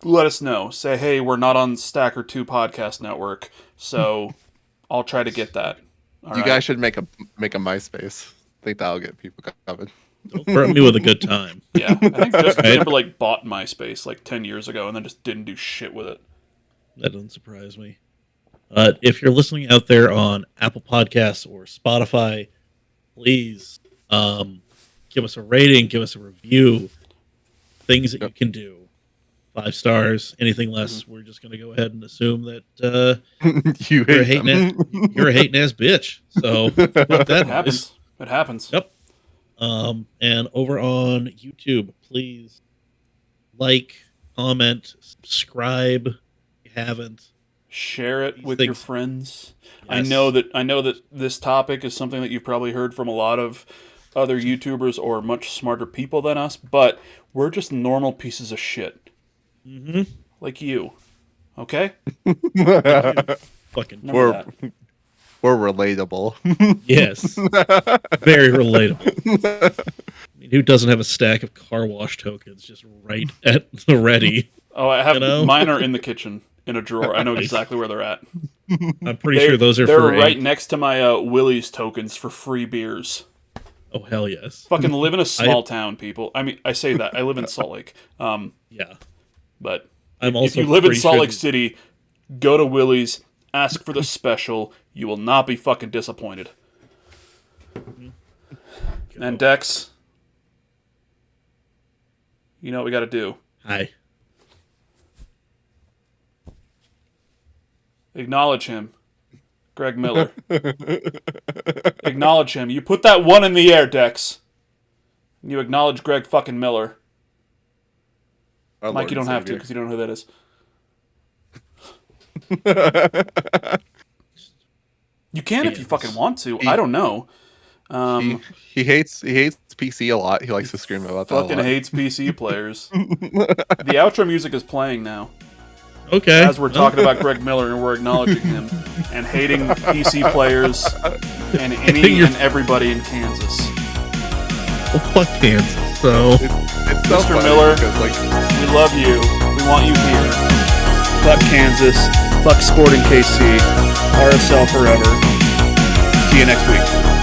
let us know. Say, hey, we're not on Stacker 2 Podcast Network, so I'll try to get that. You guys should make a MySpace. I think that'll get people coming. Don't threaten me with a good time. Yeah, I think Justin Timberlake bought MySpace like 10 years ago and then just didn't do shit with it. That doesn't surprise me. If you're listening out there on Apple Podcasts or Spotify, please give us a rating, give us a review, things that you can do. 5 stars, anything less, we're just going to go ahead and assume that you're a hating ass bitch. So that happens. It happens. Yep. And over on YouTube, please like, comment, subscribe if you haven't. Share it with your friends. Yes. I know that this topic is something that you've probably heard from a lot of other YouTubers or much smarter people than us, but we're just normal pieces of shit. Mm-hmm. Like you. Okay? Fucking we're relatable. Yes. Very relatable. I mean, who doesn't have a stack of car wash tokens just right at the ready? Oh, I have mine are in the kitchen in a drawer. I know exactly where they're at. I'm pretty sure those are they're free. right next to my Willie's tokens for free beers. Oh, hell yes. Fucking live in a small town, people. I mean, I say that. I live in Salt Lake. Yeah. But I'm if you live in Salt Lake City, go to Willie's, ask for the special. You will not be fucking disappointed. And Dex, you know what we got to do. Hi. Acknowledge him. Greg Miller. Acknowledge him. You put that one in the air, Dex. And you acknowledge Greg fucking Miller. Our Mike, Lord you don't and have to Savior. because you don't know who that is. You can if you fucking want to. I don't know. He hates PC a lot. He likes to scream about that. Fucking hates PC players. The outro music is playing now. Okay. As we're talking about Greg Miller and we're acknowledging him and hating PC players and any and everybody in Kansas. Well, fuck Kansas. So it's so Mr. Miller, because, like, we love you. We want you here. Fuck Kansas. Fuck Sporting KC. RSL forever. See you next week.